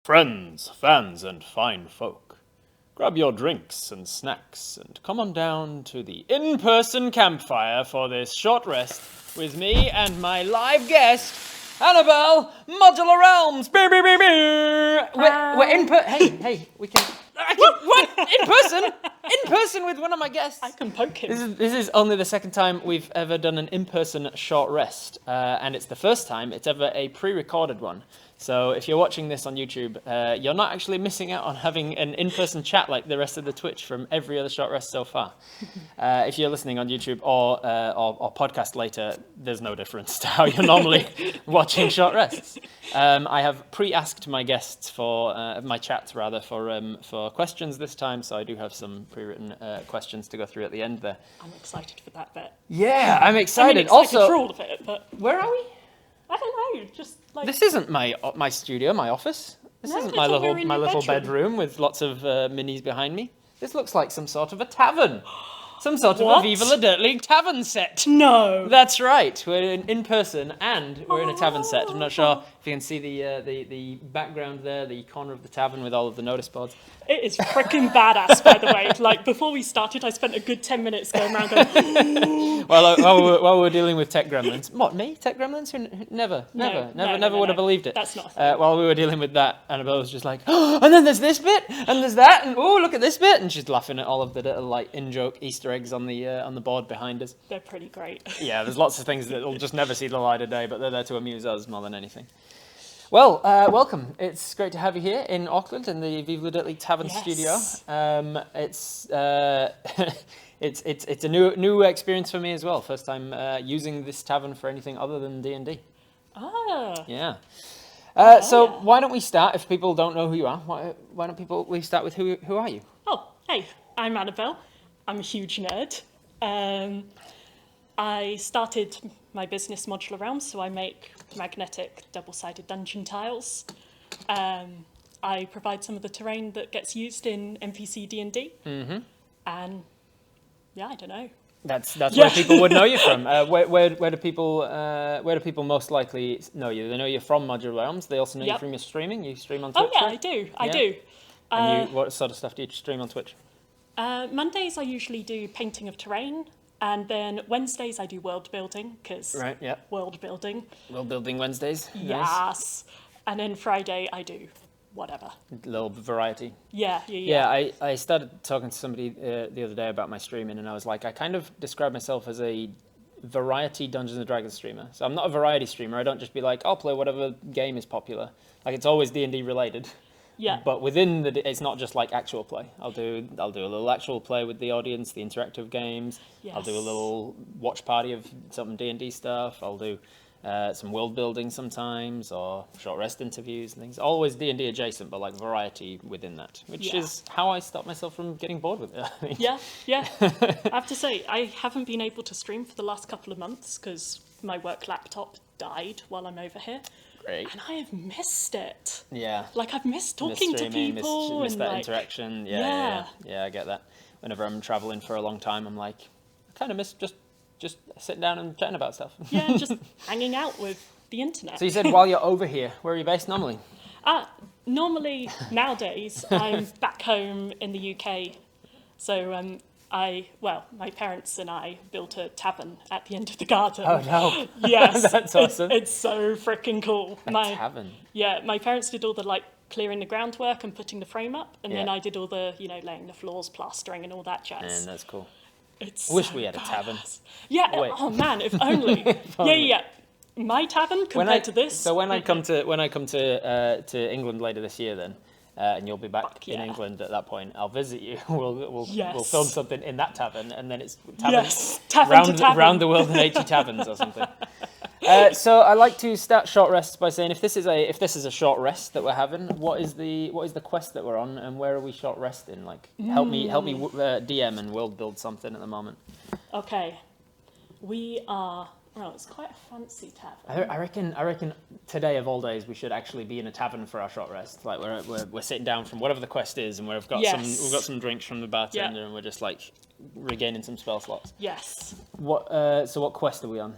Friends, fans, and fine folk, grab your drinks and snacks and come on down to the in-person campfire for this short rest with me and my live guest, Annabelle, Modular Realms. We're in person. Hey, we can. What? In person with one of my guests. I can poke him. This is only the second time we've ever done an in-person short rest, and it's the first time it's ever a pre-recorded one. So if you're watching this on YouTube, you're not actually missing out on having an in-person chat like the rest of the Twitch from every other short rest so far. If you're listening on YouTube or podcast later, there's no difference to how you're normally watching short rests. I have pre-asked my guests for my chats rather for questions this time, so I do have some pre-written questions to go through at the end there. I'm excited for that bit. Yeah, I'm excited. I mean, Also, for all of it, but where are we? I don't know. Just like This isn't my studio, my office. This No, isn't it's my over little in my your little bedroom. bedroom with lots of minis behind me. This looks like some sort of a tavern. Some sort of What? a Viva La Dirt League tavern set. no. That's right. We're in person and we're in a tavern set. I'm not sure if you can see the background there, the corner of the tavern with all of the notice boards. It is freaking badass, by the way. Like, before we started, I spent a good 10 minutes going around going, While we're dealing with tech gremlins. What, me? Tech gremlins? Never No, would have believed it. That's not a thing. While we were dealing with that, Annabelle was just like, oh, and then there's this bit, and there's that, and oh, look at this bit, and she's laughing at all of the little like in-joke Easter eggs on the board behind us. They're pretty great. Yeah, there's lots of things that will just never see the light of day, but they're there to amuse us more than anything. Well, welcome. It's great to have you here in Auckland in the Viva La Dirt League Tavern Yes. studio. It's a new experience for me as well. First time using this tavern for anything other than D&D. Ah. Yeah. yeah. Why don't we start? If people don't know who you are, why don't we start with who are you? Oh, hey, I'm Annabelle. I'm a huge nerd. I started my business Modular Realms, so I make magnetic double-sided dungeon tiles. I provide some of the terrain that gets used in NPC D&D. Mm-hmm. And yeah, I don't know. That's Yeah. where people would know you from. Where do people most likely know you? They know you from Modular Realms. They also know you Yep. from your streaming. You stream on Twitch. Oh yeah, right? I do. I Yeah. do. And what sort of stuff do you stream on Twitch? Mondays I usually do painting of terrain, and then Wednesdays I do world building, because Right. Yeah. world building. World building Wednesdays. Nice. Yes. And then Friday I do whatever. Little variety. Yeah. Yeah, I started talking to somebody the other day about my streaming, and I was like, I kind of describe myself as a variety Dungeons and Dragons streamer. So I'm not a variety streamer. I don't just be like, I'll play whatever game is popular. Like, it's always D&D related. Yeah. But within it's not just like actual play. I'll do a little actual play with the audience, the interactive games. I'll do a Yes. little watch party of some D&D stuff. I'll do some world building sometimes, or short rest interviews and things. Always D&D adjacent, but like variety within that, which Yeah. is how I stop myself from getting bored with it. I think. Yeah. I have to say, I haven't been able to stream for the last couple of months because my work laptop died while I'm over here. Great. And I have missed it. Yeah. Like, I've missed Miss talking to streaming, people. miss and that like, interaction. Yeah. Yeah, I get that. Whenever I'm traveling for a long time, I'm like, I kind of miss just sitting down and chatting about stuff. Yeah, just hanging out with the internet. So you said while you're over here, where are you based normally? Normally, nowadays, I'm back home in the UK. So my parents and I built a tavern at the end of the garden. Oh no. Yes. That's awesome. It's so freaking cool. A tavern. Yeah, my parents did all the like clearing the groundwork and putting the frame up, and then Yeah. I did all the, laying the floors, plastering and all that jazz. And that's cool. It's I wish so we had a tavern. badass. Yeah, Wait. oh man, if only. Yeah. My tavern compared to this. So when I come to England later this year, then, and you'll be back Fuck in yeah. England at that point, I'll visit you. We'll Yes. film something in that tavern, and then it's Yes, tavern to tavern. round the world in 80 taverns or something. So I like to start short rests by saying if this is a short rest that we're having, what is the quest that we're on, and where are we short resting? Like help me DM and world build something at the moment. Okay, we are. Well, it's quite a fancy tavern. I reckon today of all days we should actually be in a tavern for our short rest. Like we're sitting down from whatever the quest is, and we've got some drinks from the bartender, and we're just like regaining some spell slots. Yes. What quest are we on?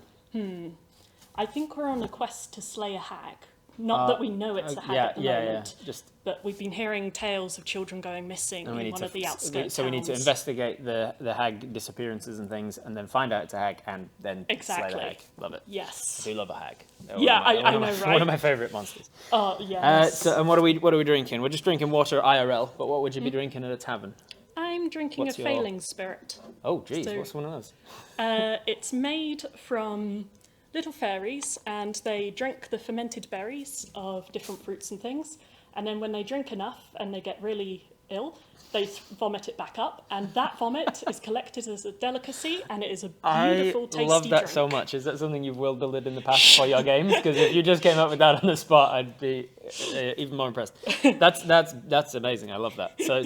I think we're on a quest to slay a hag. Not that we know it's a hag at the moment, Just but we've been hearing tales of children going missing in one of the outskirts So we need to towns. investigate the hag disappearances and things, and then find out it's a hag, and then slay the hag. Love it. Yes. I do love a hag. I know, right? One of my favourite monsters. Oh, yes. And what are we drinking? We're just drinking water IRL, but what would you be drinking at a tavern? I'm drinking a failing spirit. Oh, geez, So, what's one of those? It's made from little fairies, and they drink the fermented berries of different fruits and things, and then when they drink enough and they get really ill, they vomit it back up, and that vomit is collected as a delicacy, and it is a beautiful, tasty drink. I love that so much. Is that something you've well-builded in the past for your games? Because if you just came up with that on the spot, I'd be even more impressed. That's amazing. I love that. So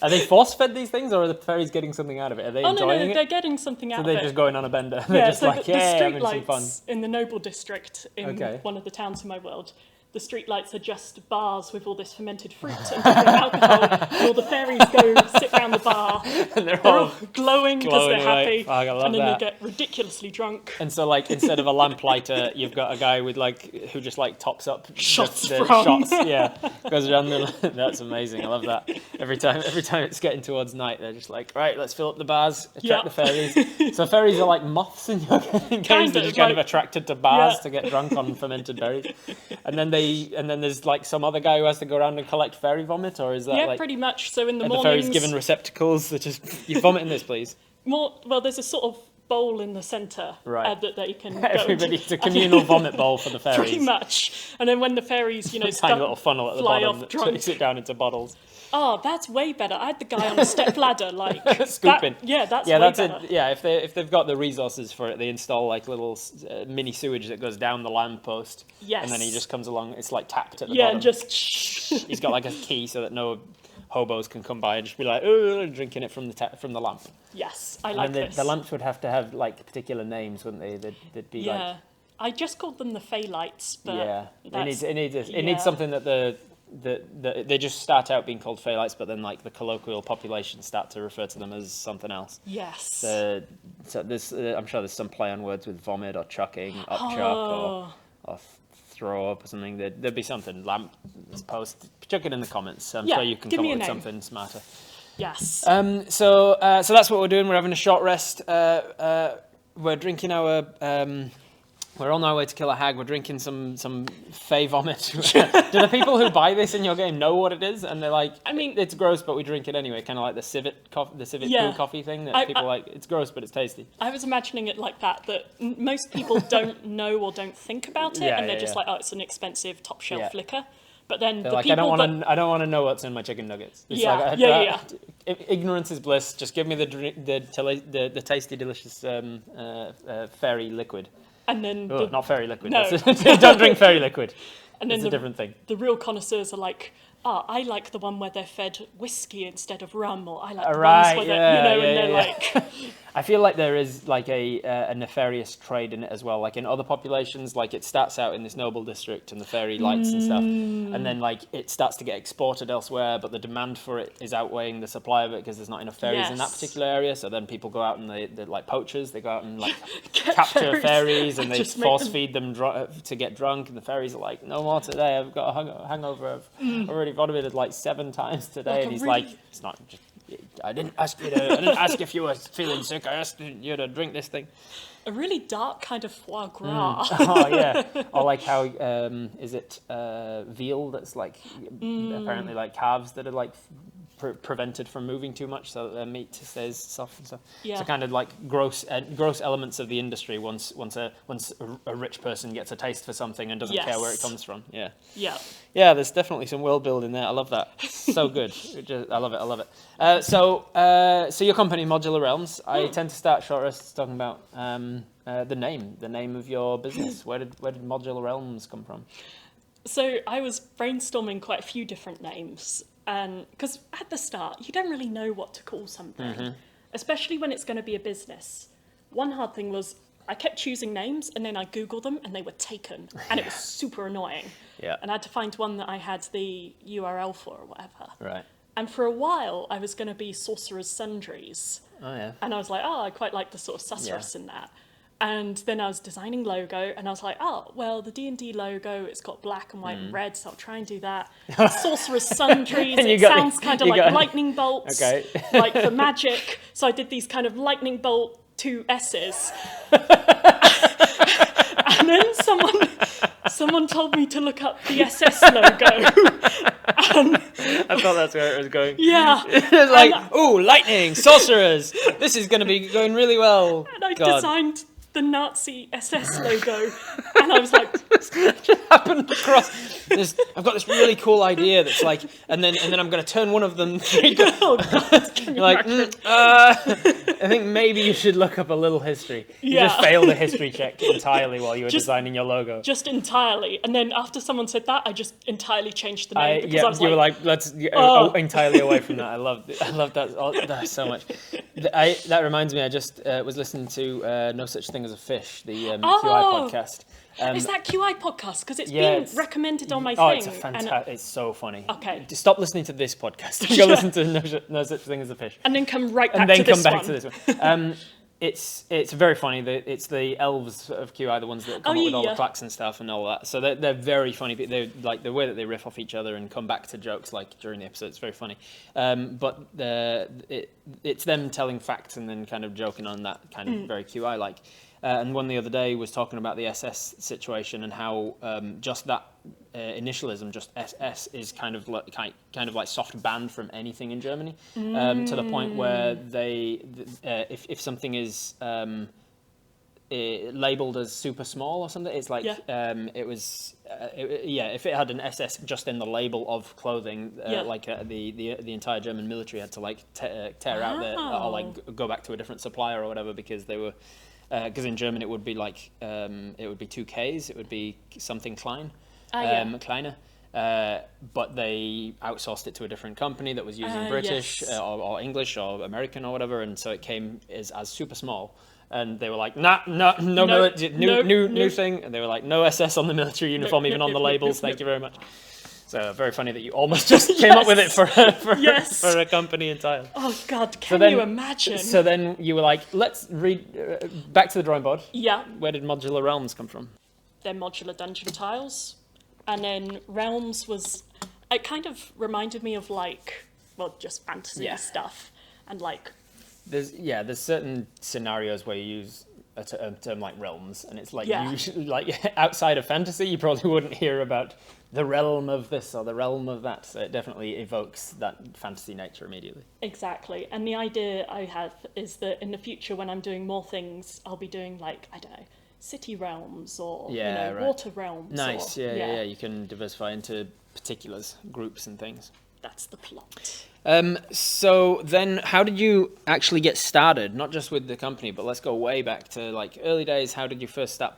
are they force-fed these things, or are the fairies getting something out of it? Are they enjoying it? They're getting something out of it. So they're just going on a bender. They're just the having some fun. in the Noble District in one of the towns in my world. The streetlights are just bars with all this fermented fruit and different alcohol. And all the fairies go sit round the bar. And they're all glowing because they're happy. I love and then that. they get ridiculously drunk. And so, instead of a lamplighter, you've got a guy with who just tops up shots. Yeah, goes around the. That's amazing. I love that. Every time it's getting towards night, they're just right, let's fill up the bars, attract the fairies. So fairies are like moths in your games. They're just kind of attracted to bars to get drunk on fermented berries, and then there's some other guy who has to go around and collect fairy vomit, or is that pretty much. So in the mornings, mornings, the fairies given receptacles that just you vomit in this, please. There's a sort of bowl in the centre that they can. Everybody, it's a communal vomit bowl for the fairies. Pretty much, and then when the fairies, tiny little funnel at the bottom that drunk. sit down into bottles. Oh, that's way better. I had the guy on a step ladder, scooping. That's way better. If they've got the resources for it, they install little mini sewage that goes down the lamppost. Yes. And then he just comes along. It's tapped at the bottom. Yeah, and just. He's got a key so that no hobos can come by and just be oh, drinking it from the lamp. Yes, I like this. The lamps would have to have particular names, wouldn't they? They'd be I just called them the Fey lights, but it needs something that they just start out being called Fey lights, but then the colloquial population start to refer to them as something else. Yes. So there's I'm sure there's some play on words with vomit or chucking, upchuck or throw up or something. There'd be something. Lamp post. Chuck it in the comments. I'm sure you can come up with something smarter. Yes. So that's what we're doing. We're having a short rest. We're drinking our. We're on our way to kill a hag. We're drinking some fey vomit. Do the people who buy this in your game know what it is? And they're it's gross, but we drink it anyway. Kind of like the civet brew coffee thing that people like. It's gross, but it's tasty. I was imagining it like that most people don't know or don't think about it, and they're just oh, it's an expensive top shelf liquor. But then they're I don't want to know what's in my chicken nuggets. It's ignorance is bliss. Just give me the tasty, delicious fairy liquid. And then not fairy liquid. No. Don't drink fairy liquid. And then it's a different thing. The real connoisseurs are I like the one where they're fed whiskey instead of rum, or I like the ones where they're, I feel like there is a nefarious trade in it as well. In other populations, it starts out in this noble district and the fairy lights and stuff, and then it starts to get exported elsewhere, but the demand for it is outweighing the supply of it because there's not enough fairies in that particular area. So then people go out and they're like poachers. They go out and capture fairies and they force feed them to get drunk, and the fairies are like, no more today. I've got a hangover. I've already vomited 7 times today, and he's it's not just. I didn't ask if you were feeling sick. I asked you to drink this thing. A really dark kind of foie gras. Oh yeah, or how is it veal that's apparently calves that are prevented from moving too much so that their meat stays soft and stuff. Yeah. So kind of gross elements of the industry once a rich person gets a taste for something and doesn't care where it comes from. Yeah. Yeah. Yeah, there's definitely some world building there. I love that. So good. I love it. So your company, Modular Realms, I tend to start short rests talking about the name of your business. Where did Modular Realms come from? So I was brainstorming quite a few different names, and because at the start you don't really know what to call something, especially when it's going to be a business. One hard thing was I kept choosing names and then I Googled them and they were taken, and it was super annoying. Yeah. And I had to find one that I had the URL for or whatever. Right. And for a while I was going to be Sorcerer's Sundries. Oh yeah. And I was like, I quite like the sort of susurrus in that. And then I was designing logo, and I was like, oh, well, the D&D logo, it's got black and white and red, so I'll try and do that. Sorcerer's Sundries, And you it got- sounds kind of you like got- lightning bolts, Okay. like for magic. So I did these kind of lightning bolt 2 S's. And then someone told me to look up the SS logo. I thought that's where it was going. Yeah. It's like, ooh, lightning, sorcerers. This is going to be going really well. And I God. designed the Nazi SS logo. And I was like, Just happened across this. I've got this really cool idea that's like, and then I'm going to turn one of them. oh God, can you You're like, imagine? I think maybe you should look up a little history. You just Yeah. failed a history check entirely while you were Just- designing your logo. Just entirely. And then after someone said that, I just entirely changed the name. Because I was you were like, like, let's Oh. entirely away from that. I love that so much. That reminds me, I just was listening to No Such Thing as a Fish, the QI podcast. is that QI podcast? Because it's yeah, been it's- recommended on my Oh, thing. it's a fantastic! It's so funny. Okay. Stop listening to this podcast and go listen to No Such Thing as a Fish. And then come right back And then to come this back one. to this one. It's very funny. It's the elves of QI, the ones that come up with all the clacks and stuff and all that. So they're very funny. They're like the way that they riff off each other and come back to jokes like during the episode. It's very funny. But it's them telling facts and then kind of joking on that kind of very QI like. And one the other day was talking about the SS situation and how just that initialism, just SS, is kind of like soft banned from anything in Germany, to the point where they, if something is labeled as super small or something, it's like if it had an SS just in the label of clothing, the entire German military had to like tear out or like go back to a different supplier or whatever because they were. Because in German it would be like it would be 2 Ks, it would be something Klein, Kleiner, but they outsourced it to a different company that was using British or English or American or whatever, and so it came as super small. And they were like, no new thing, and they were like, no SS on the military uniform, even on the labels. Thank you very much. So very funny that you almost just came up with it for a company entirely. Oh God, can you imagine? So then you were like, let's read back to the drawing board. Yeah. Where did Modular Realms come from? They're modular dungeon tiles. And then Realms it kind of reminded me of just fantasy stuff. And There's certain scenarios where you use a term like realms, and it's like usually like outside of fantasy, you probably wouldn't hear about the realm of this or the realm of that. So it definitely evokes that fantasy nature immediately. Exactly. And the idea I have is that in the future, when I'm doing more things, I'll be doing I don't know, city realms or water realms. Nice. Yeah. You can diversify into particulars, groups and things. That's the plot. So then how did you actually get started? Not just with the company, but let's go way back to like early days. How did you first start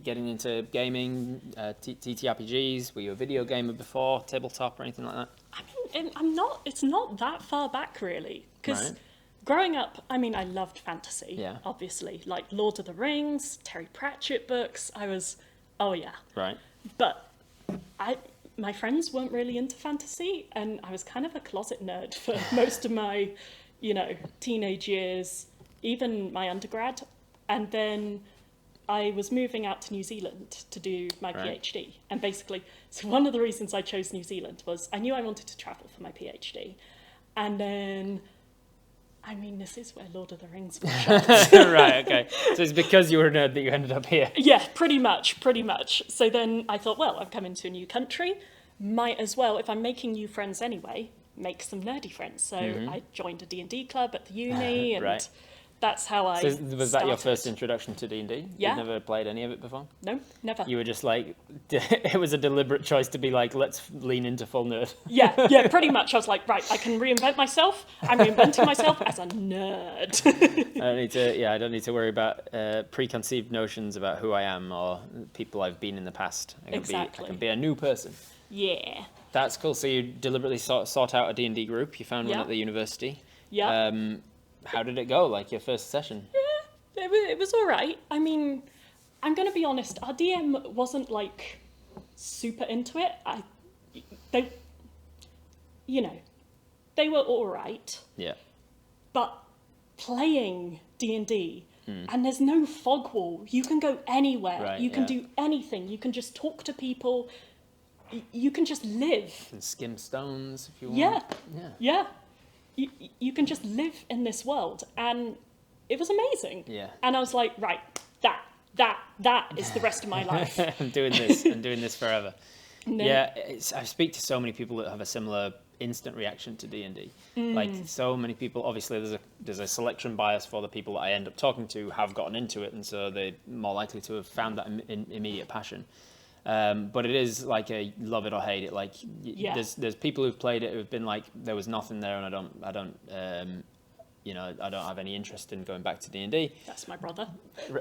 getting into gaming, TTRPGs? Were you a video gamer before, tabletop or anything like that? I mean, it's not that far back really. Because growing up, I mean, I loved fantasy, obviously. Like Lord of the Rings, Terry Pratchett books. Right. But my friends weren't really into fantasy, and I was kind of a closet nerd for most of my, teenage years, even my undergrad. And then I was moving out to New Zealand to do my PhD. And basically, so one of the reasons I chose New Zealand was I knew I wanted to travel for my PhD. And then, this is where Lord of the Rings was shot. Right, okay. So it's because you were a nerd that you ended up here. Yeah, pretty much. So then I thought, well, I'm coming to a new country. Might as well, if I'm making new friends anyway, make some nerdy friends. So I joined a D&D club at the uni, and that's how I was that your first introduction to D&D? Yeah. You'd never played any of it before? No, never. You were just like, it was a deliberate choice to be like, let's lean into full nerd. Yeah, pretty much. I was like, right, I can reinvent myself. I'm reinventing myself as a nerd. I don't need to worry about preconceived notions about who I am or people I've been in the past. I can be a new person. Yeah. That's cool. So you deliberately sought out a D&D group. You found one at the university. Yeah. How did it go? Like your first session? Yeah, it was all right. I mean, I'm going to be honest. Our DM wasn't super into it. They were all right. Yeah. But playing D&D and there's no fog wall. You can go anywhere. Right, You can yeah. do anything. You can just talk to people. You can just live. And skim stones if you Yeah. want. Yeah. You can just live in this world. And it was amazing. Yeah. And I was like, right, that is the rest of my life. I'm doing this forever. And then- Yeah, I speak to so many people that have a similar instant reaction to D&D. Like so many people, obviously there's a selection bias for the people that I end up talking to have gotten into it, and so they're more likely to have found that immediate passion. But it is like a love it or hate it. Like there's people who've played it who've been like, there was nothing there, and I don't I don't have any interest in going back to D&D. That's my brother.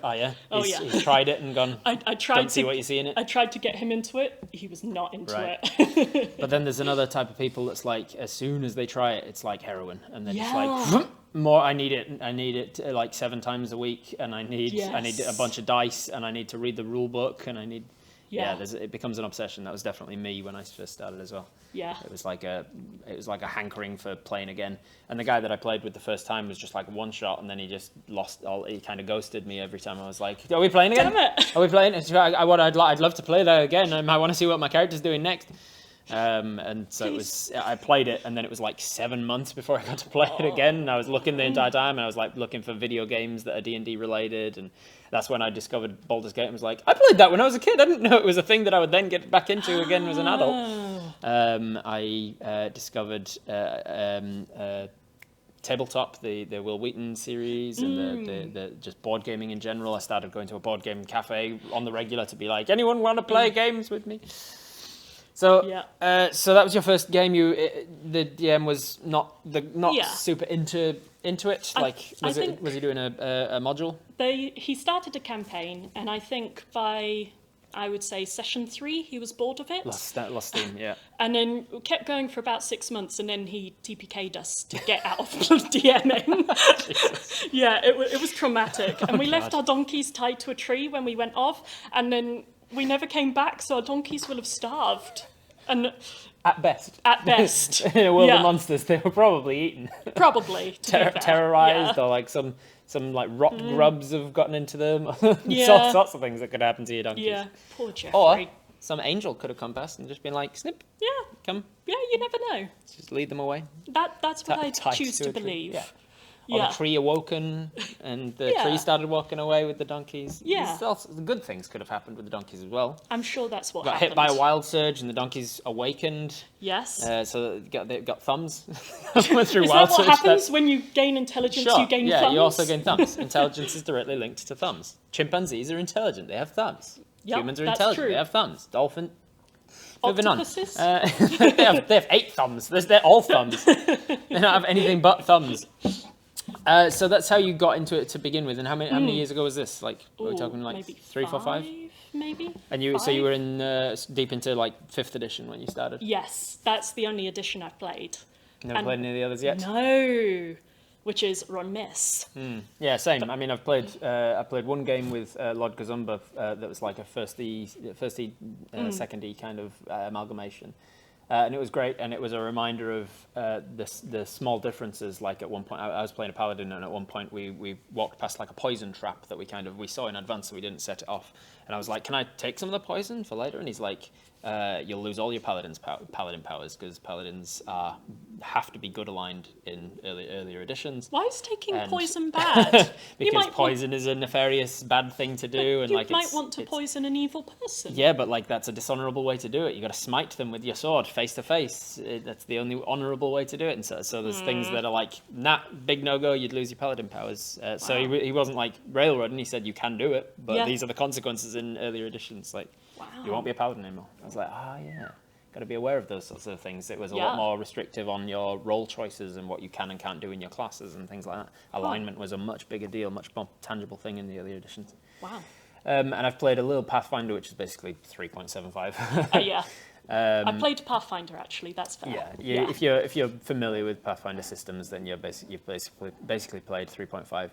Oh yeah. Oh, He's tried it and gone. I tried Don't see what you see in it. I tried to get him into it. He was not into Right. it. But then there's another type of people that's like, as soon as they try it, it's like heroin, and they're just Yeah. like, more. I need it like 7 times a week, and I need a bunch of dice, and I need to read the rule book, and I need. Yeah, it becomes an obsession. That was definitely me when I first started as well. Yeah. It was like a hankering for playing again. And the guy that I played with the first time was just like one shot, and then he just lost all. He kind of ghosted me every time. I was like, "Are we playing again? Damn it. Are we playing? I'd love to play that again. I want to see what my character's doing next." And so it was. I played it, and then it was like 7 months before I got to play it again. And I was looking the entire time, and I was like looking for video games that are D&D related, and that's when I discovered Baldur's Gate and was like, I played that when I was a kid. I didn't know it was a thing that I would then get back into again as an adult. I discovered Tabletop, the Will Wheaton series, and the just board gaming in general. I started going to a board game cafe on the regular to be like, anyone want to play games with me? So, so that was your first game. The DM was not super into it. Like, was he doing a module? He started a campaign, and I think by, I would say, session 3, he was bored of it. Lost steam, yeah. And then kept going for about 6 months, and then he TPK'd us to get out of DMing. Yeah, it was traumatic. And we left our donkeys tied to a tree when we went off, and then we never came back, so our donkeys will have starved. And at best. In a world of monsters, they were probably eaten. Probably. Terrorized, or like some like rot grubs have gotten into them. Sorts of things that could happen to your donkeys. Yeah, poor Jeffrey. Or some angel could have come past and just been like, snip. Yeah. Come. Yeah, you never know. Just lead them away. That's what I choose to believe. Yeah. Or the tree awoken, and the tree started walking away with the donkeys. Yeah. The good things could have happened with the donkeys as well. I'm sure that's what got happened. hit by a wild surge, and the donkeys awakened. Yes. So they've got thumbs. Went through Is wild that what surge. happens when you gain intelligence? Sure. You gain yeah, thumbs? you also gain thumbs. Intelligence is directly linked to thumbs. Chimpanzees are intelligent. They have thumbs. Yep, Humans are that's intelligent. true. They have thumbs. Dolphin. Moving on. Octopuses? They have 8 thumbs. They're all thumbs. They don't have anything but thumbs. So that's how you got into it to begin with. And how many years ago was this? Like, are we talking like maybe 3, 4, 5? Maybe. And you so you were in deep into like 5th edition when you started. Yes, that's the only edition I've played. Never played any of the others yet. No, which is Run-Miss. Yeah, same. I mean, I played one game with Lord Gazumba that was like a first E, second E kind of amalgamation. And it was great, and it was a reminder of the small differences. Like at one point, I was playing a paladin, and at one point we walked past like a poison trap that we saw in advance, so we didn't set it off. And I was like, "Can I take some of the poison for later?" And he's like, "You'll lose all your paladin powers because paladins have to be good aligned in earlier editions." Why is taking poison bad? Because poison is a nefarious bad thing to do, and you like might want to poison an evil person. Yeah, but like that's a dishonorable way to do it. You got to smite them with your sword face to face. That's the only honorable way to do it. And so there's things that are like, nah, big no go. You'd lose your paladin powers. So he wasn't like railroading. He said you can do it, but these are the consequences in earlier editions. Like, you won't be a paladin anymore. I was like, yeah. Got to be aware of those sorts of things. It was a lot more restrictive on your role choices and what you can and can't do in your classes and things like that. Alignment was a much bigger deal, much more tangible thing in the earlier editions. Wow. And I've played a little Pathfinder, which is basically 3.75. Yeah. I played Pathfinder actually. That's fair. Yeah. If you're familiar with Pathfinder systems, then you've basically played 3.5.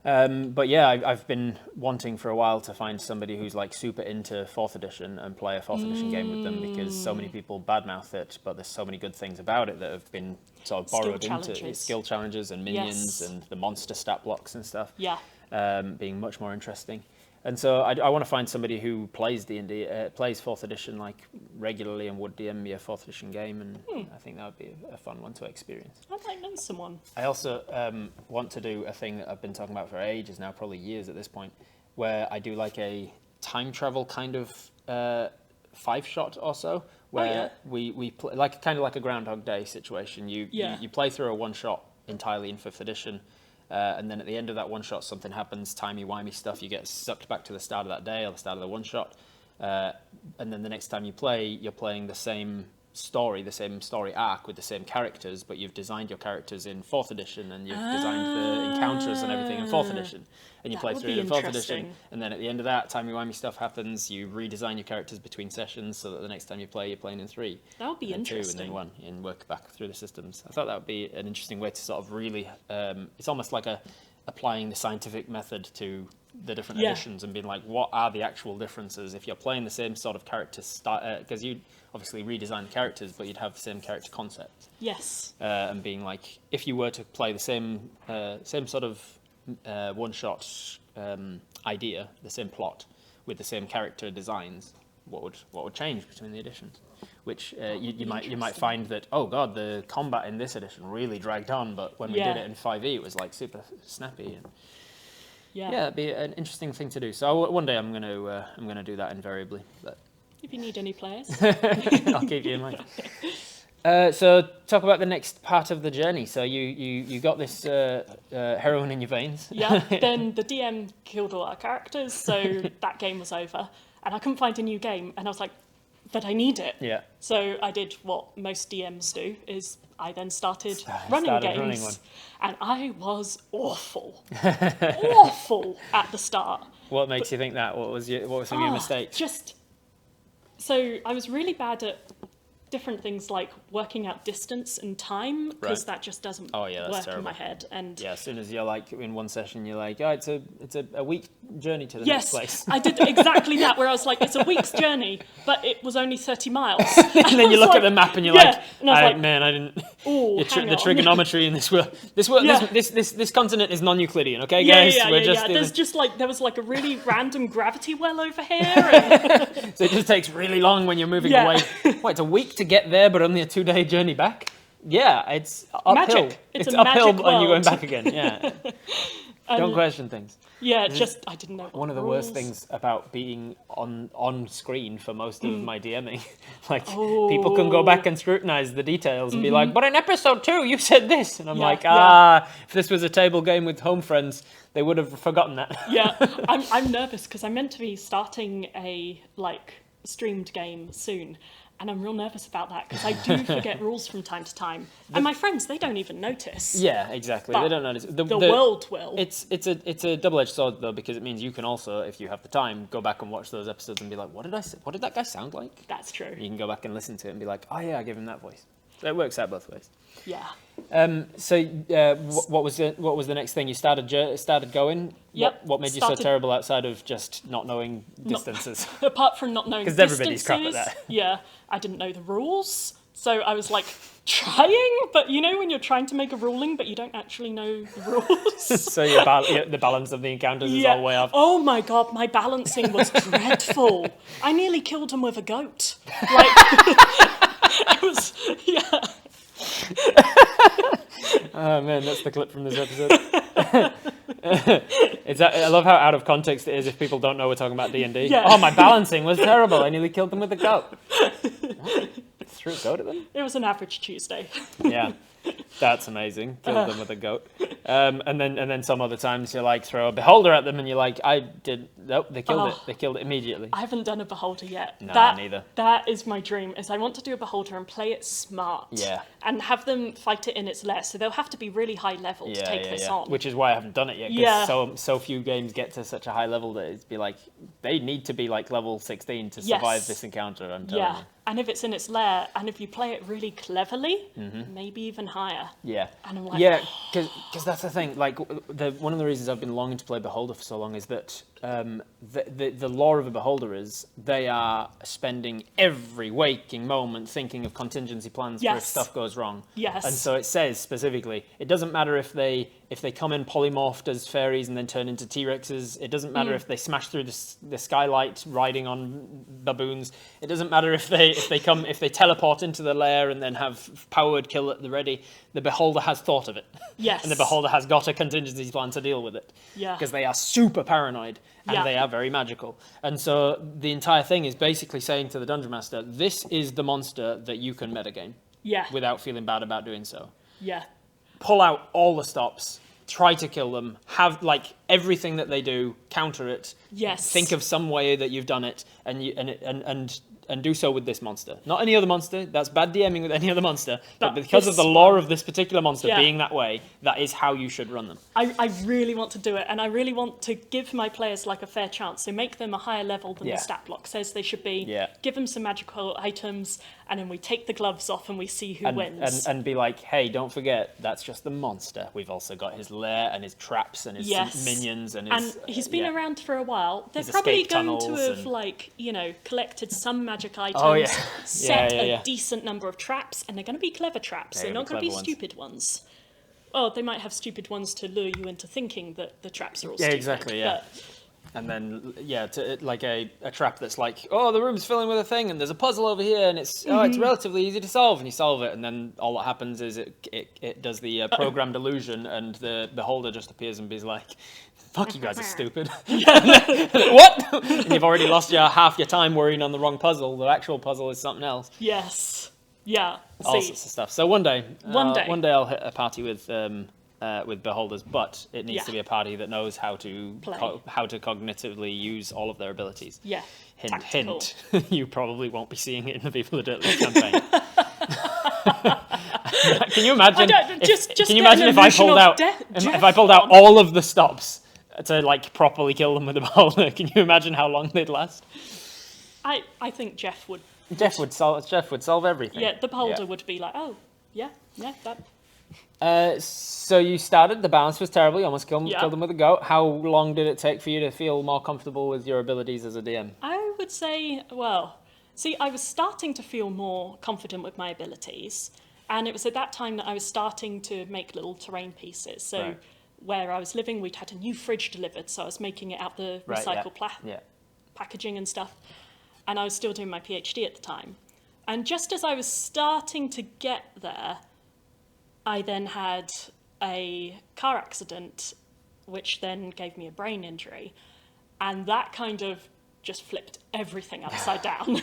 But yeah, I've been wanting for a while to find somebody who's like super into 4th edition and play a 4th edition game with them, because so many people badmouth it, but there's so many good things about it that have been sort of borrowed into skill challenges and minions and the monster stat blocks and stuff. Yeah. Being much more interesting. And so I want to find somebody who plays D&D, plays 4th edition like regularly and would DM me a 4th edition game, and I think that would be a fun one to experience. I might know someone. I also want to do a thing that I've been talking about for ages now, probably years at this point, where I do like a time travel kind of 5-shot or so, where we play, like kind of like a Groundhog Day situation. You play through a 1-shot entirely in 5th edition. And then at the end of that 1-shot, something happens, timey-wimey stuff, you get sucked back to the start of that day or the start of the 1-shot. And then the next time you play, you're playing the same story arc with the same characters, but you've designed your characters in 4th edition, and you've designed the encounters and everything in 4th edition. And you play through it in 4th edition, and then at the end of that, timey-wimey stuff happens, you redesign your characters between sessions so that the next time you play, you're playing in 3. That would be interesting. 2 and then 1, and work back through the systems. I thought that would be an interesting way to sort of really, it's almost like applying the scientific method to the different editions and being like, what are the actual differences if you're playing the same sort of character style, because you obviously redesign the characters, but you'd have the same character concept. Yes. And being like, if you were to play the same sort of 1-shot idea, the same plot with the same character designs, what would change between the editions? Which you might find that, oh god, the combat in this edition really dragged on, but when we did it in 5e, it was like super snappy. And yeah, it'd be an interesting thing to do. So one day I'm gonna do that invariably. But if you need any players, I'll keep you in mind. So talk about the next part of the journey. So you got this heroin in your veins. Yeah. Then the DM killed all our characters, so that game was over, and I couldn't find a new game, and I was like, but I need it. Yeah. So I did what most DMs do: is I then started running games, and I was awful, awful at the start. What makes you think that? What were some of your mistakes? So I was really bad at different things like working out distance and time, because that just doesn't work in my head. And as soon as you're like in one session, you're like, oh, it's a week journey to the next place. I did exactly that, where I was like, it's a week's journey, but it was only 30 miles. And then you look at the map and you're like, man, I didn't. The trigonometry in this world, this continent is non-Euclidean, okay, guys? There was like a really random gravity well over here. And so it just takes really long when you're moving away. It's a week to get there, but only a 2-day journey back. Yeah, it's uphill. Magic. It's a uphill magic when you're going world. back again. Yeah. Don't question things. Yeah, I didn't know. One of the worst things about being on screen for most of my DMing, like people can go back and scrutinize the details and be like, but in episode 2 you said this, and I'm if this was a table game with home friends, they would have forgotten that. I'm nervous because I'm meant to be starting a streamed game soon. And I'm real nervous about that because I do forget rules from time to time. And my friends, they don't even notice. Yeah, exactly. They don't notice. The world will. It's a double-edged sword, though, because it means you can also, if you have the time, go back and watch those episodes and be like, what did I say? What did that guy sound like? That's true. You can go back and listen to it and be like, oh, yeah, I gave him that voice. So it works out both ways. Yeah. What was the next thing? You started going? Yep. What made you so terrible outside of just not knowing distances? Apart from not knowing distances. Because everybody's crap at that. Yeah. I didn't know the rules. So I was trying, but you know when you're trying to make a ruling, but you don't actually know the rules. So the balance of the encounters is all way off. Oh my god, my balancing was dreadful. I nearly killed him with a goat. It was, Oh man, that's the clip from this episode. I love how out of context it is if people don't know we're talking about D&D. Yeah. Oh, my balancing was terrible. I nearly killed them with a goat. Threw a goat at them? It was an average Tuesday. Yeah. That's amazing. Killed them with a goat. And then some other times you throw a beholder at them and you're like, nope, they killed it. They killed it immediately. I haven't done a beholder yet. No, neither. That is my dream, is I want to do a beholder and play it smart. Yeah. And have them fight it in its lair. So they'll have to be really high level to take this on. Which is why I haven't done it yet. Because so few games get to such a high level that it'd be they need to be level 16 to survive this encounter, I'm telling you. And if it's in its lair, and if you play it really cleverly, maybe even higher. Yeah. And I'm like, because that's the thing. Like, one of the reasons I've been longing to play Beholder for so long is that the lore of a Beholder is they are spending every waking moment thinking of contingency plans for if stuff goes wrong. Yes. And so it says specifically, it doesn't matter if they come in polymorphed as fairies and then turn into T-Rexes. It doesn't matter if they smash through the skylight riding on baboons. It doesn't matter if they teleport into the lair and then have powered kill at the ready. The Beholder has thought of it. Yes. And the Beholder has got a contingency plan to deal with it. Yeah. Because they are super paranoid and they are very magical. And so the entire thing is basically saying to the Dungeon Master, this is the monster that you can metagame. Yeah. Without feeling bad about doing so. Yeah. Pull out all the stops, try to kill them, have like everything that they do, counter it. Yes. Think of some way that you've done it, and do so with this monster. Not any other monster. That's bad DMing with any other monster. But because of the lore of this particular monster being that way, that is how you should run them. I really want to do it, and I really want to give my players like a fair chance. So make them a higher level than the stat block says they should be. Yeah. Give them some magical items, and then we take the gloves off and we see who wins. And be like, hey, don't forget, that's just the monster. We've also got his lair and his traps and his minions and his... And he's been around for a while. They're his probably escape going to tunnels have, like, you know, collected some magic items, set a decent number of traps, and they're going to be clever traps. They're not going to be stupid ones. Oh, they might have stupid ones to lure you into thinking that the traps are all stupid. Yeah, exactly, yeah. And then, like a trap that's like, oh, the room's filling with a thing, and there's a puzzle over here, and it's relatively easy to solve, and you solve it, and then all that happens is it does the programmed illusion, and the Beholder just appears and be like, fuck, you guys are stupid. What? And you've already lost half your time worrying on the wrong puzzle. The actual puzzle is something else. Yes. Yeah. All sorts of stuff. So one day I'll hit a party with Beholders, but it needs to be a party that knows how to cognitively use all of their abilities. Yeah. Hint. You probably won't be seeing it in the People Who Don't Live campaign. Can you imagine? If I pulled out all of the stops to like properly kill them with a beholder? Can you imagine how long they'd last? I think Jeff would solve everything. Yeah, the beholder would be like, oh, yeah, that. So you started, the balance was terrible, you almost killed them with a goat. How long did it take for you to feel more comfortable with your abilities as a DM? I would say, I was starting to feel more confident with my abilities, and it was at that time that I was starting to make little terrain pieces. So where I was living, we'd had a new fridge delivered, so I was making it out the recycled packaging and stuff, and I was still doing my PhD at the time. And just as I was starting to get there, I then had a car accident, which then gave me a brain injury. And that kind of just flipped everything upside down.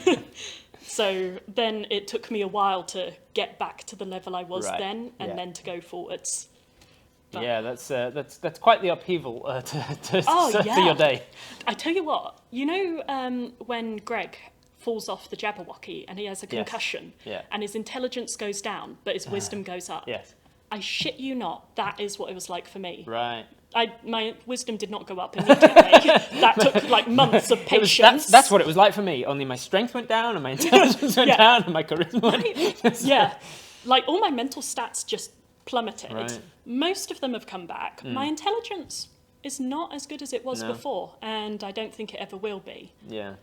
So then it took me a while to get back to the level I was then, and then to go forwards. But that's quite the upheaval to your day. I tell you what, you know when Greg falls off the Jabberwocky and he has a concussion and his intelligence goes down, but his wisdom goes up. Yes. I shit you not, that is what it was like for me. Right. My wisdom did not go up immediately. That took like months of patience. That's what it was like for me, only my strength went down and my intelligence went down and my charisma went Yeah. Like all my mental stats just plummeted. Right. Most of them have come back. My intelligence is not as good as it was before, and I don't think it ever will be. Yeah.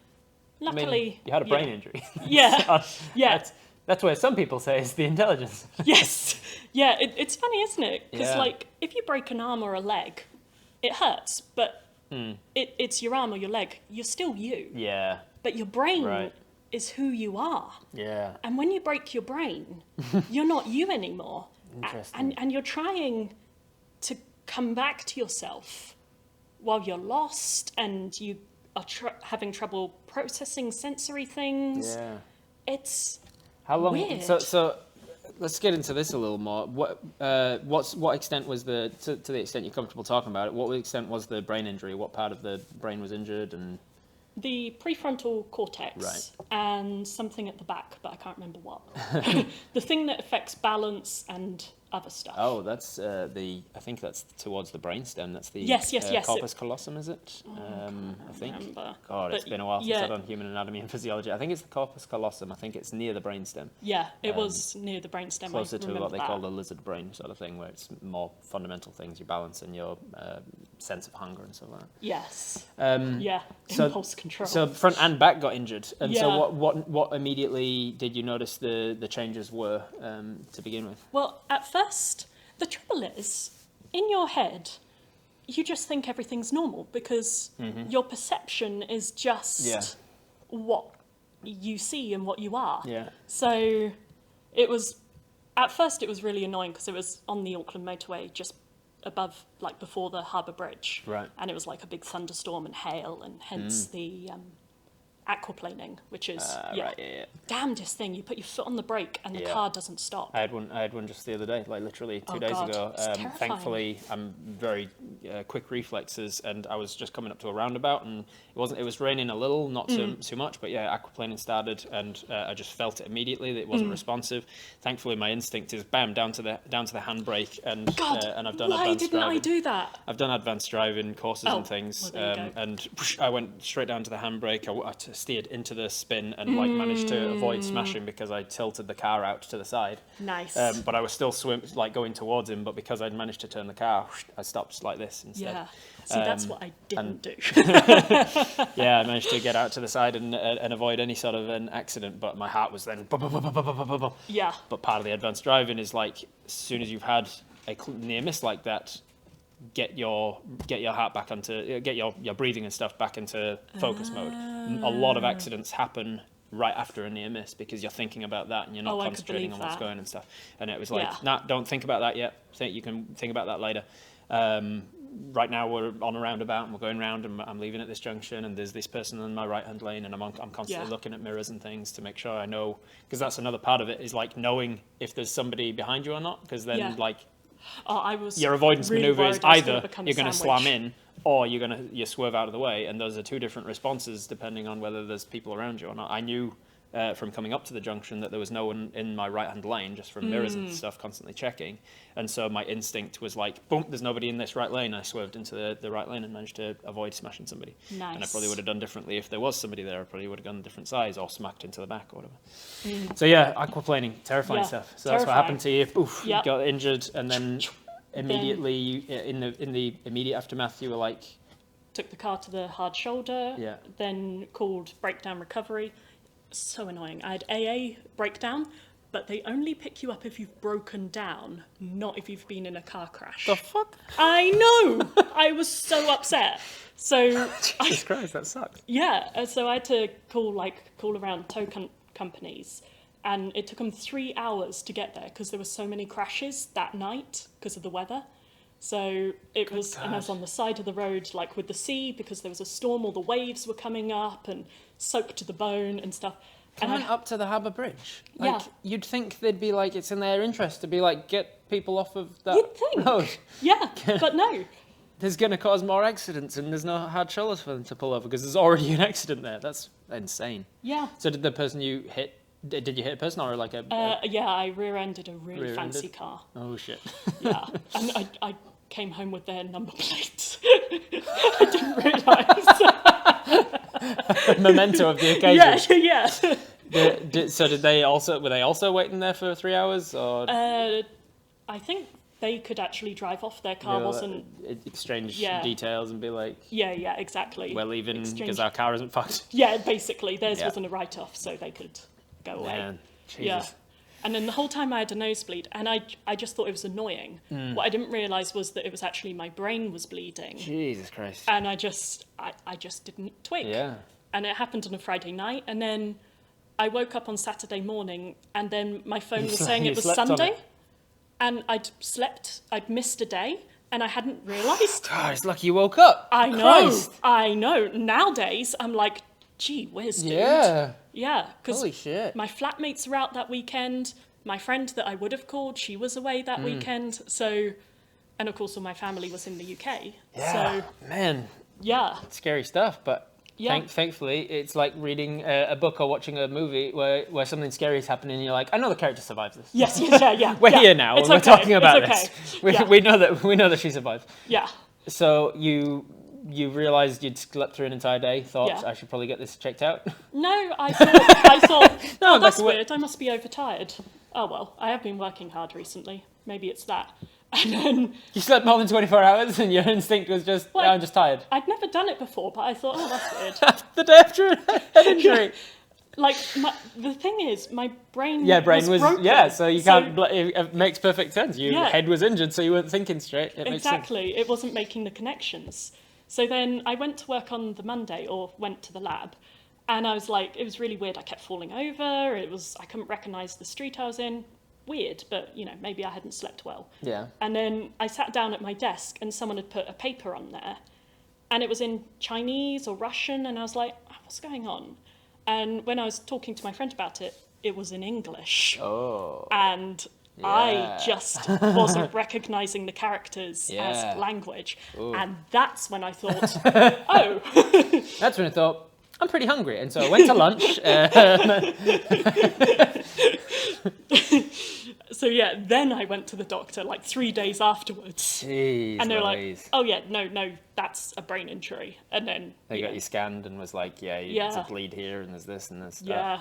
Luckily, you had a brain injury. Yeah. That's where some people say it's the intelligence. Yes. Yeah, it's funny, isn't it? Because, like, if you break an arm or a leg, it hurts, but it's your arm or your leg. You're still you. Yeah. But your brain is who you are. Yeah. And when you break your brain, you're not you anymore. Interesting. And you're trying to come back to yourself while you're lost and you are having trouble processing sensory things. Yeah. It's how long? Weird. So let's get into this a little more. What extent was to the extent you're comfortable talking about it? What extent was the brain injury? What part of the brain was injured? And the prefrontal cortex and something at the back, but I can't remember what. The thing that affects balance and other stuff. Oh, that's I think that's towards the brainstem. That's the Yes. corpus callosum, is it? I think. remember. God, it's But been a while since yeah. I've done human anatomy and physiology. I think it's the corpus callosum. I think it's near the brainstem. Yeah, it was near the brainstem. Closer I to remember what they that. call the lizard brain sort of thing, where it's more fundamental things, your balance and your sense of hunger and stuff like that. Yes. Yeah. Impulse control. So front and back got injured, and so Yeah. what immediately did you notice the changes were to begin with? Well, at first, the trouble is, in your head, you just think everything's normal because your perception is just what you see and what you are. Yeah. So it was, at first it was really annoying because it was on the Auckland motorway just above, like before the harbour bridge. Right. And it was like a big thunderstorm and hail and hence the aquaplaning, which is, Right, yeah. damnedest thing. You put your foot on the brake and the car doesn't stop. I had one just the other day, like literally 2 days God, ago. it's terrifying. Thankfully, I'm very quick reflexes, and I was just coming up to a roundabout, and it was raining a little, not too much, but yeah, aquaplaning started, and I just felt it immediately that it wasn't responsive. Thankfully, my instinct is bam down to the handbrake, and God, I've done why advanced didn't driving. I do that? I've done advanced driving courses and things, well, there you go. and I went straight down to the handbrake. I steered into the spin and like managed to avoid smashing because I tilted the car out to the side. Nice. But I was still going towards him, but because I'd managed to turn the car, I stopped like this instead. Yeah. See, that's what I didn't do. Yeah, I managed to get out to the side and avoid any sort of an accident, but my heart was then... Yeah. But part of the advanced driving is like, as soon as you've had a near miss like that, get your heart back onto, get your breathing and stuff back into focus mode. A lot of accidents happen right after a near miss because you're thinking about that and you're not concentrating on what's going and stuff. And it was like, nah, don't think about that yet. You can think about that later. Right now we're on a roundabout and we're going round and I'm leaving at this junction and there's this person in my right hand lane and I'm constantly looking at mirrors and things to make sure I know, because that's another part of it is like knowing if there's somebody behind you or not, because then like your avoidance maneuver is either you're going to slam in or you swerve out of the way, and those are two different responses depending on whether there's people around you or not. I knew from coming up to the junction that there was no one in my right hand lane, just from mirrors and stuff constantly checking, and so my instinct was like, boom, there's nobody in this right lane. I swerved into the right lane and managed to avoid smashing somebody. Nice. And I probably would have done differently if there was somebody there. I probably would have gone a different size or smacked into the back or whatever. So yeah, aquaplaning, terrifying stuff. So that's what happened to you. Oof, you got injured, and then immediately in the immediate aftermath you were like, took the car to the hard shoulder, then called breakdown recovery. So annoying. I had AA breakdown, but they only pick you up if you've broken down, not if you've been in a car crash. the fuck? I know! I was so upset. So Jesus Christ, that sucks. yeah, so I had to call around tow companies, and it took them 3 hours to get there because there were so many crashes that night because of the weather. So it was, and I was on the side of the road, like with the sea, because there was a storm, all the waves were coming up and soaked to the bone and stuff. And And up to the harbour bridge. Yeah. You'd think they'd be like, it's in their interest to be like, get people off of that You'd think. road. Yeah, but no. There's going to cause more accidents and there's no hard shoulders for them to pull over because there's already an accident there. That's insane. Yeah. So did the person you hit, did you hit a person or like a... Yeah, I rear-ended a really Rear-ended? fancy car. Oh, shit. Yeah, and I came home with their number plates. I didn't realise. Memento of the occasion. Yeah. So were they also waiting there for 3 hours? Or I think they could actually drive off. Their car wasn't... exchange details and be like, Yeah, exactly. we're leaving because our car isn't fucked. Yeah, basically. Theirs wasn't a write-off, so they could go away. Man, Jesus. Yeah. And then the whole time I had a nosebleed, and I just thought it was annoying. What I didn't realise was that it was actually my brain was bleeding. Jesus Christ. And I just didn't twig. Yeah. And it happened on a Friday night, and then I woke up on Saturday morning, and then my phone was saying it was Sunday, and I'd missed a day, and I hadn't realised. God, it's lucky you woke up. I know. Nowadays, I'm like, gee whiz, dude. Yeah, because Holy shit. my flatmates were out that weekend. My friend that I would have called, she was away that weekend. So, and of course, all my family was in the UK. Yeah, So, man, yeah. scary stuff, but Yeah. Thankfully, it's like reading a book or watching a movie where something scary is happening, and you're like, I know the character survives this. Yes, yeah. We're yeah. here now. It's We're okay. talking about it's this. okay. Yeah. We know that she survived. Yeah. So you realised you'd slept through an entire day. Thought Yeah. I should probably get this checked out. No, I thought, No, oh, that's back to work. weird. I must be overtired. Oh well, I have been working hard recently. Maybe it's that. And then You slept more than 24 hours, and your instinct was just, Well, I'm just tired. I'd never done it before, but I thought, oh, that's weird. The day after a head injury. Like the thing is, my brain Brain was broken. so you can't. It makes perfect sense. Your Yeah. head was injured, so you weren't thinking straight. It makes sense. Exactly. It wasn't making the connections. So then I went to work on the Monday, or went to the lab, and I was like, it was really weird. I kept falling over. I couldn't recognise the street I was in. Weird, but maybe I hadn't slept well. Yeah. And then I sat down at my desk, and someone had put a paper on there, and it was in Chinese or Russian, and I was like, oh, what's going on? And when I was talking to my friend about it, it was in English. Oh. And Yeah. I just wasn't recognising the characters Yeah. as language. Ooh. And that's when I thought, oh. That's when I thought, I'm pretty hungry. And so I went to lunch. So yeah, then I went to the doctor like 3 days afterwards. Jeez, And they were Louise. like, oh yeah, no, that's a brain injury. And then They got you scanned and was like, there's Yeah. a bleed here and there's this and this.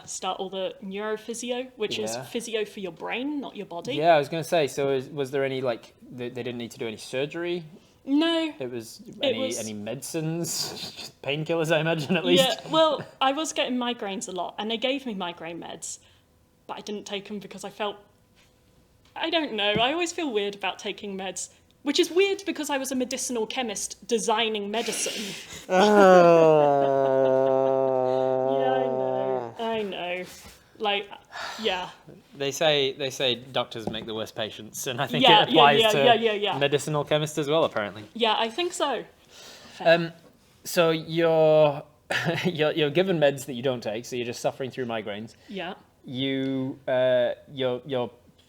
start all the neurophysio, which is Yeah. physio for your brain, not your body. Yeah, I was going to say, so was there any, like, they didn't need to do any surgery? No. It was was- any medicines? Painkillers, I imagine, at least? Yeah, well, I was getting migraines a lot, and they gave me migraine meds, but I didn't take them because I felt, I don't know, I always feel weird about taking meds, which is weird because I was a medicinal chemist designing medicine. Yeah, I know. Like, yeah. They say doctors make the worst patients, and I think Yeah, it applies yeah. to medicinal chemists as well, apparently. Yeah, I think so. So you're given meds that you don't take, so you're just suffering through migraines. Yeah. You're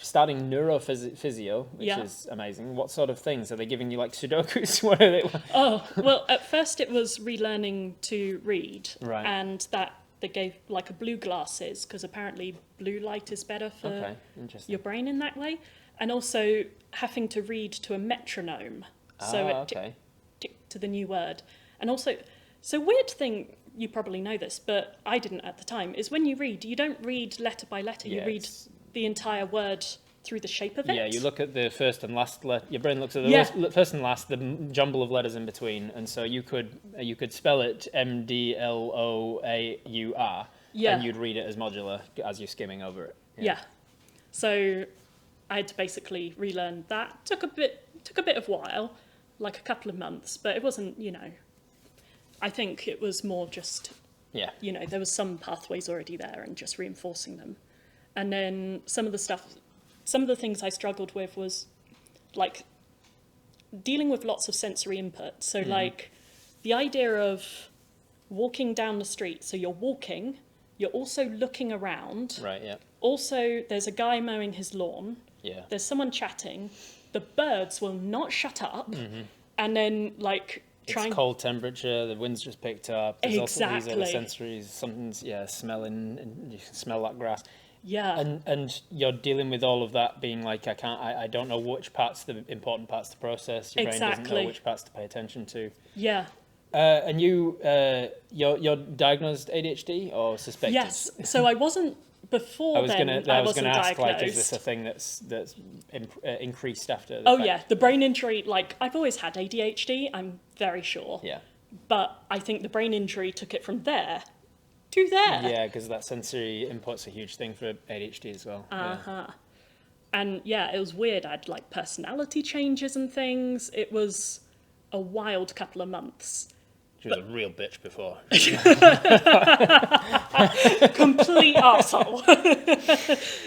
starting neurophysio, which Yeah. is amazing. What sort of things are they giving you? Like Sudokus? What are they? Oh, well, at first it was relearning to read. Right. And that they gave like a blue glasses, because apparently blue light is better for Okay, interesting. your brain in that way. And also having to read to a metronome. So it okay. tick to the new word. And also, so weird thing, you probably know this, but I didn't at the time, is when you read, you don't read letter by letter, you Yeah, read the entire word through the shape of it. Yeah, you look at the first and last letter. Your brain looks at the Yeah. first and last, the jumble of letters in between, and so you could spell it MDLOAUR, Yeah. and you'd read it as modular as you're skimming over it. Yeah. So I had to basically relearn that. Took a bit of while, like a couple of months, but it wasn't, I think it was more just, Yeah. there was some pathways already there and just reinforcing them. And then some of the things I struggled with was like dealing with lots of sensory input. So like the idea of walking down the street. So you're walking, you're also looking around. Right. Yeah. Also, there's a guy mowing his lawn. Yeah. There's someone chatting. The birds will not shut up. And then like It's cold temperature. The wind's just picked up. There's also these other Exactly. sensories. Something's smelling. And you can smell that grass. Yeah. And you're dealing with all of that being like, I don't know which parts the important parts to process. Your brain doesn't know Exactly. which parts to pay attention to. Yeah. And you're diagnosed ADHD or suspected? Yes. So I wasn't before I was then. gonna wasn't ask, diagnosed. like, is this a thing that's increased after? Oh yeah, the brain injury. Like I've always had ADHD. I'm very sure. Yeah. But I think the brain injury took it from there to there. Yeah, because that sensory input's a huge thing for ADHD as well. And yeah, it was weird. I had like personality changes and things. It was a wild couple of months. She was a real bitch before. Complete arsehole.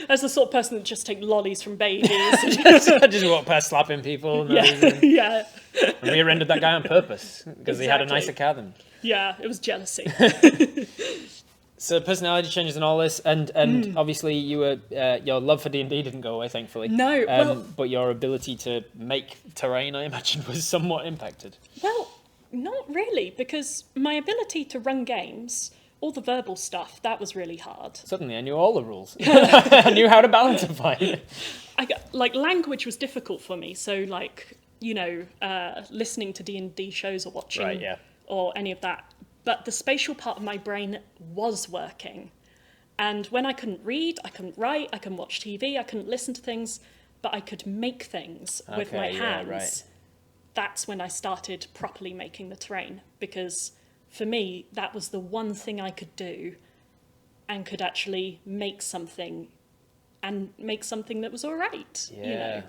As the sort of person that just take lollies from babies. I just walked past slapping people and Yeah. rear-ended that guy on purpose because he had a Exactly. nicer car than. Yeah, it was jealousy. So personality changes and all this, and obviously you were your love for D&D didn't go away, thankfully. No, well- but your ability to make terrain, I imagine, was somewhat impacted. Well, Not really, because my ability to run games, all the verbal stuff, that was really hard. Suddenly I knew all the rules. I knew how to balance a fight. Language was difficult for me, so listening to D&D shows or watching Right, yeah. or any of that. But the spatial part of my brain was working. And when I couldn't read, I couldn't write, I couldn't watch TV, I couldn't listen to things, but I could make things with my hands. Right. That's when I started properly making the terrain, because for me, that was the one thing I could do and could actually make something that was all right. Yeah.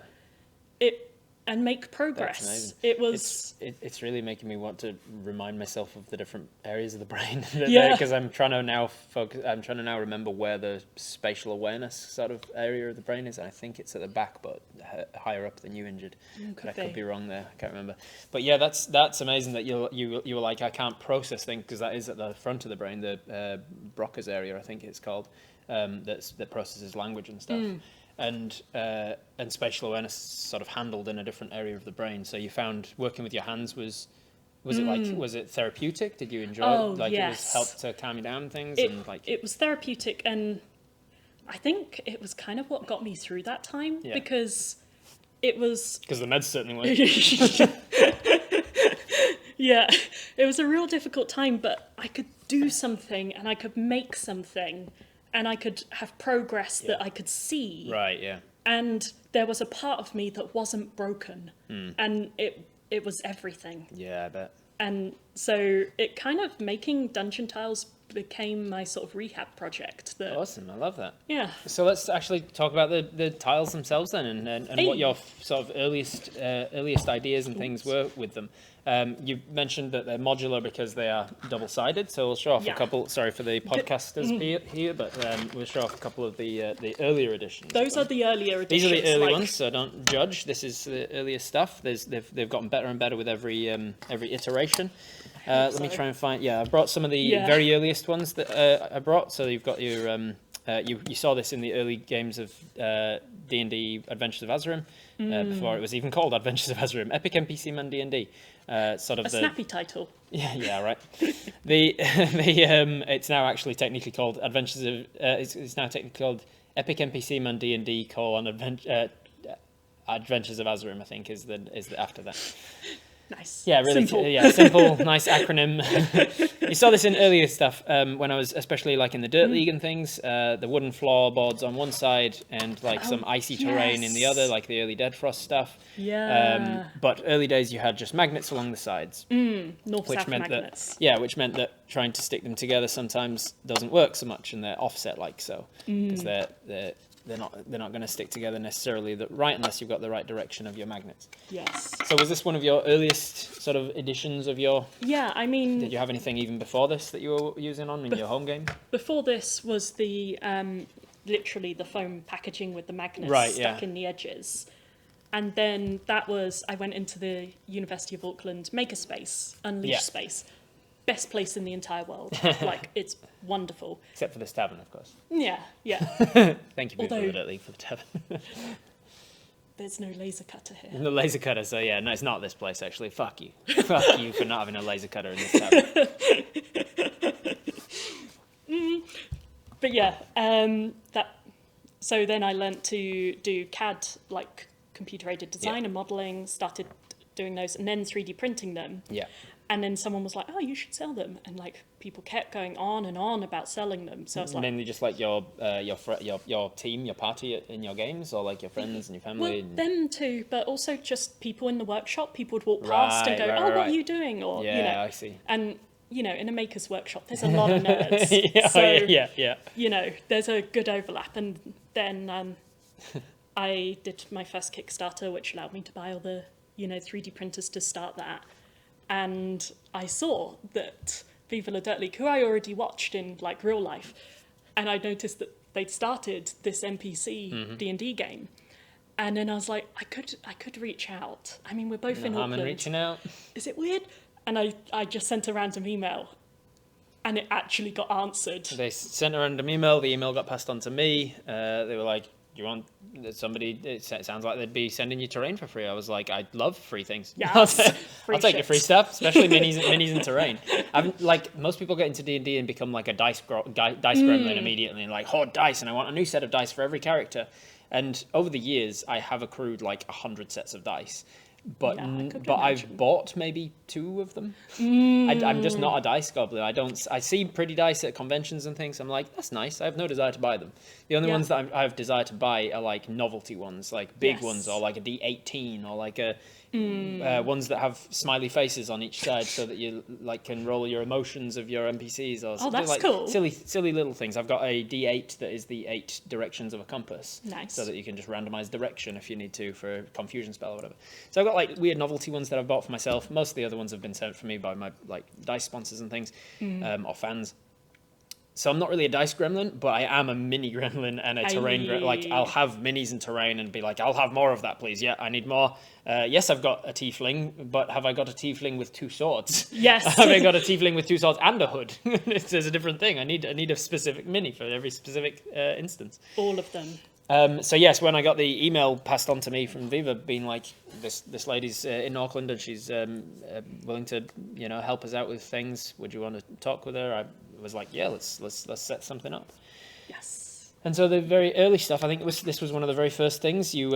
And make progress. That's amazing. It was. It's really making me want to remind myself of the different areas of the brain. Yeah. Because I'm trying to now remember where the spatial awareness sort of area of the brain is. I think it's at the back, but higher up than you injured. I could be wrong there. I can't remember. But yeah, that's amazing that you were like, I can't process things, because that is at the front of the brain, the Broca's area, I think it's called, that processes language and stuff. And spatial awareness sort of handled in a different area of the brain. So you found working with your hands was it therapeutic? Did you enjoy it? Yes. It was helped to calm you down and things? It was therapeutic, and I think it was kind of what got me through that time, because it was... Because the meds certainly weren't. Yeah, it was a real difficult time, but I could do something and I could make something and I could have progress that I could see. Right, yeah. And there was a part of me that wasn't broken, and it was everything. Yeah, I bet. And so it kind of, making dungeon tiles became my sort of rehab project. Awesome, I love that. Yeah. So let's actually talk about the tiles themselves then, and what your sort of earliest ideas and things were with them. You mentioned that they're modular because they are double-sided, so we'll show off a couple. Sorry for the podcasters here, but we'll show off a couple of the earlier editions. Those are the earlier editions. These are the early ones, so don't judge. This is the earliest stuff. They've gotten better and better with every iteration. Let me try and find. Yeah, I brought some of the very earliest ones that I brought. So you've got your you saw this in the early games of D&D Adventures of Azerim, before it was even called Adventures of Azerim. Epic NPC Man D&D. Sort of a snappy title. Yeah, right. It's now actually technically called Adventures of. It's now technically called Epic NPC Man D&D : Adventures of Azerim, I think is the after that. Nice. Yeah, really. Simple, nice acronym. You saw this in earlier stuff when I was, especially like in the Dirt League and things. The wooden floorboards on one side and some icy terrain in the other, like the early Dead Frost stuff. Yeah. But early days you had just magnets along the sides. North-south magnets. Which meant that trying to stick them together sometimes doesn't work so much, and they're offset because they're not going to stick together necessarily right unless you've got the right direction of your magnets. Yes. So was this one of your earliest sort of editions of your... Yeah, I mean... Did you have anything even before this that you were using in your home game? Before this was the literally the foam packaging with the magnets stuck in the edges. And then I went into the University of Auckland Makerspace, Unleash Space. Best place in the entire world. It's wonderful. Except for this tavern, of course. Yeah. Thank you, people, League, for the tavern. There's no laser cutter here. No laser cutter, so yeah, no, it's not this place, actually. Fuck you. Fuck you for not having a laser cutter in this tavern. But yeah, so then I learnt to do CAD, computer-aided design and modelling, started doing those, and then 3D printing them. Yeah. And then someone was like, "Oh, you should sell them," and people kept going on and on about selling them. So I was like, mainly just your team, your party in your games, or your friends and your family. Well, them too, but also just people in the workshop. People would walk past and go, "Oh, what are you doing?" Or I see. And in a maker's workshop, there's a lot of nerds. There's a good overlap. And then I did my first Kickstarter, which allowed me to buy all the 3D printers to start that. And I saw that Viva La Dirt League, who I already watched in real life, and I noticed that they'd started this NPC D&D game, and then I was like, I could reach out. I mean, we're both in Auckland. I'm reaching out. Is it weird? And I just sent a random email, and it actually got answered. They sent a random email. The email got passed on to me. They were like, you want somebody? It sounds like they'd be sending you terrain for free. I was like, I love free things. Yes, I'll take your free stuff, especially minis and terrain. Like most people get into D&D and become like a dice gremlin immediately, and like hoard dice, and I want a new set of dice for every character. And over the years, I have accrued like 100 sets of dice. But I've bought maybe 2 of them. I'm just not a dice gobbler. I see pretty dice at conventions and things. I'm like, that's nice. I have no desire to buy them. The only ones that I have desire to buy are like novelty ones, like big ones, or like a D18, or like a ones that have smiley faces on each side, so that you like can roll your emotions of your NPCs, or something that's like cool. silly little things. I've got a D8 that is the 8 directions of a compass, so that you can just randomize direction if you need to for a confusion spell or whatever. So I've got like weird novelty ones that I've bought for myself. Most of the other ones have been sent for me by my like dice sponsors and things, or fans. So I'm not really a dice gremlin, but I am a mini gremlin and a terrain gremlin. Like, I'll have minis and terrain and be like, I'll have more of that, please. Yeah, I need more. Yes, I've got a tiefling, but have I got a tiefling with 2 swords? Yes. Have I got a tiefling with 2 swords and a hood? There's a different thing. I need a specific mini for every specific instance. All of them. So yes, when I got the email passed on to me from Viva, being like, this lady's in Auckland and she's willing to help us out with things. Would you want to talk with her? I was like, yeah, let's set something up. Yes. And so the very early stuff, I think this was one of the very first things you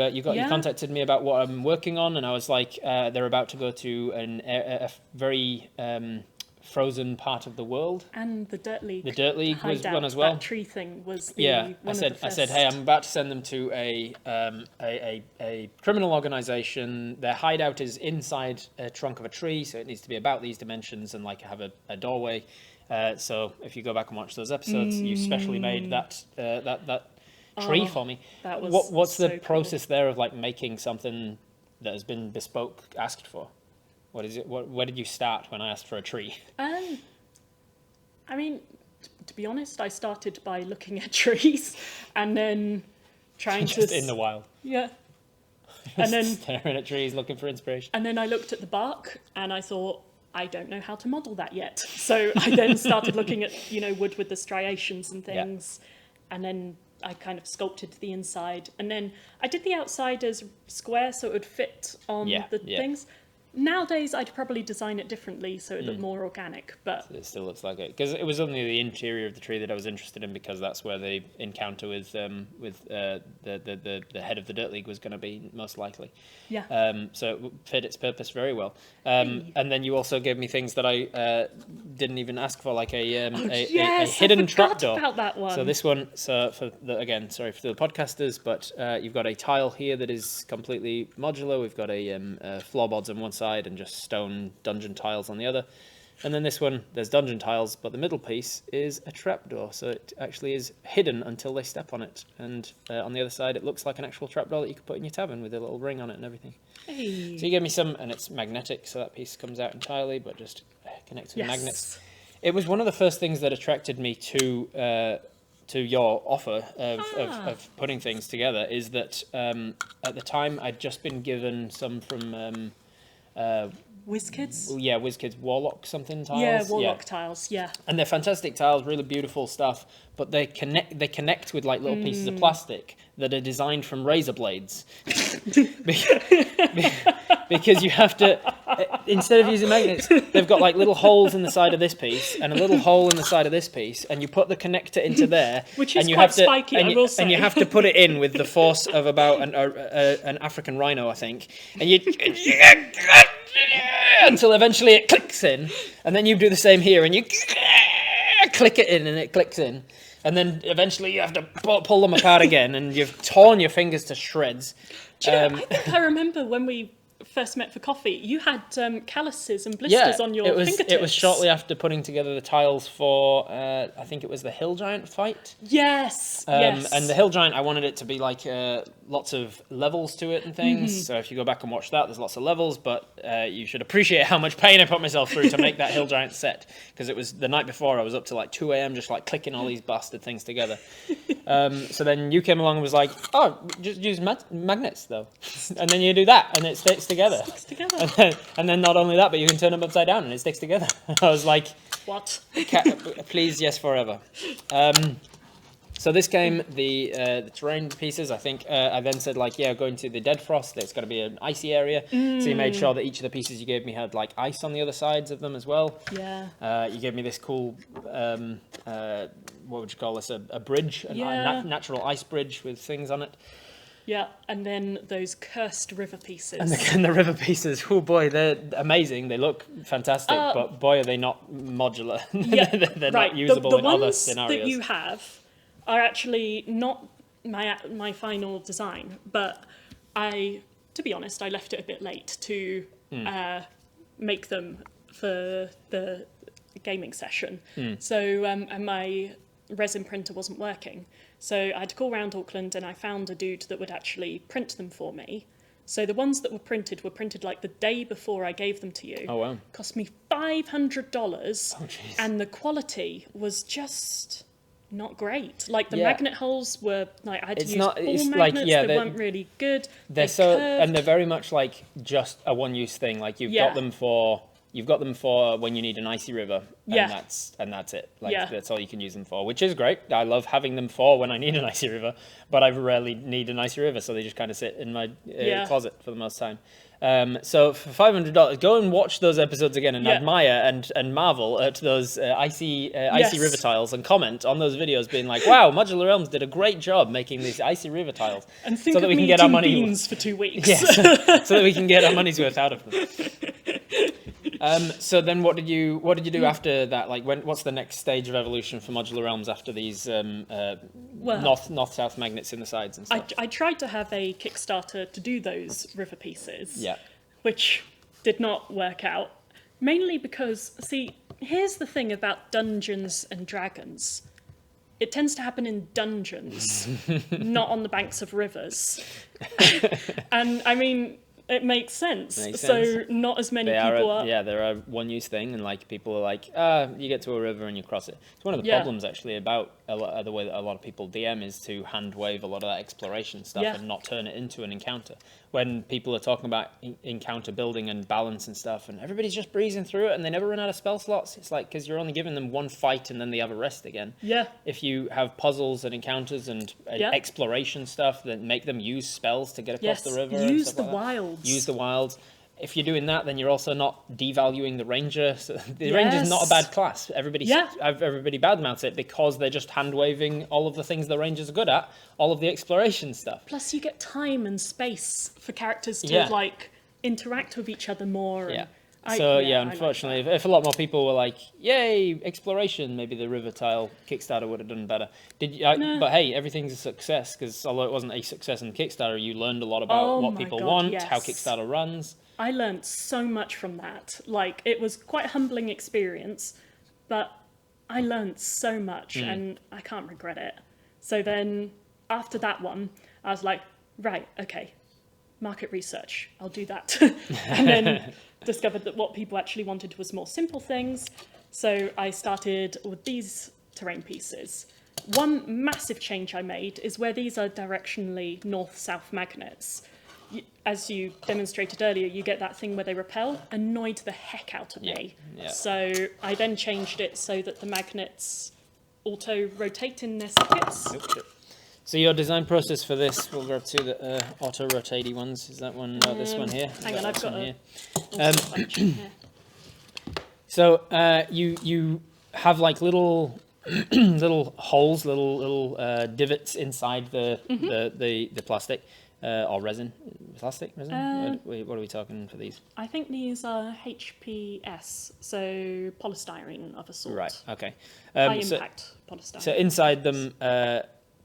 contacted me about what I'm working on, and I was like, they're about to go to a very frozen part of the world, and the Dirt League. The Dirt League was one as well. That tree thing was I said, hey, I'm about to send them to a criminal organization. Their hideout is inside a trunk of a tree, so it needs to be about these dimensions and like have a doorway. So if you go back and watch those episodes, you specially made that tree for me. That was what's so the process there of like making something that has been bespoke asked for? What is it? Where did you start when I asked for a tree? I mean, to be honest, I started by looking at trees and then trying just in the wild. Yeah. And then staring at trees, looking for inspiration. And then I looked at the bark and I thought, I don't know how to model that yet. So I then started looking at, wood with the striations and things. Yeah. And then I kind of sculpted the inside. And then I did the outside as square so it would fit on the things. Nowadays, I'd probably design it differently so it looked more organic, but it still looks like it, because it was only the interior of the tree that I was interested in, because that's where the encounter with the head of the Dirt League was going to be most likely. Yeah. So it fit its purpose very well. And then you also gave me things that I didn't even ask for, like a hidden trapdoor. About that one. So this one, sorry for the podcasters, but you've got a tile here that is completely modular. We've got a floorboards on one side and just stone dungeon tiles on the other. And then this one, there's dungeon tiles, but the middle piece is a trapdoor, so it actually is hidden until they step on it. And on the other side, it looks like an actual trapdoor that you could put in your tavern with a little ring on it and everything. Hey. So you gave me some, and it's magnetic, so that piece comes out entirely, but just connects with magnets. It was one of the first things that attracted me to your offer of putting things together, is that at the time I'd just been given some from WizKids? Yeah, WizKids Warlock something tiles. Yeah, Warlock tiles, yeah. And they're fantastic tiles, really beautiful stuff, but they connect with like little pieces of plastic that are designed from razor blades. Because you have to, instead of using magnets, they've got like little holes in the side of this piece and a little hole in the side of this piece, and you put the connector into there, which is and you quite have to, spiky, I will say. And you have to put it in with the force of about an African rhino, I think, and you until eventually it clicks in, and then you do the same here, and you click it in, and it clicks in. And then eventually you have to pull them apart again, and you've torn your fingers to shreds. I think I remember when we first met for coffee, you had calluses and blisters on your fingertips. It was shortly after putting together the tiles for, I think it was the Hill Giant fight. Yes, yes. And the Hill Giant, I wanted it to be like lots of levels to it and things. Mm-hmm. So if you go back and watch that, there's lots of levels, but you should appreciate how much pain I put myself through to make that Hill Giant set. Because it was the night before, I was up to like 2 a.m. just like clicking all these bastard things together. So then you came along and was like, oh, just use magnets though. And then you do that and it sticks together. And then not only that, but you can turn them upside down and it sticks together. I was like, what? Please, yes, forever. So this came, the terrain pieces, I think, I then said, like, yeah, going to the dead frost, there's got to be an icy area. So you made sure that each of the pieces you gave me had, like, ice on the other sides of them as well. Yeah. You gave me this cool, what would you call this, a bridge, a natural ice bridge with things on it. Yeah, and then those cursed river pieces. And the river pieces, oh boy, they're amazing. They look fantastic, but boy, are they not modular. Yeah, they're right. not usable in other ones scenarios. that you have are actually not my final design, but to be honest, I left it a bit late to make them for the gaming session. So, and my resin printer wasn't working. So I had to call around Auckland and I found a dude that would actually print them for me. So the ones that were printed like the day before I gave them to you. Oh, wow. Cost me $500. Oh, jeez. And the quality was just not great. Like the magnet holes were like, I had to use ball magnets, they weren't really good. They're and they're very much like just a one-use thing. Like you've got them for when you need an icy river, and that's it. Like that's all you can use them for, which is great. I love having them for when I need an icy river, but I rarely need an icy river, so they just kind of sit in my closet for the most time. So for $500, go and watch those episodes again and admire and marvel at those icy river tiles, and comment on those videos, being like, "Wow, Modular Realms did a great job making these icy river tiles." And think so that of we me can get our eating money beans for 2 weeks. so that we can get our money's worth out of them. So then what did you do after that? Like, what's the next stage of evolution for Modular Realms after these north-south magnets in the sides and stuff? I tried to have a Kickstarter to do those river pieces, Yeah. which did not work out. Mainly because, see, here's the thing about Dungeons and Dragons. It tends to happen in dungeons, not on the banks of rivers. And, I mean, it makes sense. So not as many people are... Yeah, they're a one-use thing, and like people are like, you get to a river and you cross it. It's one of the problems actually about the way that a lot of people DM is to hand wave a lot of that exploration stuff and not turn it into an encounter. When people are talking about encounter building and balance and stuff, and everybody's just breezing through it and they never run out of spell slots, it's like, because you're only giving them one fight and then they have a rest again. Yeah. If you have puzzles and encounters and exploration stuff, then make them use spells to get across the river. Use the wilds. Use the wilds. If you're doing that, then you're also not devaluing the ranger. So the ranger's not a bad class. Everybody badmouths it because they're just hand waving all of the things the rangers are good at, all of the exploration stuff. Plus, you get time and space for characters to like interact with each other more. Yeah. Unfortunately, if a lot more people were like, "Yay, exploration," maybe the river tile Kickstarter would have done better. But hey, everything's a success, because although it wasn't a success in Kickstarter, you learned a lot about what people want, how Kickstarter runs. I learned so much from that. Like, it was quite a humbling experience, but I learned so much and I can't regret it. So then after that one, I was like, right, okay, market research, I'll do that. And then discovered that what people actually wanted was more simple things. So I started with these terrain pieces. One massive change I made is where these are directionally north-south magnets. As you demonstrated earlier, you get that thing where they repel. Annoyed the heck out of me. Yeah. So I then changed it so that the magnets auto-rotate in their sockets. So your design process for this, we'll grab two the auto-rotatey ones. Is that one? No, this one here. Hang on, I've got here. So you have like little little holes, little divots inside the plastic. Or resin? Plastic? Resin? What are we talking for these? I think these are HPS, so polystyrene of a sort. Right, okay. High impact polystyrene. So inside them,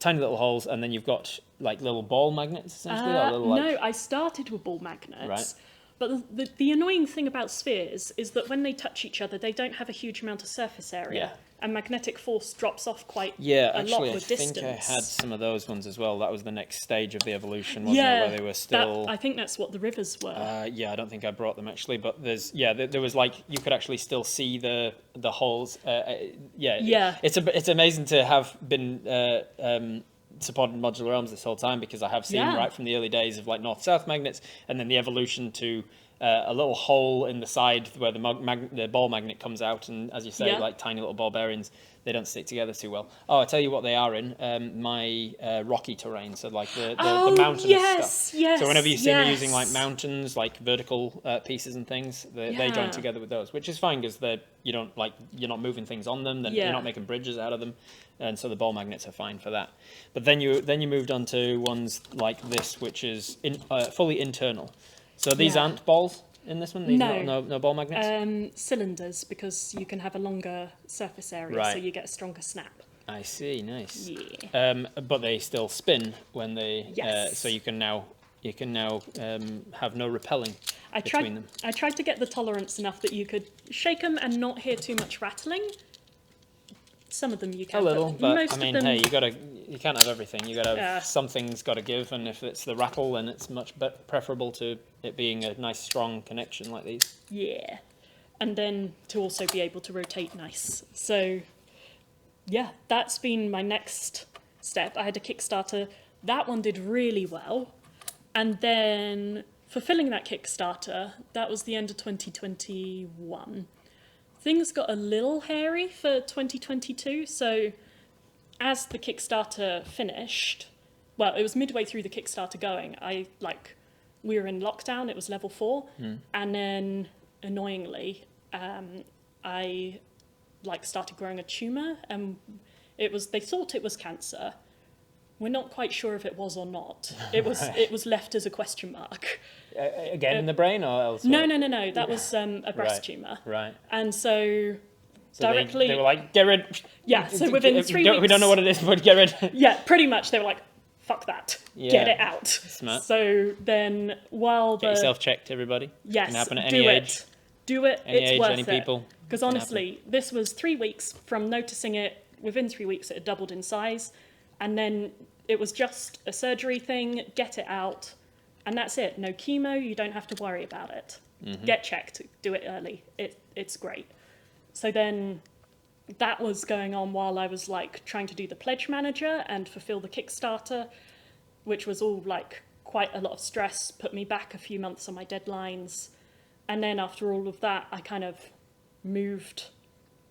tiny little holes, and then you've got like little ball magnets, essentially? No, I started with ball magnets. Right. But the annoying thing about spheres is that when they touch each other, they don't have a huge amount of surface area. Yeah. And magnetic force drops off quite a lot with distance. I think I had some of those ones as well. That was the next stage of the evolution, wasn't it? Where they were still... I think that's what the rivers were. I don't think I brought them actually, but there was like, you could actually still see the holes. It's amazing to have been... supported Modular Realms this whole time, because I have seen right from the early days of like north-south magnets, and then the evolution to a little hole in the side where the ball magnet comes out, and as you say, like tiny little ball bearings they don't stick together too well. Oh, I'll tell you what they are in. My rocky terrain, so like the mountainous stuff. Yes, So whenever you see me yes. using like mountains, like vertical pieces and things, they join together with those, which is fine because you're not moving things on them, then you're not making bridges out of them, and so the ball magnets are fine for that. But then you moved on to ones like this, which is fully internal. So these aren't balls in this one? These no ball magnets? Cylinders, because you can have a longer surface area, so you get a stronger snap. I see, nice. Yeah. But they still spin when they... Yes. So you can now have no repelling between them. I tried to get the tolerance enough that you could shake them and not hear too much rattling. Some of them you can. A little, but most I mean, of them, hey, you can't have everything. You gotta have something's got to give, and if it's the rattle, then it's much preferable to it being a nice strong connection like these. Yeah, and then to also be able to rotate nice. So, yeah, that's been my next step. I had a Kickstarter. That one did really well, and then fulfilling that Kickstarter, that was the end of 2021. Things got a little hairy for 2022, so as the Kickstarter finished, well, it was midway through the Kickstarter going, we were in lockdown, it was level 4, and then, annoyingly, I, started growing a tumour, and they thought it was cancer. We're not quite sure if it was or not. It was left as a question mark. Again in the brain or elsewhere? No. That was a breast tumour. Right. And so directly... They were like, get rid... Yeah, so within 3 weeks... We don't know what it is, but get rid... Yeah, pretty much. They were like, fuck that. Yeah. Get it out. Smart. So then while Get yourself checked, everybody. Yes, Can happen at any age. Do it. Any it's age, worth any it. people. Because honestly, this was 3 weeks from noticing it. Within 3 weeks, it had doubled in size. And then it was just a surgery thing, get it out, and that's it. No chemo, you don't have to worry about it. Get checked, do it early. It's great. So then that was going on while I was trying to do the pledge manager and fulfill the Kickstarter, which was all quite a lot of stress, put me back a few months on my deadlines. And then after all of that, I kind of moved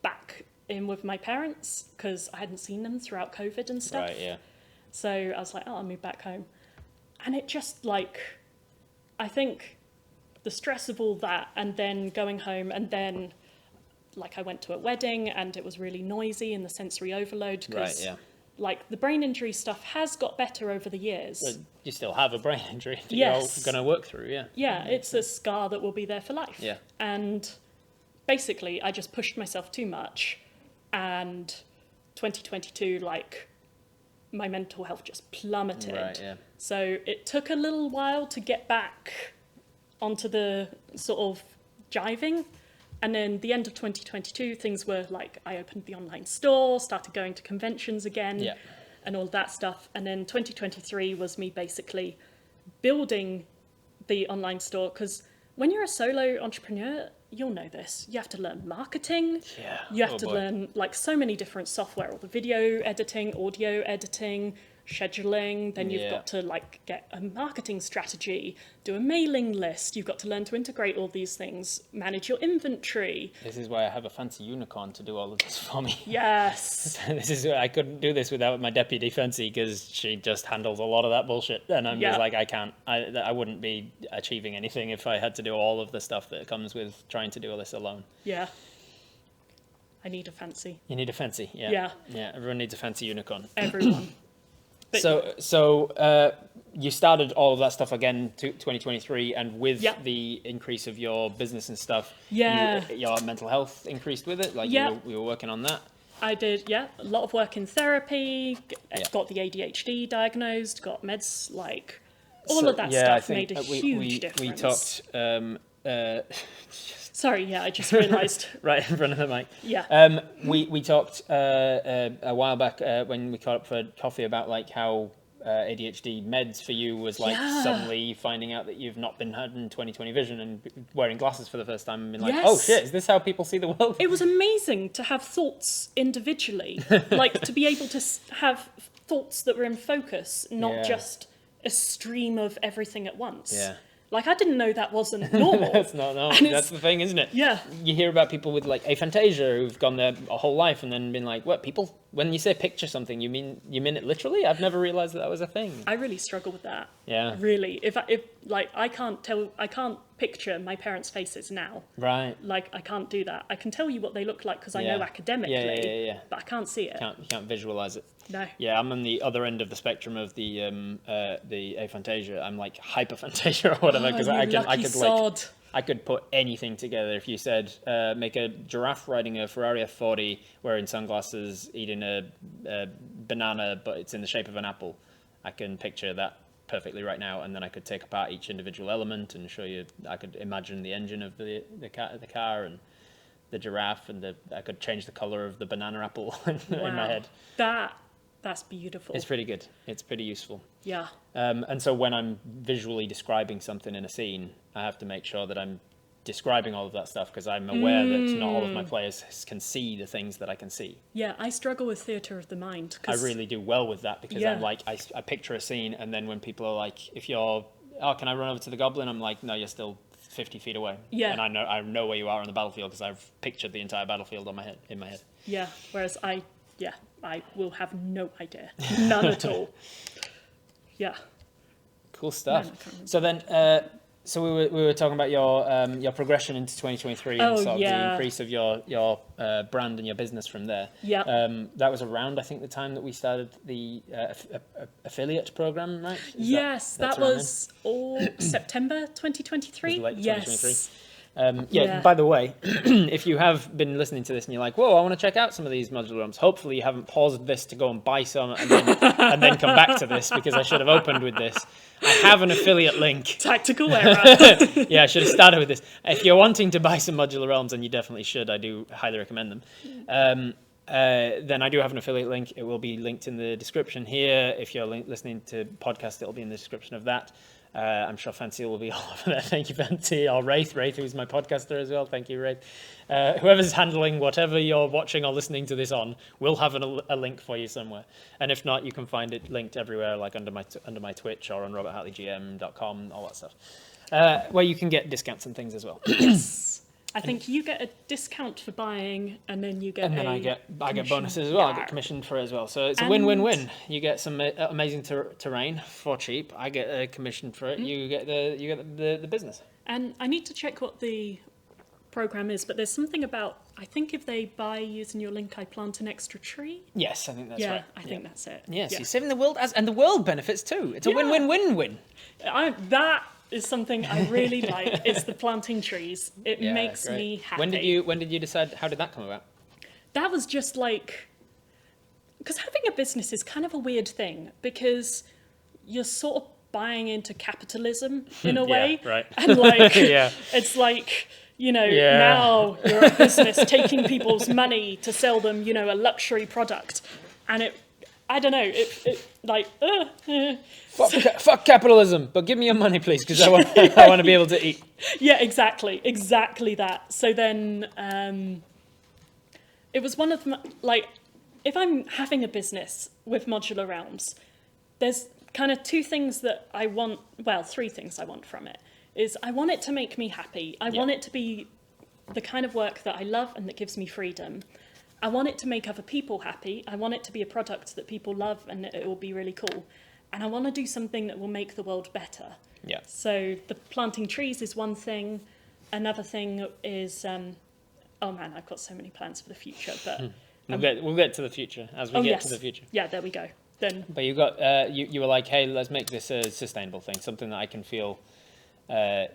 back in with my parents because I hadn't seen them throughout COVID and stuff. Right, yeah. So I was like, I'll move back home. And it just I think the stress of all that and then going home and then I went to a wedding and it was really noisy and the sensory overload because the brain injury stuff has got better over the years. But you still have a brain injury that you're going to work through, yeah. Yeah, it's a scar that will be there for life. Yeah. And basically I just pushed myself too much and 2022 my mental health just plummeted. Right, yeah. So it took a little while to get back onto the sort of jiving. And then the end of 2022, things were I opened the online store, started going to conventions again, and all that stuff. And then 2023 was me basically building the online store, because when you're a solo entrepreneur, you'll know this. You have to learn marketing. Yeah. You have to learn so many different software, all the video editing, audio editing, scheduling. Then you've got to get a marketing strategy, do a mailing list. You've got to learn to integrate all these things, manage your inventory. This is why I have a fancy unicorn to do all of this for me. Yes. I couldn't do this without my deputy Fancy because she just handles a lot of that bullshit. And I'm just I wouldn't be achieving anything if I had to do all of the stuff that comes with trying to do all this alone. Yeah. I need a fancy. You need a fancy, yeah. Yeah. Yeah, everyone needs a fancy unicorn. Everyone. But So you started all of that stuff again to 2023, and with the increase of your business and stuff, your mental health increased with it? You were working on that? I did, a lot of work in therapy, got the ADHD diagnosed, got meds, all of that stuff made a huge difference. We talked... Sorry, I just realised. Right in front of the mic. Yeah. We talked a while back when we caught up for coffee about how ADHD meds for you was suddenly finding out that you've not been having 20/20 vision and wearing glasses for the first time and being oh shit, is this how people see the world? It was amazing to have thoughts individually, to be able to have thoughts that were in focus, not just a stream of everything at once. Yeah. Like, I didn't know that wasn't normal. That's not normal. And That's the thing, isn't it? Yeah. You hear about people with like aphantasia who've gone there a whole life and then been like, what, people, when you say picture something, you mean it literally? I've never realized that was a thing. I really struggle with that. Yeah. Really. If like, I can't picture my parents' faces now. Right. Like, I can't do that. I can tell you what they look like because I know academically, Yeah. but I can't see it. You can't visualize it. No. Yeah, I'm on the other end of the spectrum of the aphantasia. I'm like hyperphantasia or whatever, because I could put anything together. If you said make a giraffe riding a Ferrari F40, wearing sunglasses, eating a banana, but it's in the shape of an apple, I can picture that perfectly right now, and then I could take apart each individual element and show you. I could imagine the engine of the car and the giraffe, and I could change the color of the banana apple in my head. That's beautiful. It's pretty good. It's pretty useful. Yeah. And so when I'm visually describing something in a scene, I have to make sure that I'm describing all of that stuff, because I'm aware that not all of my players can see the things that I can see. Yeah, I struggle with theatre of the mind. I really do well with that, because I'm like, I picture a scene, and then when people are like, if you're, oh, can I run over to the goblin? I'm like, no, you're still 50 feet away. Yeah. And I know where you are on the battlefield, because I've pictured the entire battlefield in my head. Yeah, whereas I will have no idea. None at all. Yeah. Cool stuff. So then, so we were talking about your progression into 2023 and sort of the increase of your brand and your business from there. Yeah. That was around, I think, the time that we started the affiliate program, right? Yes, that was all September 2023. Late 2023. Yes. By the way, if you have been listening to this and you're like, whoa, I want to check out some of these modular rooms, hopefully you haven't paused this to go and buy some and then come back to this, because I should have opened with this. I have an affiliate link. Tactical error. Yeah, I should have started with this. If you're wanting to buy some modular realms, and you definitely should, I do highly recommend them. Then I do have an affiliate link. It will be linked in the description here. If you're listening to podcast, it'll be in the description of that. I'm sure Fancy will be all over there. Thank you, Fancy. Or Wraith, who's my podcaster as well. Thank you, Wraith. Whoever's handling whatever you're watching or listening to this on will have a link for you somewhere. And if not, you can find it linked everywhere, like under my Twitch or on roberthartleygm.com, all that stuff, where you can get discounts and things as well. Yes. I think you get a discount for buying, and then you get I get bonuses as well. I get commissioned for it as well. So it's a win-win-win. You get some amazing terrain for cheap. I get a commission for it. You get the business. And I need to check what the program is, but there's something about, I think if they buy using your link, I plant an extra tree. Yes, I think that's right. I think that's it. Yes, you're saving the world, and the world benefits too. It's a win-win-win-win. That is something I really like. It's the planting trees. It makes me happy. When did you decide? How did that come about? That was just like, because having a business is kind of a weird thing, because you're sort of buying into capitalism in a way. Right. And like, it's like, now you're a business taking people's money to sell them, a luxury product. And I don't know, Fuck capitalism, but give me your money, please, because I want to be able to eat. Yeah, exactly that. So then it was one of if I'm having a business with Modular Realms, there's kind of three things I want from it. Is I want it to make me happy. I want it to be the kind of work that I love and that gives me freedom. I want it to make other people happy. I want it to be a product that people love and it will be really cool. And I want to do something that will make the world better. Yeah. So the planting trees is one thing. Another thing is, oh man, I've got so many plans for the future. But we'll get to the future as we get to the future. Yeah, there we go. Then. But you got you were like, hey, let's make this a sustainable thing, something that I can feel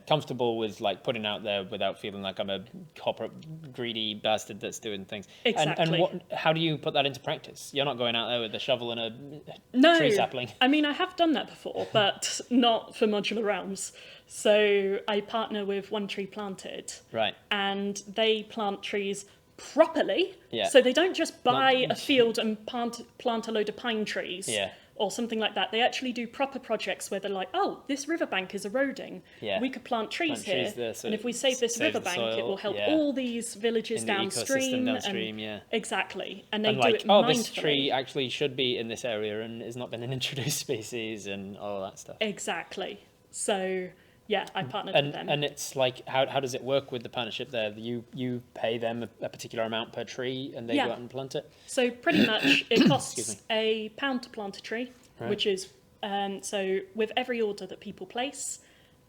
comfortable with, like putting out there without feeling like I'm a corporate greedy bastard that's doing things. Exactly. And how do you put that into practice? You're not going out there with a shovel and a tree sapling. I mean, I have done that before, but not for Modular Realms. So I partner with One Tree Planted. Right. And they plant trees properly. Yeah. So they don't just buy a field and plant a load of pine trees. Yeah. Or something like that. They actually do proper projects where they're like, oh, this riverbank is eroding. Yeah. We could plant trees here. There, so and if we save this riverbank, it will help all these villages downstream. The ecosystem downstream, Exactly. And they do like, it mindfully. This tree actually should be in this area and has not been an introduced species and all that stuff. Exactly. So Yeah, I partnered with them. And it's like, how does it work with the partnership there? You pay them a particular amount per tree, and they go out and plant it? So pretty much it costs £1 to plant a tree, Right. which is, so with every order that people place,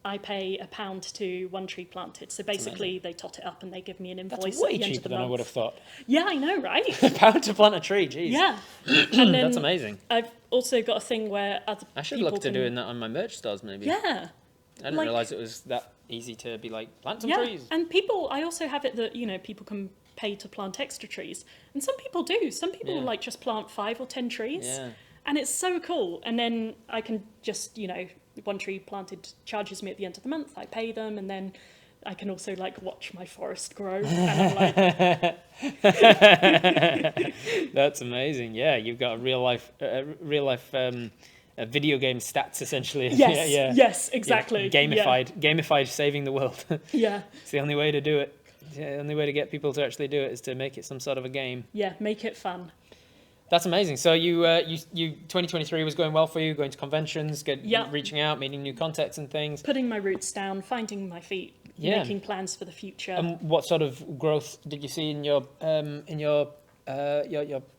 I pay £1 to one tree planted. So basically they tot it up and they give me an invoice That's way at the end of cheaper the than I month. would have thought. Yeah, I know, right? £1 to plant a tree, geez. Yeah. And then That's amazing. I've also got a thing where other I should people look to can... doing that on my merch stores, maybe. Yeah. I didn't realise it was that easy to be like, plant some Yeah, trees. and people, I also have it that, you know, people can pay to plant extra trees. And some people do. Some people like just plant 5 or 10 trees. Yeah. And it's so cool. And then I can just, you know, one tree planted charges me at the end of the month. I pay them, and then I can also like watch my forest grow. And I'm like, That's amazing. Yeah, you've got a real life video game stats essentially. yes, yes, exactly. Gamified saving the world. Yeah. It's the only way to do it. The only way to get people to actually do it is to make it some sort of a game. Yeah, make it fun. That's amazing. So you 2023 was going well for you, going to conventions, reaching out, meeting new contacts and things. Putting my roots down, finding my feet, making plans for the future. And what sort of growth did you see in your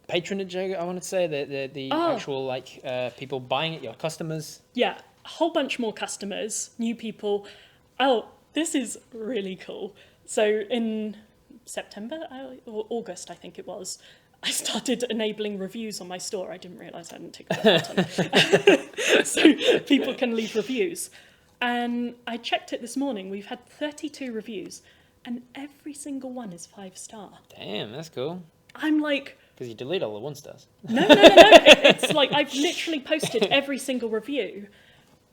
patronage? I want to say the actual like people buying it, your customers. Yeah, a whole bunch more customers, new people. Oh, this is really cool. So in September or August, I think it was, I started enabling reviews on my store. I didn't realise I hadn't ticked that button. So people can leave reviews. And I checked it this morning. We've had 32 reviews, and every single one is 5-star. Damn, that's cool. I'm like... Because you delete all the 1-stars. No. It's like I've literally posted every single review.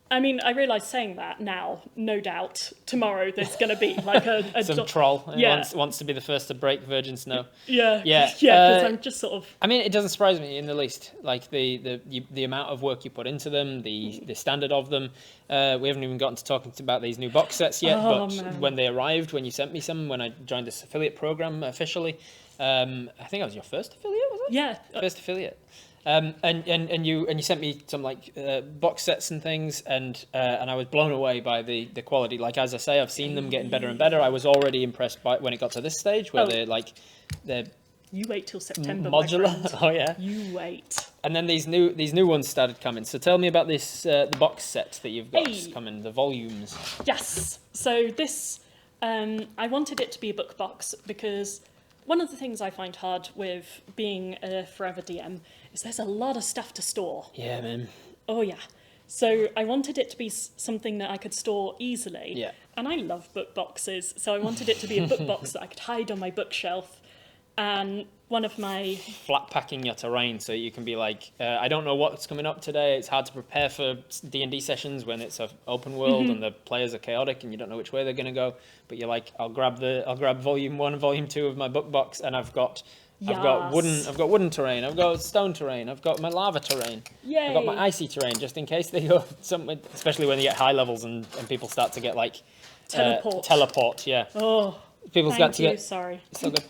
I mean, I realise saying that now, no doubt, tomorrow there's going to be like a some troll who wants to be the first to break virgin snow. Yeah, because I'm just sort of... I mean, it doesn't surprise me in the least. Like the amount of work you put into them, the standard of them. We haven't even gotten to talking about these new box sets yet, but when they arrived, when you sent me some, when I joined this affiliate program officially, I think I was your first affiliate, was it? Yeah. First affiliate. And you sent me some like box sets and things, and I was blown away by the quality. Like, as I say, I've seen them getting better and better. I was already impressed by when it got to this stage where they're you wait till September, modular. my friend. Oh yeah, you wait. And then these new ones started coming. So tell me about this the box set that you've got coming, the volumes. Yes. So this I wanted it to be a book box because one of the things I find hard with being a forever DM is there's a lot of stuff to store. Yeah, man. Oh, yeah. So I wanted it to be something that I could store easily. Yeah. And I love book boxes. So I wanted it to be a book box that I could hide on my bookshelf. And one of my... Flat packing your terrain so you can be like, I don't know what's coming up today. It's hard to prepare for D&D sessions when it's an open world and the players are chaotic and you don't know which way they're going to go. But you're like, I'll grab volume 1 and volume 2 of my book box, and I've got wooden terrain, I've got stone terrain, I've got my lava terrain, Yay. I've got my icy terrain, just in case they go somewhere, especially when you get high levels and people start to get like teleport. Yeah. Oh, people start to get sorry. So good.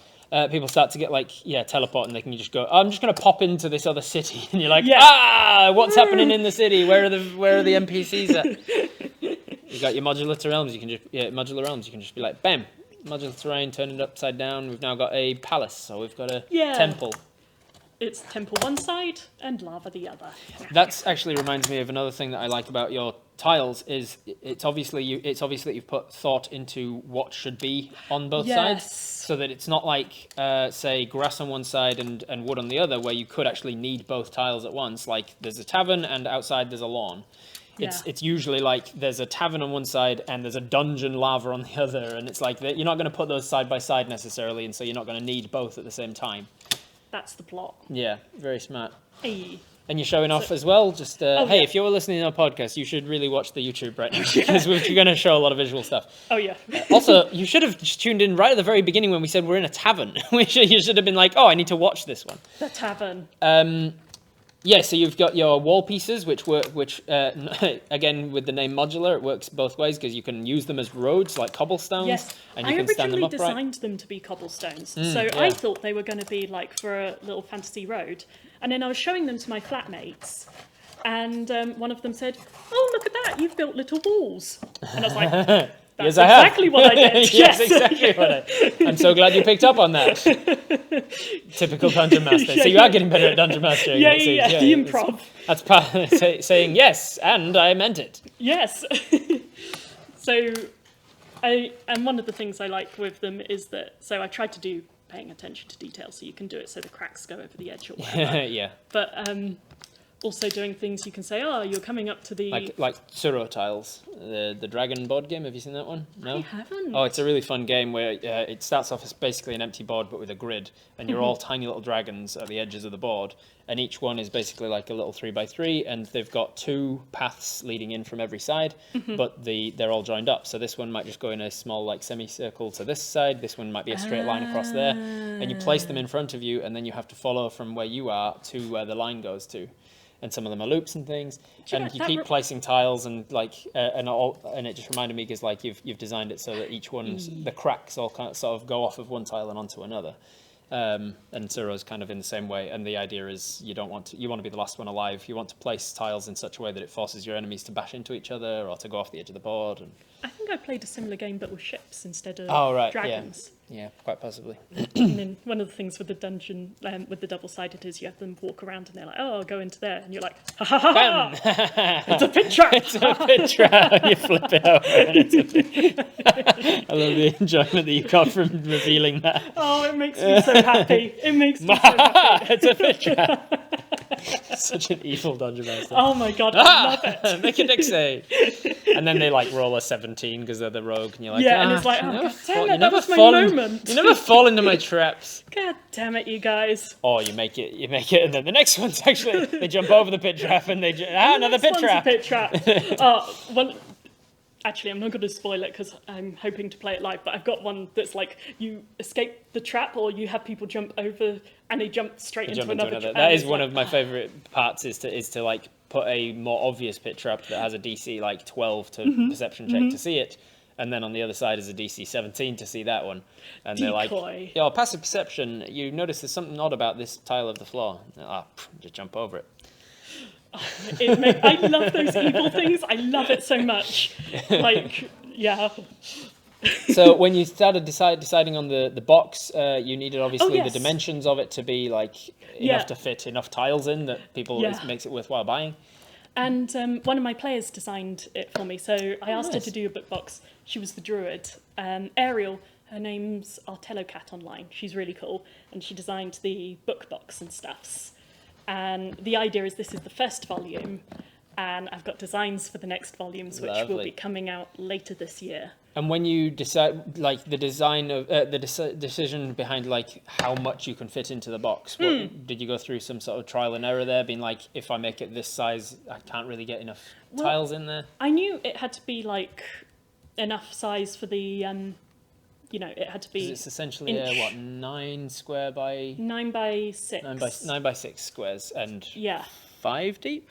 People start to get like teleport, and they can just go, I'm just going to pop into this other city, and you're like, what's happening in the city? Where are the NPCs at? You got your modular realms. You can just be like, bam, modular terrain, turn it upside down. We've now got a palace, so we've got a temple. It's temple one side and lava the other. That actually reminds me of another thing that I like about your tiles is it's obviously you've put thought into what should be on both sides, so that it's not like say grass on one side and wood on the other, where you could actually need both tiles at once. Like there's a tavern and outside there's a lawn. It's usually like there's a tavern on one side and there's a dungeon lava on the other, and it's like you're not going to put those side by side necessarily, and so you're not going to need both at the same time. That's the plot. Yeah, very smart. Hey. And you're showing off as well. Just if you're listening to our podcast, you should really watch the YouTube right now because we're going to show a lot of visual stuff. Oh yeah. Also, you should have just tuned in right at the very beginning when we said we're in a tavern. You should have been like, oh, I need to watch this one. The tavern. Yeah, so you've got your wall pieces, which again, with the name Modular, it works both ways because you can use them as roads, like cobblestones, yes. and you can stand them upright. I originally designed them to be cobblestones, I thought they were going to be like for a little fantasy road. And then I was showing them to my flatmates, And one of them said, "Oh, look at that! You've built little walls." And I was like, "That's Yes, I have. exactly what I did." Yes, exactly what I'm so glad you picked up on that. Typical dungeon master. So you are getting better at dungeon mastering. Yeah, it seems. the improv. That's part saying yes, and I meant it. Yes. So, and one of the things I like with them is that, so I tried to do paying attention to detail, so you can do it so the cracks go over the edge or whatever. Yeah. But also doing things you can say, oh, you're coming up to the... Like Tsuro tiles, the dragon board game. Have you seen that one? No? I haven't. Oh, it's a really fun game where it starts off as basically an empty board but with a grid, and you're all tiny little dragons at the edges of the board, and each one is basically like a little 3x3, and they've got 2 paths leading in from every side, but they're all joined up. So this one might just go in a small like semicircle to this side, this one might be a straight line across there, and you place them in front of you, and then you have to follow from where you are to where the line goes to. And some of them are loops and things, and you keep placing tiles and like and it just reminded me because like you've designed it so that each one's the cracks all kind of sort of go off of one tile and onto another, and Tsuro's kind of in the same way. And the idea is you want to be the last one alive. You want to place tiles in such a way that it forces your enemies to bash into each other or to go off the edge of the board. And I think I played a similar game but with ships instead of dragons. Yeah, quite possibly. And then one of the things with the dungeon, with the double-sided, is you have them walk around and they're like, "Oh, I'll go into there," and you're like, "Ha ha ha! It's a pit trap! It's a pit trap!" You flip it over, and it's a pit. I love the enjoyment that you got from revealing that. Oh, it makes me so happy! It makes me so happy! It's a pit trap. Such an evil dungeon master. Oh my god, I love it! Make a dex save. And then they like roll a 17 because they're the rogue, and you're like, and it's like, oh god damn it, that was my moment. You never fall into my traps. God damn it, you guys. Or you make it, and then the next one's actually they jump over the pit trap and they another pit trap. A pit trap. Actually, I'm not going to spoil it because I'm hoping to play it live, but I've got one that's like you escape the trap or you have people jump over and they jump straight into another trap. That is one of my favourite parts is to like put a more obvious pit trap that has a DC like 12 to perception check to see it. And then on the other side is a DC 17 to see that one. And they're like, "Yo, passive perception, you notice there's something odd about this tile of the floor." Just jump over it. I love those evil things. I love it so much. Like, yeah. So when you started deciding on the box, you needed obviously the dimensions of it to be like enough to fit enough tiles in that people makes it worthwhile buying. And one of my players designed it for me. So I asked her to do a book box. She was the druid. Ariel, her name's Artello Cat online. She's really cool. And she designed the book box and stuffs. And the idea is this is the first volume. And I've got designs for the next volumes, which will be coming out later this year. And when you decide, like the design of decision behind like how much you can fit into the box, did you go through some sort of trial and error there, being like, if I make it this size, I can't really get enough tiles in there? I knew it had to be like enough size for the, it had to be. It's essentially 9 square by 9 by 6. 9 by 6 squares and 5 deep.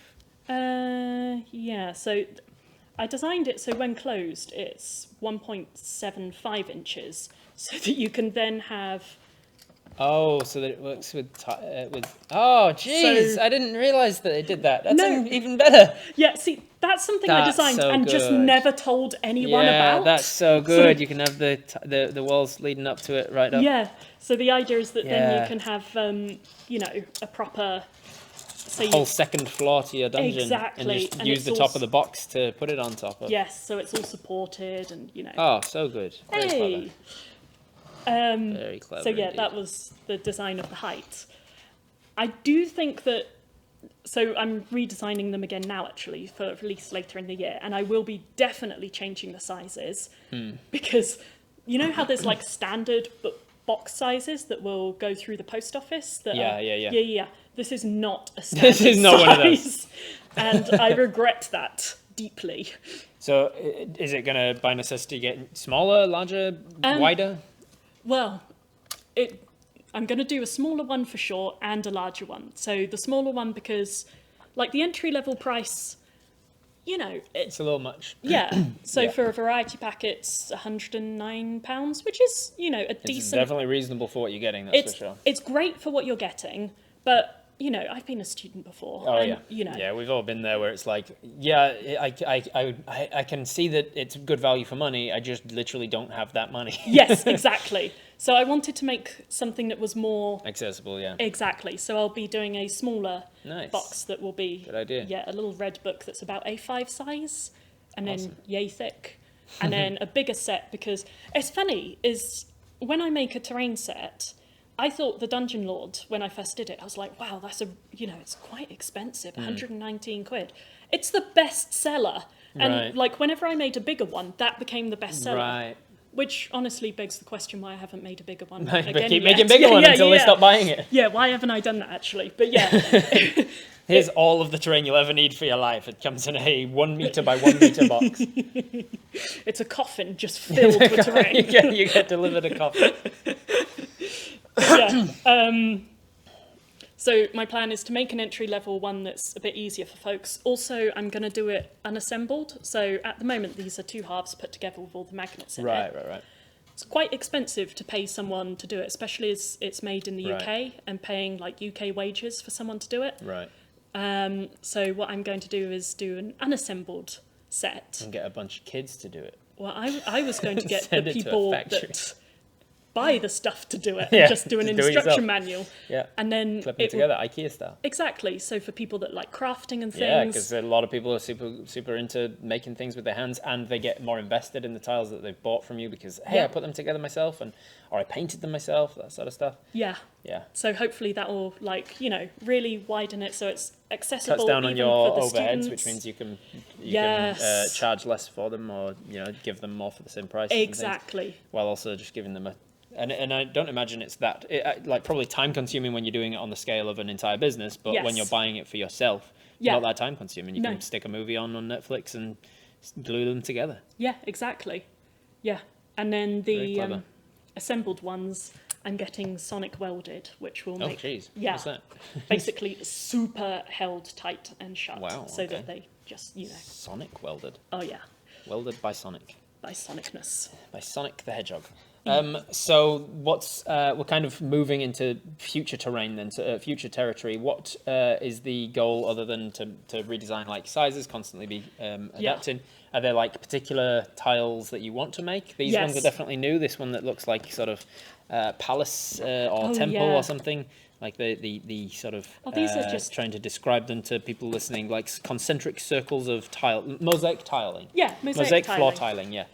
So I designed it so when closed, it's 1.75 inches, so that you can then have. Oh, so that it works with. Oh, jeez! So, I didn't realise that it did that. That's even better. Yeah, see, that's something I designed and just never told anyone about. Yeah, that's so good. So, you can have the walls leading up to it right up. Yeah. So the idea is that then you can have a proper. So whole second floor to your dungeon. Exactly. And just use the top of the box to put it on top of. Yes, so it's all supported and, Oh, so good. Very clever. Very clever. So, yeah, that was the design of the height. I do think that... So I'm redesigning them again now, actually, for release later in the year. And I will be definitely changing the sizes. Because you know how there's, like, standard box sizes that will go through the post office? Yeah. This is not a standard size. This is not one of those. And I regret that deeply. So is it going to, by necessity, get smaller, larger, wider? Well, I'm going to do a smaller one for sure and a larger one. So the smaller one because, like, the entry-level price, it's a little much. Yeah. So for a variety pack, it's £109, which is, a decent... It's definitely reasonable for what you're getting, that's for sure. It's great for what you're getting, but you know, I've been a student before. Oh and, yeah, you know, yeah. We've all been there where it's like, yeah, I can see that it's good value for money. I just literally don't have that money. yes, exactly. So I wanted to make something that was more Accessible, yeah. exactly. So I'll be doing a smaller Nice. box that will be Good idea. yeah, a little red book that's about A5 size, and Awesome. then yay thick, and then a bigger set, because it's funny is when I make a terrain set, I thought the Dungeon Lord, when I first did it, I was like, wow, that's it's quite expensive, 119 quid. It's the best seller. And Right. like whenever I made a bigger one, that became the best seller. Right. Which honestly begs the question why I haven't made a bigger one But again keep yet. making bigger one until they stop buying it. Yeah, why haven't I done that actually? But yeah, Here's all of the terrain you'll ever need for your life. It comes in a 1 meter by 1 meter box. it's a coffin just filled with terrain. you get delivered a coffin. Yeah. So my plan is to make an entry-level one that's a bit easier for folks. Also, I'm going to do it unassembled. So at the moment, these are 2 halves put together with all the magnets in it. Right. It's quite expensive to pay someone to do it, especially as it's made in the Right. UK and paying like UK wages for someone to do it. Right. So what I'm going to do is do an unassembled set. And get a bunch of kids to do it. Well, I was going to get the Send it to a people factory. that buy the stuff to do it Yeah, and just do an just do it instruction yourself. manual. Yeah. And then Clip them together, IKEA style. Exactly. So for people that like crafting and things. Yeah, because a lot of people are super into making things with their hands, and they get more invested in the tiles that they've bought from you because, hey, Yeah. I put them together myself, or I painted them myself, that sort of stuff. Yeah. Yeah. So hopefully that will really widen it so it's accessible. Cuts down on even your for the overheads, students. which means you can Yes. charge less for them, or give them more for the same price. and things, Exactly. while also just giving them and I don't imagine it's that like probably time consuming when you're doing it on the scale of an entire business, but when Yes. you're buying it for yourself, Yeah. not that time consuming. You No. can stick a movie on Netflix and glue them together. Yeah, exactly. Yeah. And then Very the clever. assembled ones, I'm getting sonic welded, which will Oh, make jeez. yeah. What's that? basically super held tight and shut. Wow, So okay. that they just, Sonic welded. oh yeah, Welded by Sonic. by sonicness. By Sonic the Hedgehog. So what's we're kind of moving into future terrain then, to future territory. What is the goal other than to redesign like sizes, constantly be adapting? Are there like particular tiles that you want to make? These ones Yes. are definitely new. This one that looks like sort of palace or Oh, temple yeah. or something. Like the sort of Oh, these are just- trying to describe them to people listening, like concentric circles of mosaic tiling. Yeah, mosaic floor tiling. tiling, yeah.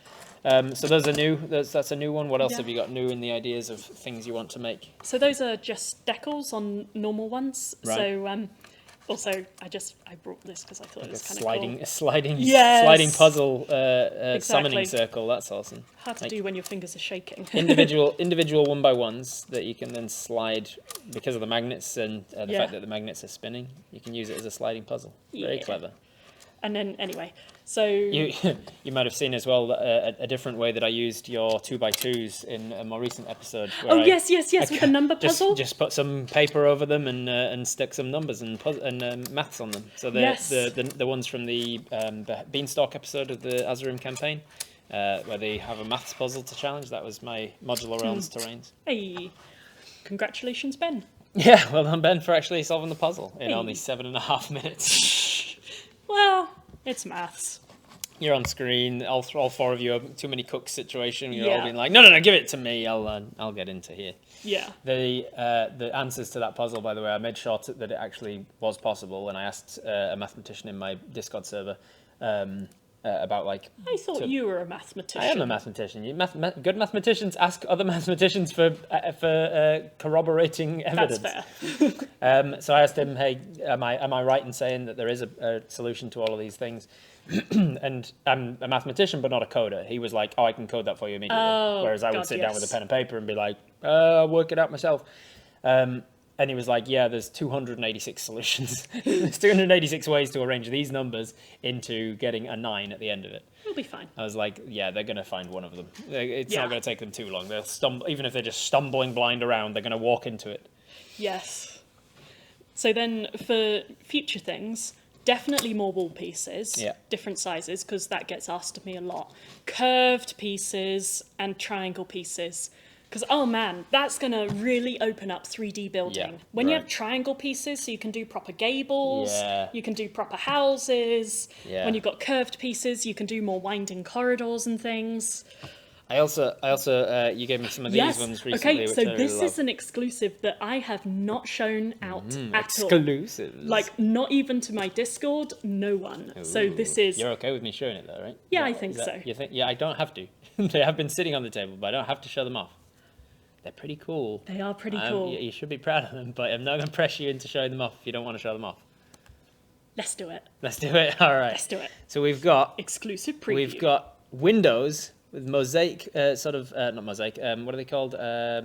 So those are new. That's a new one. What else Yeah. have you got new in the ideas of things you want to make? So those are just decals on normal ones. Right. So also I brought this because I thought it was kind of cool. A sliding Yes. puzzle summoning Exactly. circle. That's awesome. Hard to Like do when your fingers are shaking. individual one by ones that you can then slide because of the magnets and the Yeah. fact that the magnets are spinning. You can use it as a sliding puzzle. Very Yeah. clever. And then anyway, so You you might have seen as well a different way that I used your 2x2s in a more recent episode. Where I- yes, with the number puzzle. Just put some paper over them and stick some numbers and maths on them. So Yes. the ones from the Beanstalk episode of the Azarim campaign, where they have a maths puzzle to challenge. That was my Modular Realms terrains. Hey, congratulations, Ben. Yeah, well done, Ben, for actually solving the puzzle in Hey. only 7.5 minutes. Well, it's maths. You're on screen. All four of you are too many cooks situation. You're all Yeah. being like, no, give it to me. I'll get into here. Yeah. The answers to that puzzle, by the way, I made sure that it actually was possible, and I asked a mathematician in my Discord server about like. I thought you were a mathematician. I am a mathematician. Good mathematicians ask other mathematicians for corroborating evidence. That's fair. So I asked him, "Hey, am I right in saying that there is a solution to all of these things?" And I'm a mathematician, but not a coder. He was like, "Oh, I can code that for you immediately." Oh, Whereas I would God, sit down with a yes. pen and paper and be like, "I'll work it out myself." And he was like, "Yeah, there's 286 solutions. There's 286 ways to arrange these numbers into getting a 9 at the end of it." You'll be fine. I was like, "Yeah, they're gonna find one of them. It's Yeah. not gonna take them too long. They'll stumble, even if they're just stumbling blind around. They're gonna walk into it." Yes. So then for future things, definitely more wall pieces, Yeah. different sizes, because that gets asked of me a lot. Curved pieces and triangle pieces. Because, oh man, that's going to really open up 3D building. Yeah, when you right. have triangle pieces, so you can do proper gables, Yeah. you can do proper houses. Yeah. When you've got curved pieces, you can do more winding corridors and things. I also, you gave me some of these ones recently, Okay, which so I really this love. is an exclusive that I have not shown out at all. Exclusives. Like, not even to my Discord, no one. So this is... You're okay with me showing it though, right? Yeah, I think so. You think? Yeah, I don't have to. They have been sitting on the table, but I don't have to show them off. They're pretty cool. They are pretty cool. You should be proud of them, but I'm not going to press you into showing them off if you don't want to show them off. Let's do it. Let's do it. All right. Let's do it. So we've got Exclusive preview. We've got windows with mosaic, not mosaic. What are they called?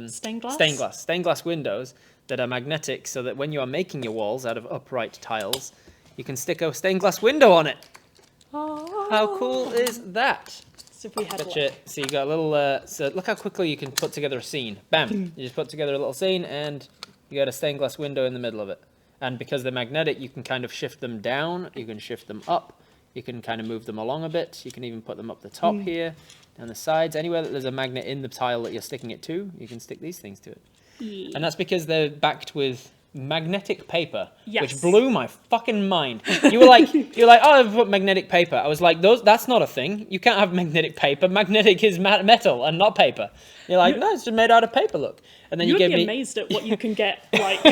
Stained glass? Stained glass windows that are magnetic, so that when you are making your walls out of upright tiles, you can stick a stained glass window on it. Oh. How cool is that? So if we had Gotcha. So you got a little. So look how quickly you can put together a scene. Bam! You just put together a little scene, and you got a stained glass window in the middle of it. And because they're magnetic, you can kind of shift them down. You can shift them up. You can kind of move them along a bit. You can even put them up the top here, down the sides. Anywhere that there's a magnet in the tile that you're sticking it to, you can stick these things to it. Yeah. And that's because they're backed with magnetic paper, Yes. which blew my fucking mind. You were like, oh, I've put magnetic paper. I was like, that's not a thing. You can't have magnetic paper. Magnetic is metal and not paper. You're like, no, it's just made out of paper. Look, and then you You'd gave be me. amazed at what you can get, like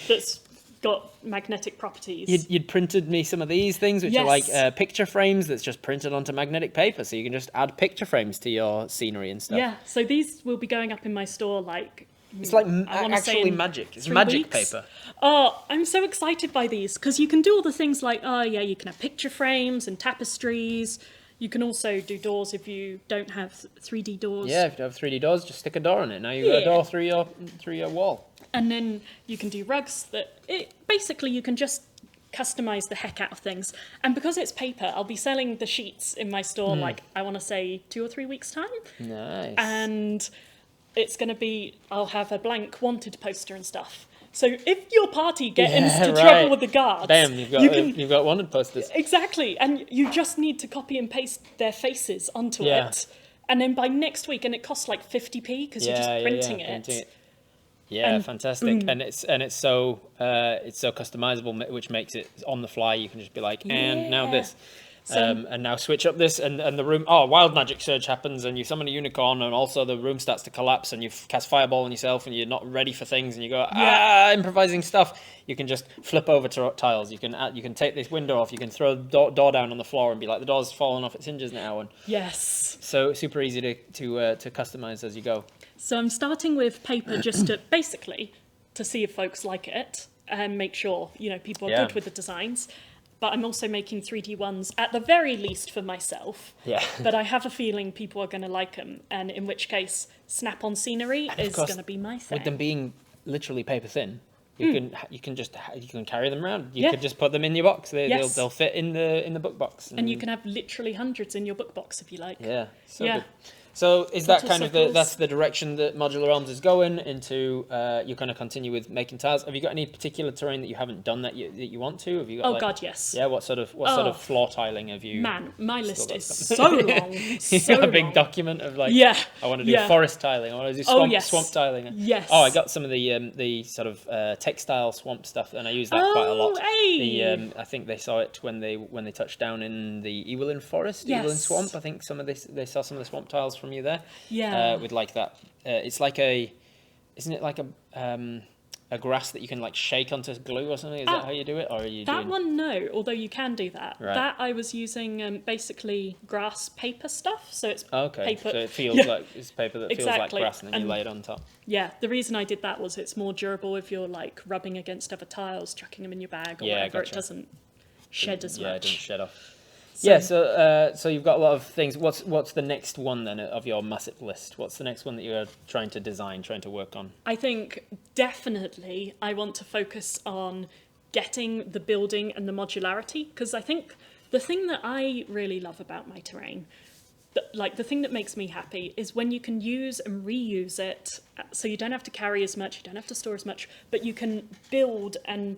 that's got magnetic properties. You'd printed me some of these things, which are Yes. like picture frames that's just printed onto magnetic paper, so you can just add picture frames to your scenery and stuff. Yeah. So these will be going up in my store, like. It's like I wanna say actually in magic. It's 3 magic weeks. paper. Oh, I'm so excited by these because you can do all the things like, oh yeah, you can have picture frames and tapestries. You can also do doors if you don't have 3D doors. Yeah, if you have 3D doors, just stick a door on it. Now you've got a door through your wall. And then you can do rugs basically you can just customize the heck out of things. And because it's paper, I'll be selling the sheets in my store like, I want to say 2 or 3 weeks time. Nice. And it's going to be, I'll have a blank wanted poster and stuff. So if your party get into trouble with the guards, bam, you've got wanted posters. Exactly, and you just need to copy and paste their faces onto it. And then by next week, and it costs like 50p because you're just printing it. Yeah, And fantastic. boom. And it's so customizable, which makes it on the fly. You can just be like, and now this. So- And now switch up this, and the room. Oh, wild magic surge happens, and you summon a unicorn, and also the room starts to collapse, and you cast fireball on yourself, and you're not ready for things, and you go improvising stuff. You can just flip over to tiles. You can take this window off. You can throw the door down on the floor and be like, the door's fallen off its hinges now, and Yes. so super easy to customize as you go. So I'm starting with paper just to basically to see if folks like it and make sure people are good with the designs. But I'm also making 3D ones at the very least for myself. Yeah. But I have a feeling people are going to like them, and in which case, snap-on scenery is course, going to be my thing. With them being literally paper thin, you can carry them around. You Yeah. could just put them in your box. Yes. They'll fit in the book box. And you can have literally hundreds in your book box if you like. Yeah. So Yeah. good. So is that Total kind of circles. that's the direction that Modular Realms is going into? You're going to continue with making tiles. Have you got any particular terrain that you haven't done that you want to? Have you got? Oh God, yes. Yeah. What sort of floor tiling have you? Man, my still list got is some? so long. You've so got a big long. document of like. Yeah. I want to do Yeah. forest tiling. I want to do Oh, yes. swamp tiling. Yes. Oh, I got some of the sort of textile swamp stuff, and I use that quite a lot. Hey. I think they saw it when they touched down in the Evelyn Forest, Yes. Evelyn Swamp. I think they saw some of the swamp tiles from you there. Yeah. With like that, it's like isn't it like a grass that you can like shake onto glue or something? Is that how you do it, or are you That doing? one, no. Although you can do that. Right. That I was using basically grass paper stuff. So it's Okay, paper. so it feels Yeah. like it's paper that feels like Exactly. grass, and then you And- lay it on top. Yeah, the reason I did that was it's more durable if you're like rubbing against other tiles, chucking them in your bag or Yeah, whatever. gotcha. It doesn't shed as Yeah, it much. doesn't shed off. So- Yeah, so you've got a lot of things. What's the next one then of your massive list? What's the next one that you're trying to work on? I think definitely I want to focus on getting the building and the modularity, because I think the thing that I really love about my terrain, the thing that makes me happy, is when you can use and reuse it, so you don't have to carry as much, you don't have to store as much, but you can build and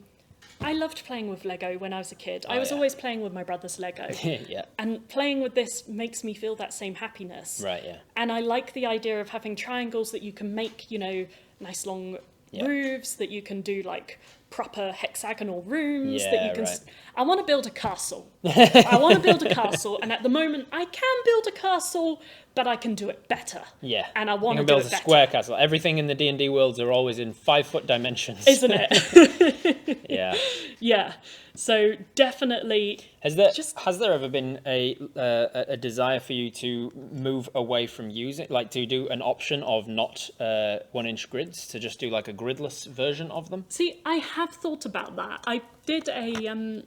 I loved playing with Lego when I was a kid. I Oh, was yeah. always playing with my brother's Lego. Yeah. And playing with this makes me feel that same happiness. Right. Yeah. And I like the idea of having triangles that you can make, you know, nice long Yeah. roofs, that you can do like proper hexagonal rooms, that Yeah, you can... right. I want to build a castle. I want to build a castle, and at the moment I can build a castle, but I can do it better. Yeah. And I You want to can do build it a better. square castle. Everything in the D&D worlds are always in 5-foot dimensions. Isn't it? Yeah. Yeah. So definitely... Has there ever been a desire for you to move away from using, like, to do an option of not 1-inch grids, to just do like a gridless version of them? See, I have thought about that. I did a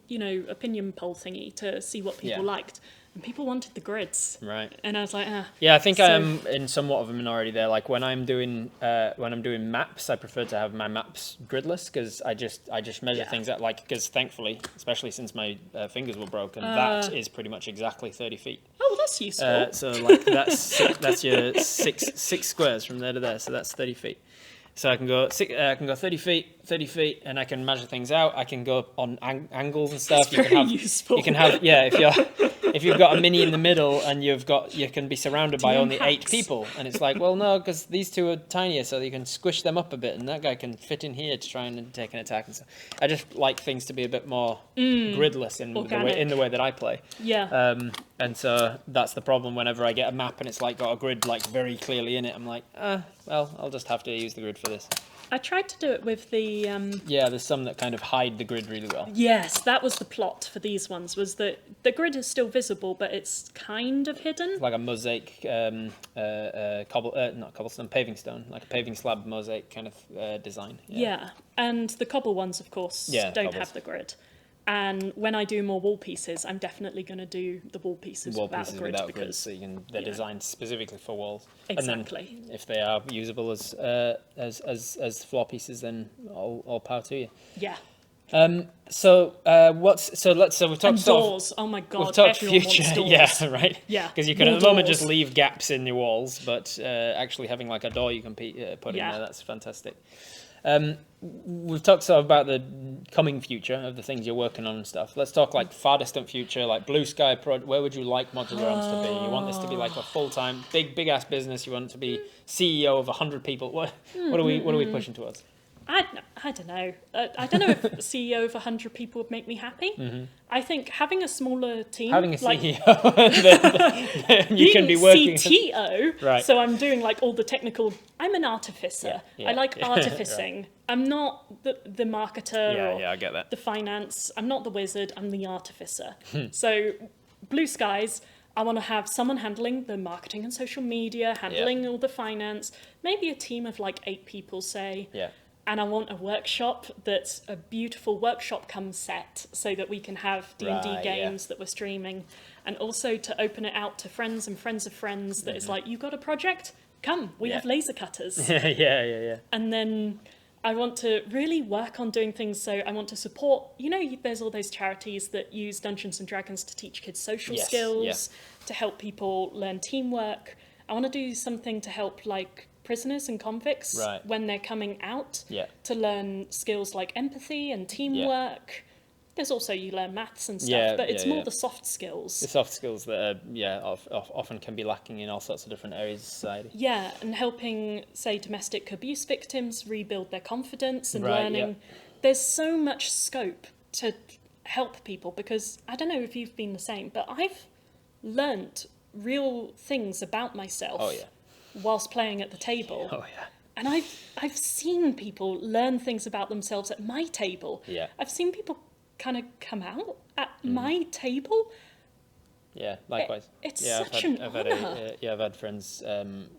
opinion poll thingy to see what people Yeah. liked, and people wanted the grids. Right. And I was like, Yeah, I think So- I'm in somewhat of a minority there. Like when I'm doing maps, I prefer to have my maps gridless because I just measure Yeah. things out. Like, because thankfully, especially since my fingers were broken, that is pretty much exactly 30 feet. oh, well, that's useful. So like that's your six squares from there to there. So that's 30 feet. So I can go 30 feet, and I can measure things out. I can go on angles and stuff. That's very useful. You can have if you've got a mini in the middle and you can be surrounded by DM only 8 hacks. people, and it's like, well, no, because these two are tinier, so you can squish them up a bit, and that guy can fit in here to try and take an attack and stuff. I just like things to be a bit more gridless in Organic. the way that I play. Yeah. And so that's the problem whenever I get a map and it's like got a grid like very clearly in it. I'm like, well, I'll just have to use the grid for this. I tried to do it with the... Yeah, there's some that kind of hide the grid really well. Yes, that was the plot for these ones, was that the grid is still visible, but it's kind of hidden. It's like a mosaic, not cobblestone, paving stone, like a paving slab mosaic kind of design. Yeah, and the cobble ones, of course, Yeah, don't cobbles. have the grid. And when I do more wall pieces, I'm definitely going to do the wall pieces Wall without pieces a grid without because grids, so they're yeah. designed specifically for walls. Exactly. And then if they are usable as floor pieces, then all power to you. Yeah. So we've talked And sort of- doors. Oh my We've god, talked everyone future, wants doors. yeah, right. Yeah, Because you can more at the moment doors. just leave gaps in your walls, but actually having like a door you can put in Yeah. there, that's fantastic. We've talked sort of about the coming future of the things you're working on and stuff. Let's talk like far distant future, like blue sky. Where would you like Modular Realms to be? You want this to be like a full-time, big ass business. You want it to be CEO of 100 people. What are we pushing towards? I don't know. I don't know if CEO of 100 people would make me happy. I think having a smaller team... Having a like, CEO, then you can be working. CTO, Right. so I'm doing like all the technical... I'm an artificer. Yeah, I like yeah. artificing. Right. I'm not the marketer or I get that. the finance. I'm not the wizard. I'm the artificer. Hmm. So blue skies... I want to have someone handling the marketing and social media, handling all the finance, maybe a team of like 8 people, say. Yeah. And I want a workshop that's a beautiful workshop come set so that we can have D&D Right, yeah. games that we're streaming. And also to open it out to friends and friends of friends that Mm-hmm. it's like, you got a project? Come, we Yeah. have laser cutters. yeah. And then I want to really work on doing things. So I want to support, there's all those charities that use Dungeons and Dragons to teach kids social Yes, skills, to help people learn teamwork. I want to do something to help like prisoners and convicts Right. when they're coming out Yeah. to learn skills like empathy and teamwork. There's also you learn maths and stuff, but it's more the soft skills. The soft skills that often can be lacking in all sorts of different areas of society. Yeah, and helping, say, domestic abuse victims rebuild their confidence and Right, learning. yeah. There's so much scope to help people because I don't know if you've been the same, but I've learnt real things about myself Oh yeah. whilst playing at the table. Oh yeah. And I've seen people learn things about themselves at my table. Yeah. I've seen people kind of come out at my table. Yeah, likewise. It's yeah, such an I've honour. I've had friends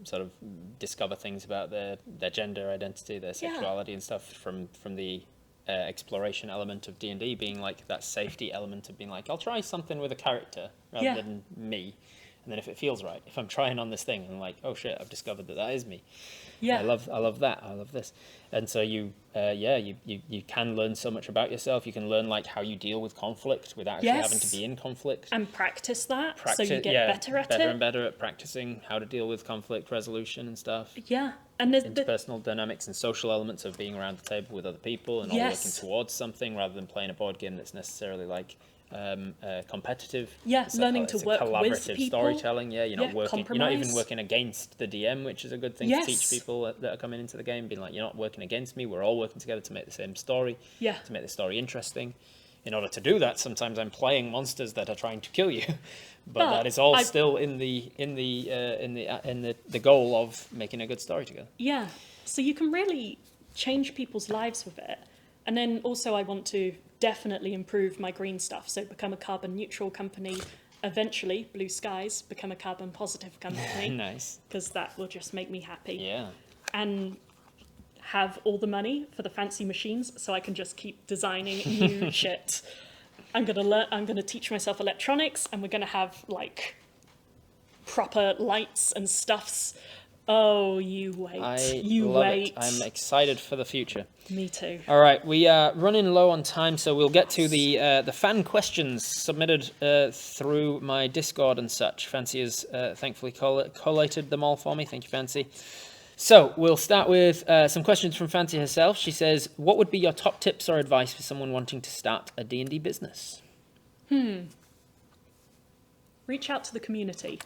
sort of discover things about their gender identity, their Yeah. sexuality and stuff from the exploration element of D&D being like that safety element of being like, I'll try something with a character rather Yeah. than me. And then if it feels right, if I'm trying on this thing and like, oh shit, I've discovered that is me. Yeah. I love that. I love this. And so you can learn so much about yourself. You can learn like how you deal with conflict without actually having to be in conflict. And practice that, so you get better at it. Better and better at practicing how to deal with conflict resolution and stuff. Yeah. And there's interpersonal dynamics and social elements of being around the table with other people and all working towards something rather than playing a board game that's necessarily like competitive. Yeah, learning to work with people. Collaborative storytelling. Yeah, you're not working. Compromise. You're not even working against the DM, which is a good thing to teach people that are coming into the game. Being like, you're not working against me. We're all working together to make the same story. Yeah. To make the story interesting. In order to do that, sometimes I'm playing monsters that are trying to kill you, but that is all still in the goal of making a good story together. Yeah. So you can really change people's lives with it. And then also I want to definitely improve my green stuff. So become a carbon neutral company, eventually, blue skies, become a carbon positive company. Nice. Because that will just make me happy. Yeah. And have all the money for the fancy machines so I can just keep designing new shit. I'm gonna teach myself electronics, and we're gonna have like proper lights and stuffs. Oh, you wait. You wait. I'm excited for the future. Me too. All right, we are running low on time, so we'll get to the fan questions submitted through my Discord and such. Fancy has thankfully collated them all for me. Thank you, Fancy. So we'll start with some questions from Fancy herself. She says, what would be your top tips or advice for someone wanting to start a D&D business? Reach out to the community.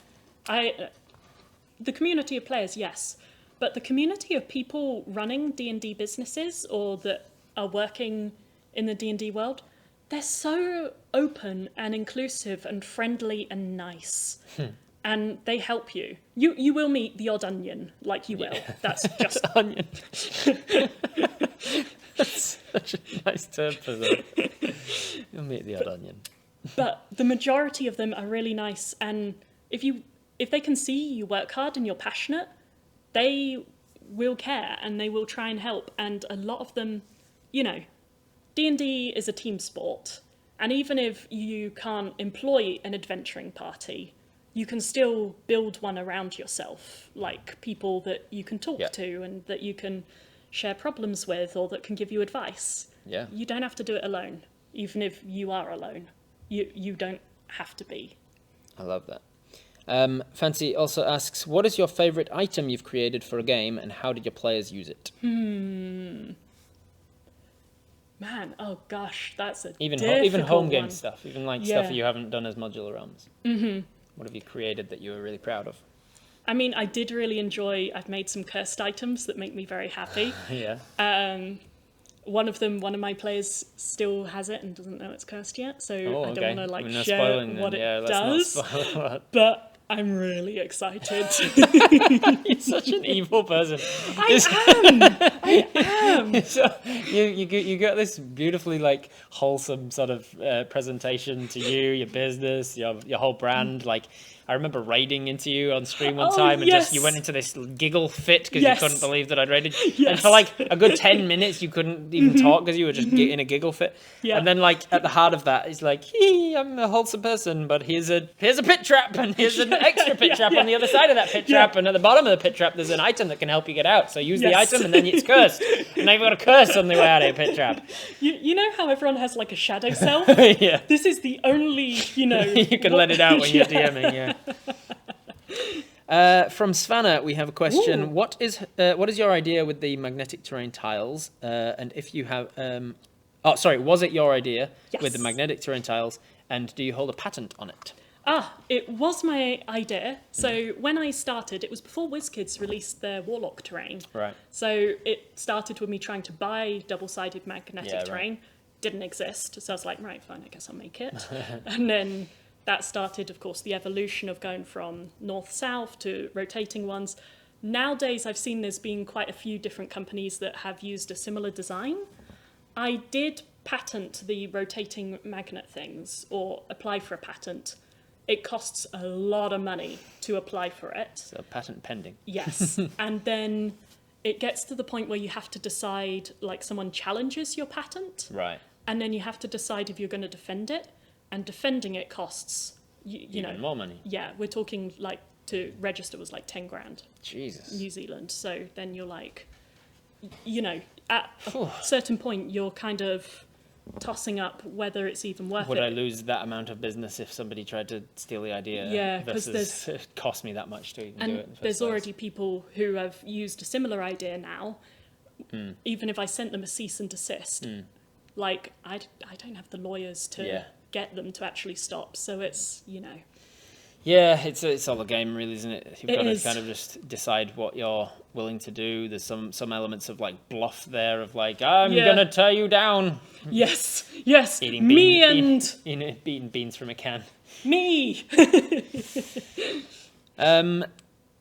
The community of players, yes, but the community of people running D&D businesses or that are working in the D&D world, they're so open and inclusive and friendly and nice. And they help you. You will meet the odd onion, like you will. That's just onion. That's such a nice term for that. You'll meet the odd onion. But the majority of them are really nice, and if they can see you work hard and you're passionate, they will care and they will try and help. And a lot of them, D&D is a team sport. And even if you can't employ an adventuring party, you can still build one around yourself, like people that you can talk to and that you can share problems with or that can give you advice. Yeah. You don't have to do it alone, even if you are alone. You don't have to be. I love that. Fancy also asks, what is your favourite item you've created for a game and how did your players use it? Man, oh gosh, that's a even home game one. stuff, even like stuff you haven't done as Modular Realms. What have you created that you were really proud of? I mean, I did really enjoy, I've made some cursed items that make me very happy. Yeah. One of my players still has it and doesn't know it's cursed yet, so I don't want to share what it does. Not spoil but I'm really excited. You're such an evil person. I am. So you got this beautifully like wholesome sort of presentation to you, your business, your whole brand. Like I remember raiding into you on stream one time, and just you went into this giggle fit because you couldn't believe that I'd raided. And for like a good 10 minutes, you couldn't even talk because you were just in a giggle fit. Yeah. And then like at the heart of that is like, I'm a wholesome person, but here's a pit trap, and here's an extra pit trap on the other side of that pit trap, and at the bottom of the pit trap there's an item that can help you get out. So use the item, and then it's cursed, and now you've got a curse on the way out of your pit trap. You know how everyone has like a shadow self? Yeah. This is the only, you can let it out when you're DMing. Yeah. From Svana, we have a question. Ooh. What is your idea with the magnetic terrain tiles? And if you have, was it your idea with the magnetic terrain tiles? And do you hold a patent on it? It was my idea. So when I started, it was before WizKids released their Warlock terrain. Right. So it started with me trying to buy double-sided magnetic terrain. Right. Didn't exist. So I was like, right, fine, I guess I'll make it. And then that started, of course, the evolution of going from north-south to rotating ones. Nowadays, I've seen there's been quite a few different companies that have used a similar design. I did patent the rotating magnet things, or apply for a patent. It costs a lot of money to apply for it. So patent pending. Yes. And then it gets to the point where you have to decide, like someone challenges your patent. Right. And then you have to decide if you're going to defend it. And defending it costs you know, Even more money. yeah, we're talking like to register was like 10 grand Jesus. New Zealand. So then you're like, you know, at Phew. a certain point, you're kind of tossing up whether it's even worth Would it. I lose that amount of business if somebody tried to steal the idea? Yeah, 'cause versus it cost me that much to even do it. In the There's first place? already people who have used a similar idea now. Even if I sent them a cease and desist, like I don't have the lawyers to get them to actually stop. So it's, you know. Yeah, it's all a game, really, isn't it? You've got to is. kind of just decide what you're willing to do. There's some elements of like bluff there, of like, I'm gonna tear you down. Yes, Eating beating beans from a can. Me.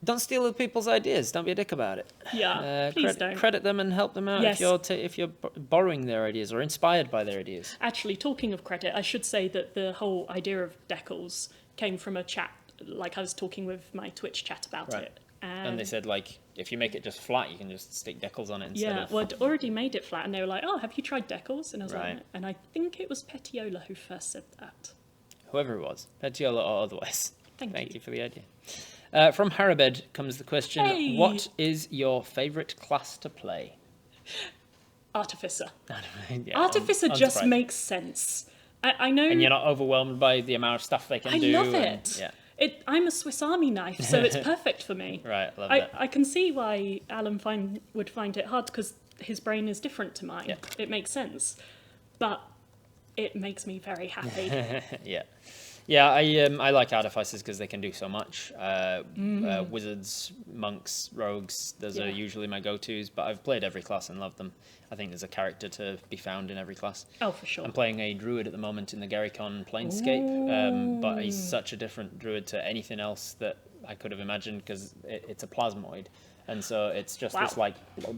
Don't steal other people's ideas. Don't be a dick about it. Yeah, please don't. Credit them and help them out Yes. if you're borrowing their ideas or inspired by their ideas. Actually, talking of credit, I should say that the whole idea of decals came from a chat. Like I was talking with my Twitch chat about Right. it. And they said, like, if you make it just flat, you can just stick decals on it instead of... Well, I'd already made it flat, and they were like, "Oh, have you tried decals?" And I was Right. like, and I think it was Petiola who first said that. Whoever it was, Petiola or otherwise. Thank you. For the idea. From Harabed comes the question, Hey! What is your favourite class to play? Artificer. Yeah, Artificer just unsurprising. makes sense. I know. And you're not overwhelmed by the amount of stuff they can I do. love and- it. Yeah, I'm a Swiss Army knife, so it's perfect for me. right, love that. I can see why Alan would find it hard, because his brain is different to mine. Yeah. It makes sense. But it makes me very happy. Yeah, I like artificers because they can do so much. Wizards, monks, rogues, those are Yeah. usually my go-tos, but I've played every class and loved them. I think there's a character to be found in every class. Oh, for sure. I'm playing a druid at the moment in the Garrycon Planescape, but he's such a different druid to anything else that I could have imagined, because it's a plasmoid. And so it's just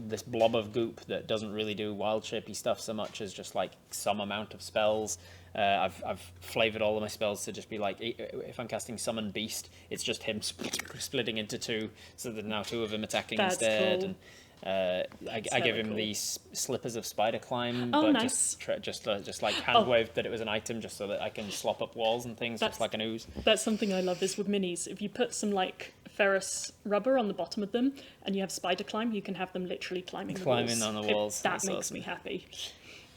this blob of goop that doesn't really do wild shapey stuff so much as just like some amount of spells. I've flavoured all of my spells to just be like, if I'm casting Summon Beast, it's just him splitting into two, so there's now two of him attacking That's instead. cool. And I give him cool. these slippers of spider climb, Oh, but nice. just like hand waved that it was an item, just so that I can slop up walls and things, just like an ooze. That's something I love is with minis. If you put some like ferrous rubber on the bottom of them and you have spider climb, you can have them literally climbing the walls. on the walls. That That's makes awesome. me happy.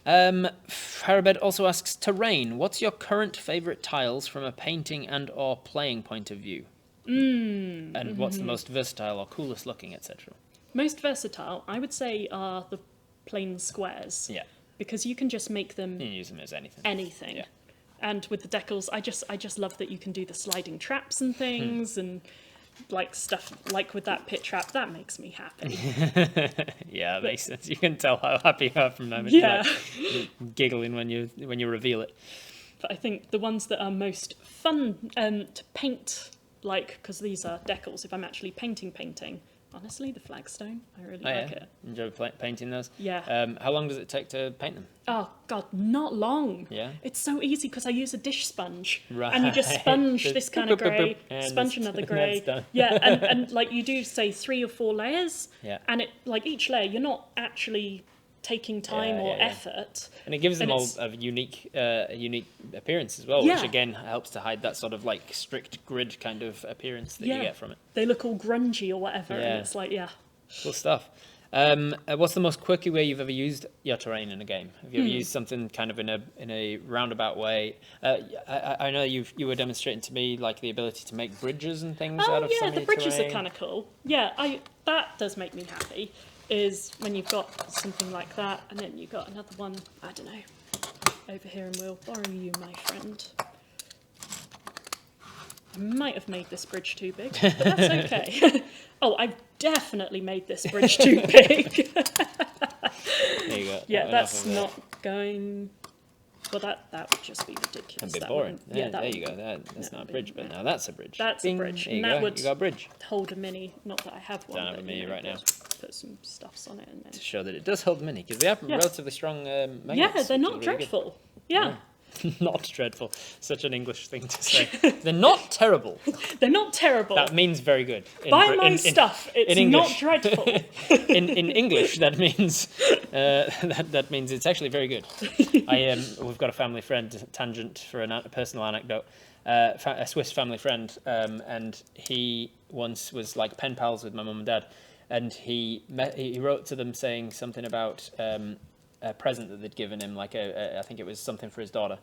Harabed also asks, terrain, what's your current favourite tiles from a painting and or playing point of view? And what's the most versatile or coolest looking, etc.? Most versatile, I would say, are the plain squares. Yeah, Because you can just make them you can use them as anything. anything. Yeah. And with the decals, I just love that you can do the sliding traps and things and like stuff like with that pit trap. That makes me happy. Yeah, it makes sense. You can tell how happy you are from them. Yeah. Like, giggling when you reveal it. But I think the ones that are most fun to paint, like, because these are decals, if I'm actually painting, honestly, the flagstone, I really like it. Enjoy painting those? Yeah. How long does it take to paint them? Oh, God, not long. Yeah? It's so easy because I use a dish sponge. Right. And you just sponge Just this kind boop, of boop, boop, grey, boop, and sponge that's- another and grey. that's done. Yeah, and like you do, say, 3 or 4 layers. Yeah. And it like each layer, you're not actually taking time or yeah. effort. And it gives them And all it's- a unique appearance as well, Yeah. which again helps to hide that sort of like strict grid kind of appearance that you get from it. They look all grungy or whatever, Yeah. and it's like, yeah. Cool stuff. What's the most quirky way you've ever used your terrain in a game? Have you ever used something kind of in a roundabout way? I know you were demonstrating to me like the ability to make bridges and things out of some of the your bridges terrain. are kind of cool. Yeah, that does make me happy. Is when you've got something like that, and then you've got another one. I don't know. Over here, and we'll borrow you, my friend. I might have made this bridge too big, but that's okay. Oh, I've definitely made this bridge too big. There you go. Yeah, Enough that's of that. not going. Well, that would just be ridiculous. A bit That boring. wouldn't- Yeah, that there you go. wouldn't- That's no, not a bridge, but no. now that's a bridge. That's a Bing, bridge, There you and that go. would- You got a bridge Hold a mini. Not that I have one. Don't have but, a mini you know, right now. Put some stuffs on it and then. to show that it does hold mini, because they have Yeah. relatively strong magnets. Yeah, they're which is not really good. dreadful. Yeah. Not dreadful. Such an English thing to say. They're not terrible. They're not terrible. That means very good. Buy my stuff. It's in not English. dreadful. in English, that means That means it's actually very good. We've got a family friend, tangent for a personal anecdote, a Swiss family friend, and he once was like pen pals with my mum and dad, and he wrote to them saying something about a present that they'd given him, like I think it was something for his daughter,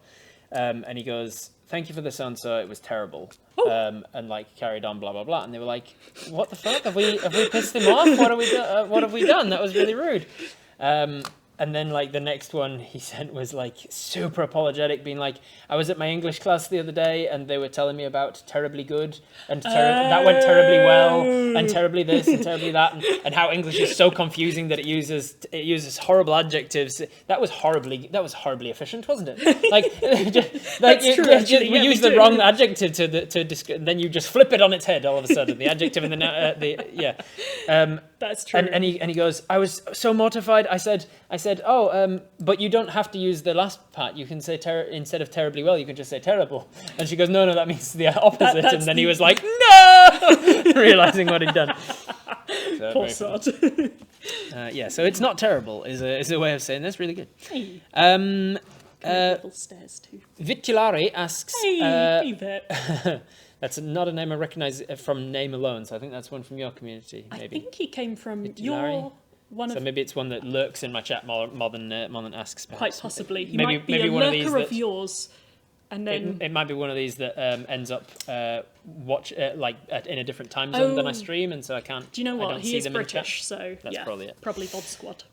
and he goes, "Thank you for the so-and-so, it was terrible," and like carried on, blah blah blah, and they were like, "What the fuck? Have we pissed him off? What have we done? That was really rude." And then like the next one he sent was like super apologetic, being like, "I was at my English class the other day and they were telling me about terribly good and that went terribly well and terribly this and terribly that, and how English is so confusing that it uses horrible adjectives." That was horribly efficient, wasn't it? We use the wrong adjective to describe, then you just flip it on its head all of a sudden. The adjective and That's true. And he goes, "I was so mortified. I said, oh, but you don't have to use the last part. You can say instead of terribly well, you can just say terrible." And she goes, "No, that means the opposite." And then he was like, "No!" realizing what he'd done. So, poor sod. So it's not terrible is a way of saying this. Really good. Hey. Little stairs too. Vitulari asks. Hey, Vit. That's not a name I recognise from name alone, so I think that's one from your community. Maybe. I think he came from Vitulari? So maybe it's one that lurks in my chat more than asks. Perhaps. Quite possibly. He maybe might be maybe a one of lurker these of yours, and then it might be one of these that ends up in a different time zone than I stream, and so I can't. Do you know what? I don't He see is them British, in so that's probably it. Probably Bod Squad.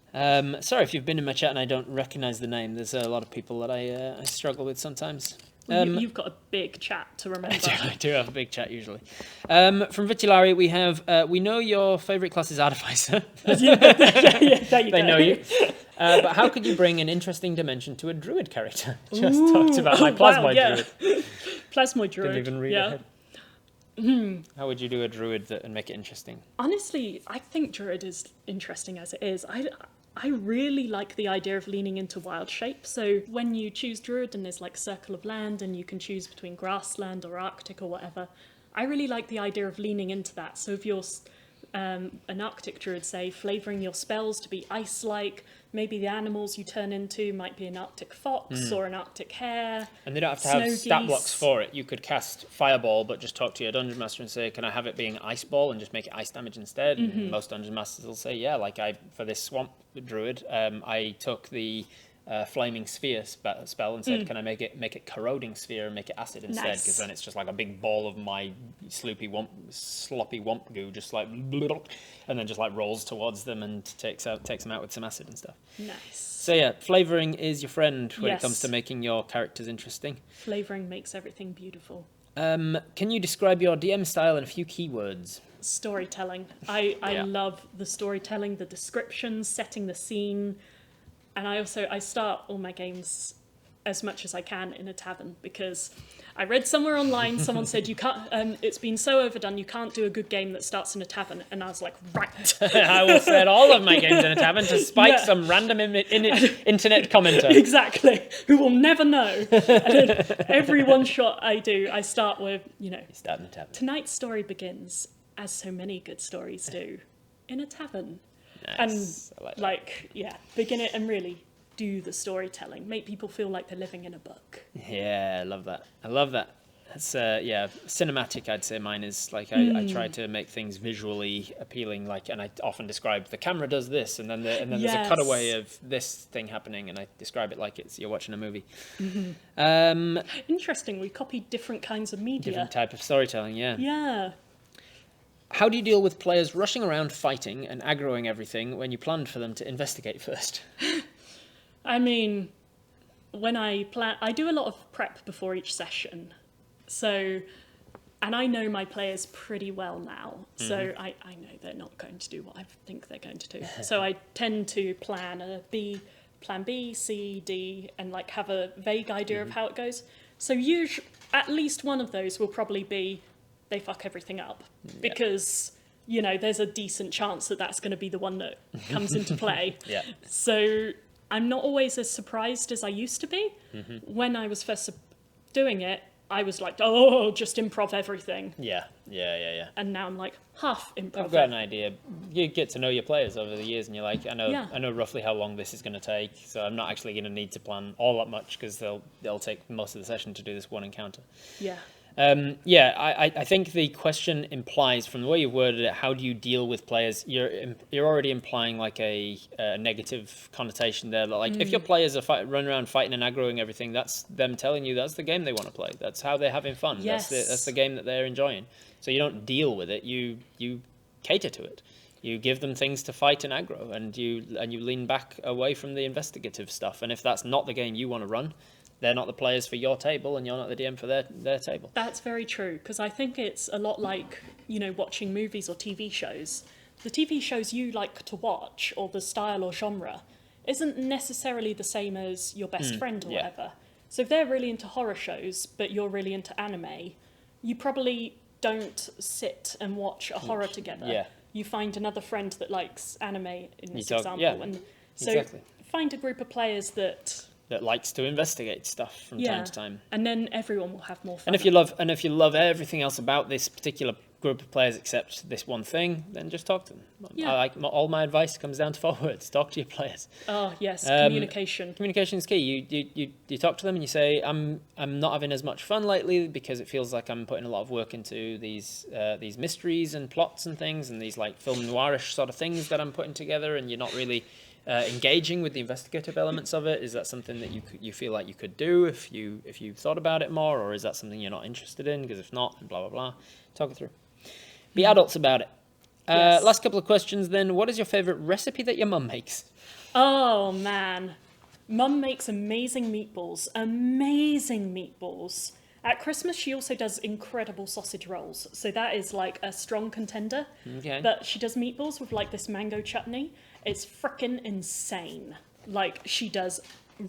Sorry if you've been in my chat and I don't recognise the name. There's a lot of people that I struggle with sometimes. You've got a big chat to remember. I do have a big chat usually. From Vitulari, we have, we know your favourite class is Artificer. There you They go. know you. But how could you bring an interesting dimension to a druid character? Just talked about my Plasmoid druid. Plasmoid druid. Didn't even read ahead. How would you do a druid and make it interesting? Honestly, I think druid is interesting as it is. I really like the idea of leaning into wild shape. So when you choose druid and there's like circle of land and you can choose between grassland or Arctic or whatever, I really like the idea of leaning into that. So if you're an Arctic druid, say, flavouring your spells to be ice-like, maybe the animals you turn into might be an Arctic fox or an Arctic hare. And they don't have to have stat blocks for it. You could cast Fireball, but just talk to your Dungeon Master and say, "Can I have it being Ice Ball?" and just make it ice damage instead. And most Dungeon Masters will say, "Yeah, like for this Swamp Druid, I took the Flaming Sphere spell and said, can I make it Corroding Sphere and make it acid instead? Because then it's just like a big ball of my sloppy womp goo, just like, and then just like rolls towards them and takes them out with some acid and stuff." Nice. So yeah, flavouring is your friend when it comes to making your characters interesting. Flavouring makes everything beautiful. Can you describe your DM style in a few keywords? Storytelling. I love the storytelling, the descriptions, setting the scene. And I start all my games as much as I can in a tavern, because I read somewhere online, someone said you can't, it's been so overdone, you can't do a good game that starts in a tavern. And I was like, right. I will set all of my games in a tavern to spike some random internet commenter. Exactly. Who will never know. And then every one shot I do, I start with, You start in a tavern. Tonight's story begins, as so many good stories do, in a tavern. Nice. And begin it and really do the storytelling. Make people feel like they're living in a book. Yeah, I love that. That's cinematic. I'd say mine is like I try to make things visually appealing. And I often describe the camera does this, and then there's a cutaway of this thing happening, and I describe it like you're watching a movie. Interesting. We copied different kinds of media. Different type of storytelling. Yeah. Yeah. How do you deal with players rushing around fighting and aggroing everything when you planned for them to investigate first? I mean, when I do a lot of prep before each session. So, and I know my players pretty well now. So I know they're not going to do what I think they're going to do. So I tend to plan B, C, D, and have a vague idea of how it goes. So usually, at least one of those will probably be, they fuck everything up, because there's a decent chance that that's going to be the one that comes into play. Yeah. So I'm not always as surprised as I used to be. When I was first doing it, I was like, oh, just improv everything. Yeah. And now I'm like, half improv. I've got an idea. You get to know your players over the years, and you're like, I Yeah. know roughly how long this is going to take, so I'm not actually going to need to plan all that much because they'll take most of the session to do this one encounter. Yeah. I think the question implies, from the way you've worded it, how do you deal with players? You're already implying like a negative connotation there. That like if your players are running around fighting and aggroing everything, that's them telling you that's the game they want to play. That's how they're having fun. Yes. That's the game that they're enjoying. So you don't deal with it. You cater to it. You give them things to fight and aggro, and you lean back away from the investigative stuff. And if that's not the game you want to run, they're not the players for your table, and you're not the DM for their table. That's very true, because I think it's a lot like, watching movies or TV shows. The TV shows you like to watch, or the style or genre, isn't necessarily the same as your best friend or whatever. So if they're really into horror shows, but you're really into anime, you probably don't sit and watch a horror together. Yeah. You find another friend that likes anime in this talk- example. yeah, and so exactly. find a group of players that likes to investigate stuff from time to time. And then everyone will have more fun. And if you love everything else about this particular group of players except this one thing, then just talk to them. Yeah. All my advice comes down to 4 words: talk to your players. Oh yes, communication. Communication is key. You talk to them and you say, I'm not having as much fun lately because it feels like I'm putting a lot of work into these mysteries and plots and things, and these like film noirish sort of things that I'm putting together, and you're not really engaging with the investigative elements of it. Is that something that you feel like you could do if you thought about it more, or is that something you're not interested in? Because if not, blah blah blah. Talk it through. Be adults about it. Yes. Last couple of questions then. What is your favourite recipe that your mum makes? Oh man, Mum makes amazing meatballs. Amazing meatballs. At Christmas, she also does incredible sausage rolls. So that is like a strong contender. Okay. But she does meatballs with like this mango chutney. It's frickin' insane. Like, she does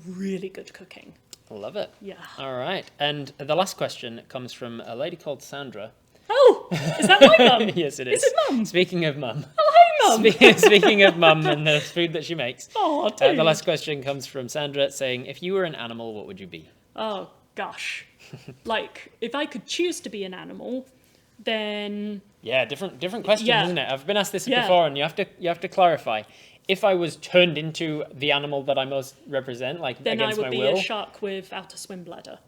really good cooking. Love it. Yeah. All right. And the last question comes from a lady called Sandra. Oh, is that my mum? Yes, it is. Is it Mum? Speaking of mum. Oh, hi, Mum. Speaking of mum and the food that she makes. Oh, dude. The last question comes from Sandra saying, if you were an animal, what would you be? Oh, gosh. Like, if I could choose to be an animal, then... Yeah, different question, Yeah. isn't it? I've been asked this Yeah. before, and you have to clarify. If I was turned into the animal that I most represent, like Then I against my would be will, a shark without a swim bladder.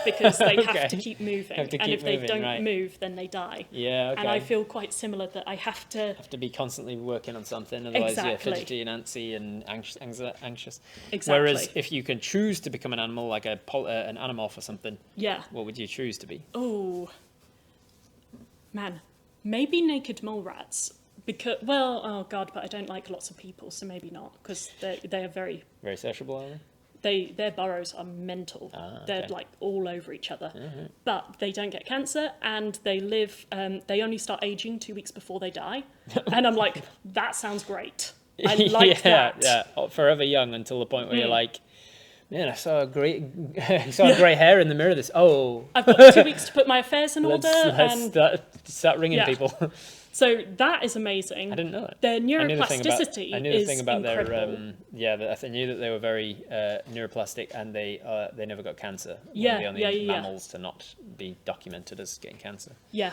Because they Okay. have to keep moving. Have to and keep if they moving, don't right. move, then they die. yeah, okay. And I feel quite similar that I have to... have to be constantly working on something, otherwise you're Exactly. fidgety and antsy and anxious. Exactly. Whereas if you can choose to become an animal, like an animorph or something, Yeah. what would you choose to be? Oh, man, maybe naked mole rats. Because, well, oh god, but I don't like lots of people, so maybe not. Because they are very, Very sociable, are they? their burrows are mental. They're okay. like all over each other. But they don't get cancer, and they live. They only start aging 2 weeks before they die. And I'm like, that sounds great. I like that. Yeah, forever young until the point where you're like, man, I saw a grey hair in the mirror. I've got 2 weeks to put my affairs in order. Let's and start ringing Yeah. people. so that is amazing. I didn't know it. Their I knew the thing about, neuroplasticity I knew the is thing about incredible. I knew that they were very neuroplastic, and they never got cancer. Yeah, One of the yeah, only yeah, yeah. mammals to not be documented as getting cancer. Yeah,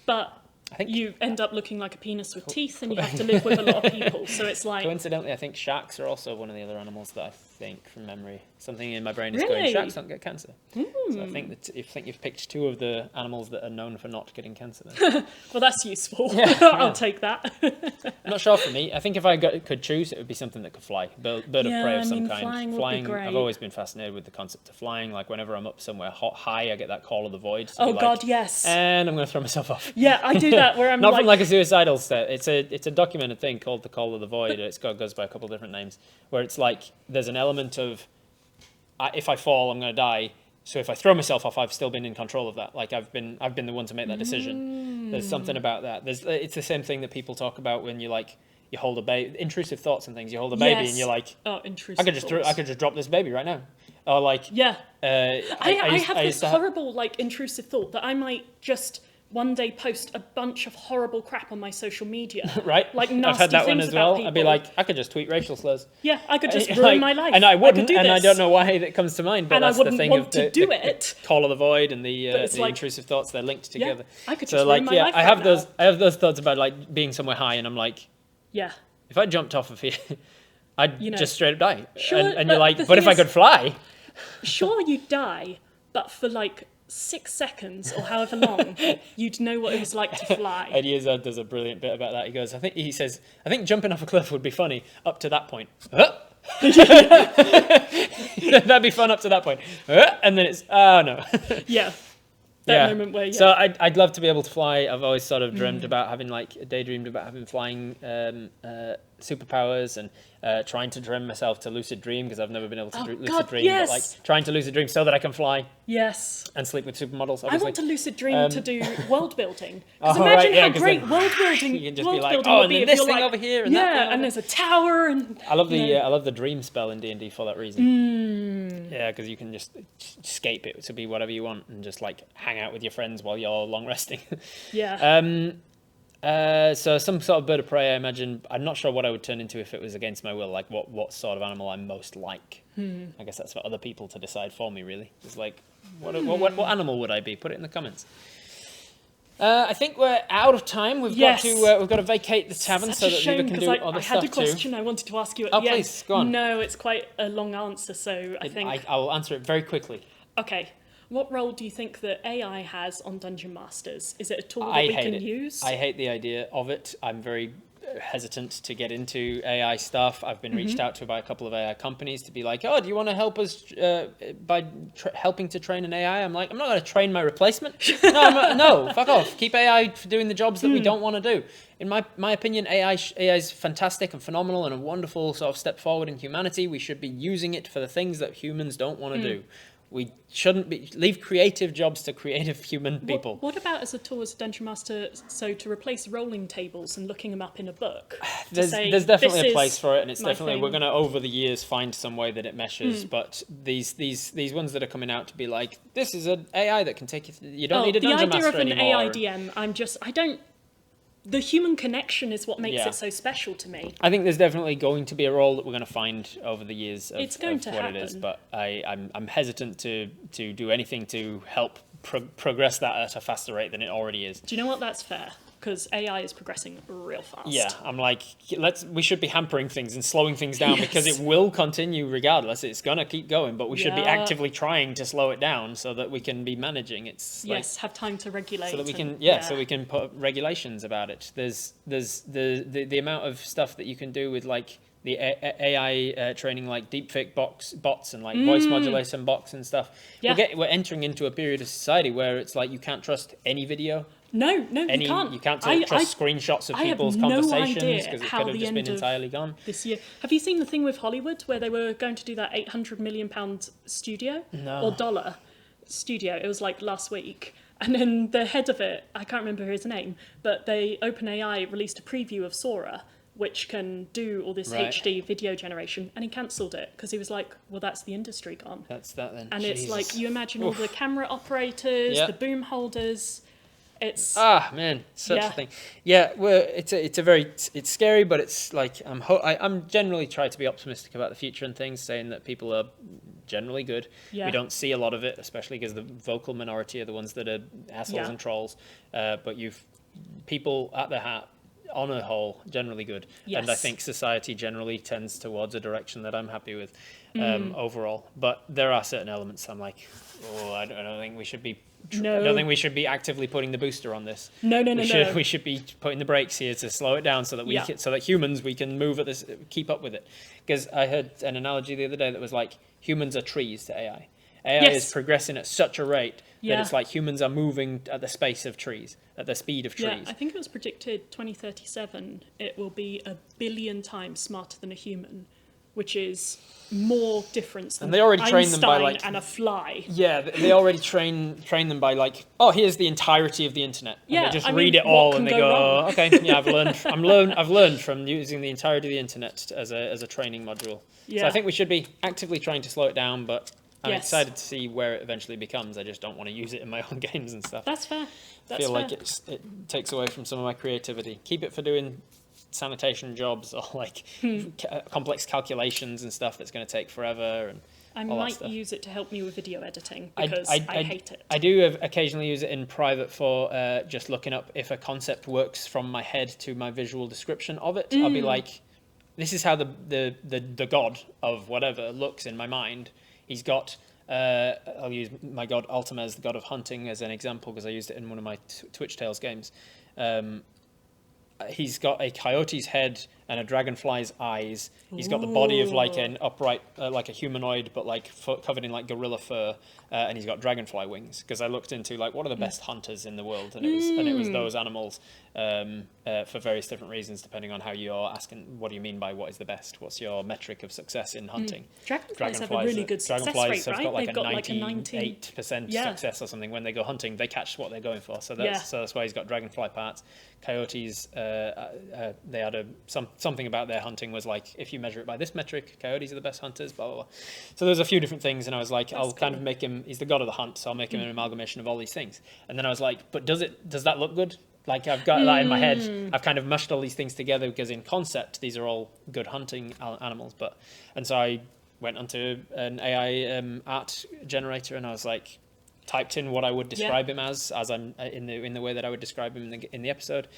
but I think you end up looking like a penis with teeth, and you have to live with a lot of people. So it's like, coincidentally, I think sharks are also one of the other animals that I think, from memory, something in my brain is going, Really? sharks don't get cancer. So I think that you've picked 2 of the animals that are known for not getting cancer. Then. well, that's useful. Yeah. I'll take that. I'm not sure for me. I think if I could choose, it would be something that could fly. Bird of prey of some kind. flying would be great. I've always been fascinated with the concept of flying. Like whenever I'm up somewhere high, I get that call of the void. to Oh be like, god, yes. And I'm going to throw myself off. Yeah, I do that where I'm Not like, from like a suicidal state. It's a documented thing called the call of the void. Goes by a couple of different names. Where it's like there's an element of if I fall, I'm going to die. So if I throw myself off, I've still been in control of that. Like I've been the one to make that decision. There's something about that. It's the same thing that people talk about when you hold a baby, intrusive thoughts and things. You hold a baby Yes. and you're like, oh, intrusive I thoughts. could just drop this baby right now. Or like, Yeah. I have used this to horrible, like, intrusive thought that I might just one day post a bunch of horrible crap on my social media. Right? Like nasty I've had that one things as about well. people. I'd be like, I could just tweet racial slurs. Yeah, I could just ruin Like, my life. and I wouldn't, could do and I this. don't know why that comes to mind, but And I that's wouldn't the thing want of to do it. call of the void and the it's like- intrusive thoughts, they're linked together. I could So just like, ruin my yeah, life I have right those now. I have those thoughts about like being somewhere high, and I'm like, Yeah. if I jumped off of here, I'd You know, just straight up die. sure, and but you're like, the but if thing I is- could fly, Sure, you'd die, but for like 6 seconds or however long, you'd know what it was like to fly. Eddie Izzard does a brilliant bit about that. He says, I think jumping off a cliff would be funny up to that point. Huh? That'd be fun up to that point. Huh? And then it's, oh no. Yeah. That moment where, So I'd love to be able to fly. I've always sort of dreamed about having daydreamed about having flying superpowers, and trying to dream myself to lucid dream, because I've never been able to lucid God, dream. yes. But like trying to lucid dream so that I can fly Yes. and sleep with supermodels. I Obviously. want to lucid dream to do world building. Because Oh, imagine right, yeah, how 'cause great then world building you can just be world like, building oh, would and be then if this you're thing like, over here and that thing over and there's a tower and I love the you know. I love the dream spell in D&D for that reason. Yeah, because you can just escape it to be whatever you want and just like hang out with your friends while you're long resting. Yeah. So some sort of bird of prey, I imagine. I'm not sure what I would turn into if it was against my will, like what sort of animal I'm most like. I guess that's for other people to decide for me, really. It's like, what animal would I be? Put it in the comments. I think we're out of time. We've got to vacate the tavern Such so a that shame, Viva can do because other I stuff had a too. question I wanted to ask you at Oh, the end. please, go on. No, it's quite a long answer, so I think... I will answer it very quickly. Okay. What role do you think that AI has on Dungeon Masters? Is it a tool that I we hate can it. use? I hate the idea of it. I'm very hesitant to get into AI stuff. I've been reached out to by a couple of AI companies to be like, oh, do you want to help us by helping to train an AI? I'm like, I'm not going to train my replacement. No, fuck off. Keep AI for doing the jobs that we don't want to do. In my opinion, AI is fantastic and phenomenal and a wonderful sort of step forward in humanity. We should be using it for the things that humans don't want to do. We shouldn't leave creative jobs to creative human people. What about as a tool as a Dungeon Master, so to replace rolling tables and looking them up in a book? There's definitely a place for it, and it's definitely, we're going to over the years find some way that it meshes. But these ones that are coming out to be like, this is an AI that can take you don't need a dungeon master the idea of an anymore. AI DM, the human connection is what makes it so special to me. I think there's definitely going to be a role that we're going to find over the years of, It's going of to what happen. it is, but I'm hesitant to do anything to help progress that at a faster rate than it already is. Do you know what? That's fair, because AI is progressing real fast. Yeah, I'm like, we should be hampering things and slowing things down because Yes. it will continue regardless. It's gonna keep going, but we should be Yeah. actively trying to slow it down so that we can be managing. It's like, Yes, have time to regulate. so that we can and- so we can put regulations about it. There's the amount of stuff that you can do with like the AI training, like deepfake bots and like voice modulation bots and stuff. Yeah. We're entering into a period of society where it's like you can't trust any video. No, you can't. You can't I- trust screenshots of I have people's no conversations idea because it how could have the just been end of entirely gone. This year, have you seen the thing with Hollywood where they were going to do that £800 million studio or dollar studio? It was like last week, and then the head of it, I can't remember his name, but OpenAI released a preview of Sora, which can do all this Right. HD video generation, and he cancelled it because he was like, well, that's the industry gone. That's that then. And it's like, Jesus. you imagine all the camera operators, Yeah. the boom holders. It's Man, such a thing. Yeah, it's scary, but it's like I'm generally trying to be optimistic about the future and things, saying that people are generally good. Yeah. We don't see a lot of it, especially because the vocal minority are the ones that are assholes and trolls. But people at the heart, on a whole, generally good. Yes. And I think society generally tends towards a direction that I'm happy with overall. But there are certain elements I'm like, I don't think we should be. I don't think we should be actively putting the booster on this. No. We should be putting the brakes here to slow it down so that so that humans we can move at this, keep up with it. Because I heard an analogy the other day that was like humans are trees to AI. AI is progressing at such a rate that it's like humans are moving at the space of trees, at the speed of trees. Yeah, I think it was predicted 2037 it will be 1 billion times smarter than a human, which is more difference than And they already train Einstein them by, like- and a fly. Yeah, they already train them by like, oh, here's the entirety of the internet. And Yeah, they just I read mean, it all what and they can go, go oh, wrong? okay, yeah, I've learned from using the entirety of the internet as a training module. So Yeah. I think we should be actively trying to slow it down, but I'm Yes. excited to see where it eventually becomes. I just don't want to use it in my own games and stuff. That's fair. I feel like it takes away from some of my creativity. Keep it for doing sanitation jobs or like complex calculations and stuff that's going to take forever. And I all that might stuff. use it to help me with video editing because I hate it. I do occasionally use it in private for just looking up if a concept works from my head to my visual description of it. I'll be like, this is how the god of whatever looks in my mind. He's got, I'll use my god Ultimez, the god of hunting, as an example because I used it in one of my Twitch Tales games. He's got a coyote's head and a dragonfly's eyes. He's got the body of like an upright, like a humanoid, but like covered in like gorilla fur, and he's got dragonfly wings. Because I looked into like what are the best hunters in the world, and it was those animals for various different reasons, depending on how you're asking. What do you mean by what is the best? What's your metric of success in hunting? Dragonflies have a really good success rate, right? Got like They've a got like a 98% success or something when they go hunting. They catch what they're going for, so that's why he's got dragonfly parts. Coyotes, they had something about their hunting was like, if you measure it by this metric, coyotes are the best hunters, blah, blah, blah. So there's a few different things, and I was like, kind of make him, he's the god of the hunt, so I'll make him an amalgamation of all these things. And then I was like, but does that look good? Like, I've got that in my head. I've kind of mushed all these things together because in concept, these are all good hunting animals. And so I went onto an AI art generator, and I was like, typed in what I would describe him as I'm in the way that I would describe him in the episode.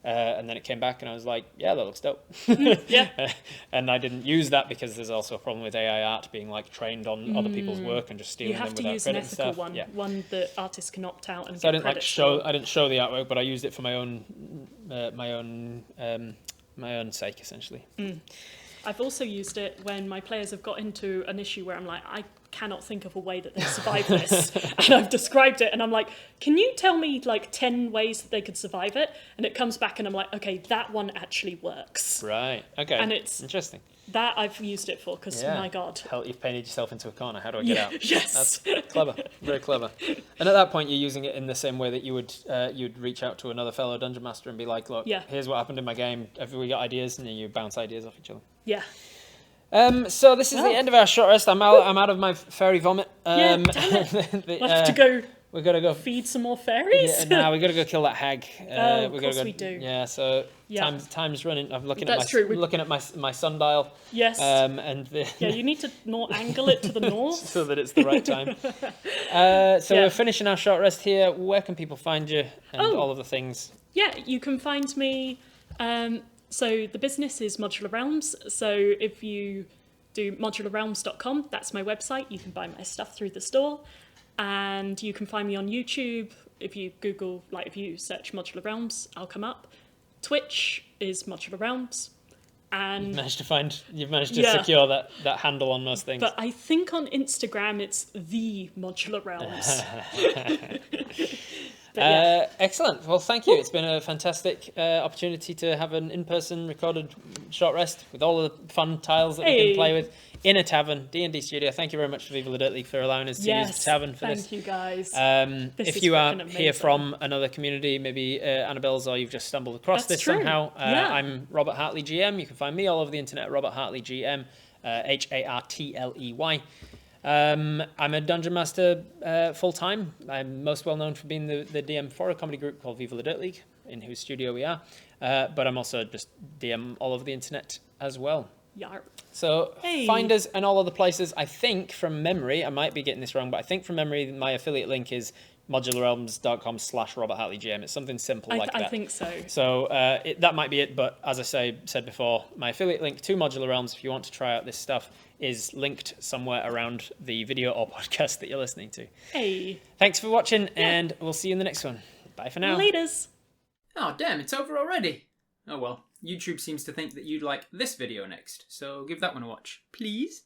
And then it came back and I was like, yeah, that looks dope. And I didn't use that because there's also a problem with AI art being like trained on other people's work and just stealing them without credit. You have to use an ethical one, one that artists can opt out and get credit I didn't show the artwork, but I used it for my own sake, essentially. I've also used it when my players have got into an issue where I'm like, I cannot think of a way that they survive this. And I've described it and I'm like, can you tell me like 10 ways that they could survive it? And it comes back and I'm like, okay, that one actually works. Right. Okay. And it's interesting. That I've used it for because, my God. Hell, you've painted yourself into a corner. How do I get out? Yes. That's clever. Very clever. And at that point, you're using it in the same way that you would you'd reach out to another fellow dungeon master and be like, look, here's what happened in my game. Have we got ideas? And then you bounce ideas off each other. Yeah. So this is the end of our short rest. I'm out of my fairy vomit. Damn it. We'll have to go. We gotta go feed some more fairies. Yeah, we gotta go kill that hag. Of course we do. Yeah, so time's running. I'm looking at my sundial. Yes. And you need to more angle it to the north so that it's the right time. So we're finishing our short rest here. Where can people find you and all of the things? Yeah, you can find me. So the business is Modular Realms. So if you do modularrealms.com, that's my website. You can buy my stuff through the store. And you can find me on YouTube. If you Google, if you search Modular Realms, I'll come up. Twitch is Modular Realms. And you've managed to secure that handle on most things. But I think on Instagram it's the Modular Realms. Excellent. Well, thank you. It's been a fantastic opportunity to have an in-person recorded short rest with all the fun tiles that we can play with in a tavern, D&D studio. Thank you very much to Viva the Dirt League for allowing us to use the tavern for this. Thank you, guys. If you are here from another community, maybe Annabelle's, or you've just stumbled across this somehow, I'm Robert Hartley GM. You can find me all over the internet, Robert Hartley GM, Hartley. I'm a dungeon master full-time. I'm most well known for being the DM for a comedy group called Viva the Dirt League, in whose studio we are. But I'm also just DM all over the internet as well. So find us and all other places. I think from memory, I might be getting this wrong, but I think from memory, my affiliate link is modularrealms.com/RobertHartleyGM. It's something simple like that. I think so. So that might be it. But as I said before, my affiliate link to Modular Realms, if you want to try out this stuff, is linked somewhere around the video or podcast that you're listening to. Hey. Thanks for watching, and we'll see you in the next one. Bye for now. Laters. Oh, damn, it's over already. Oh well, YouTube seems to think that you'd like this video next, so give that one a watch, please.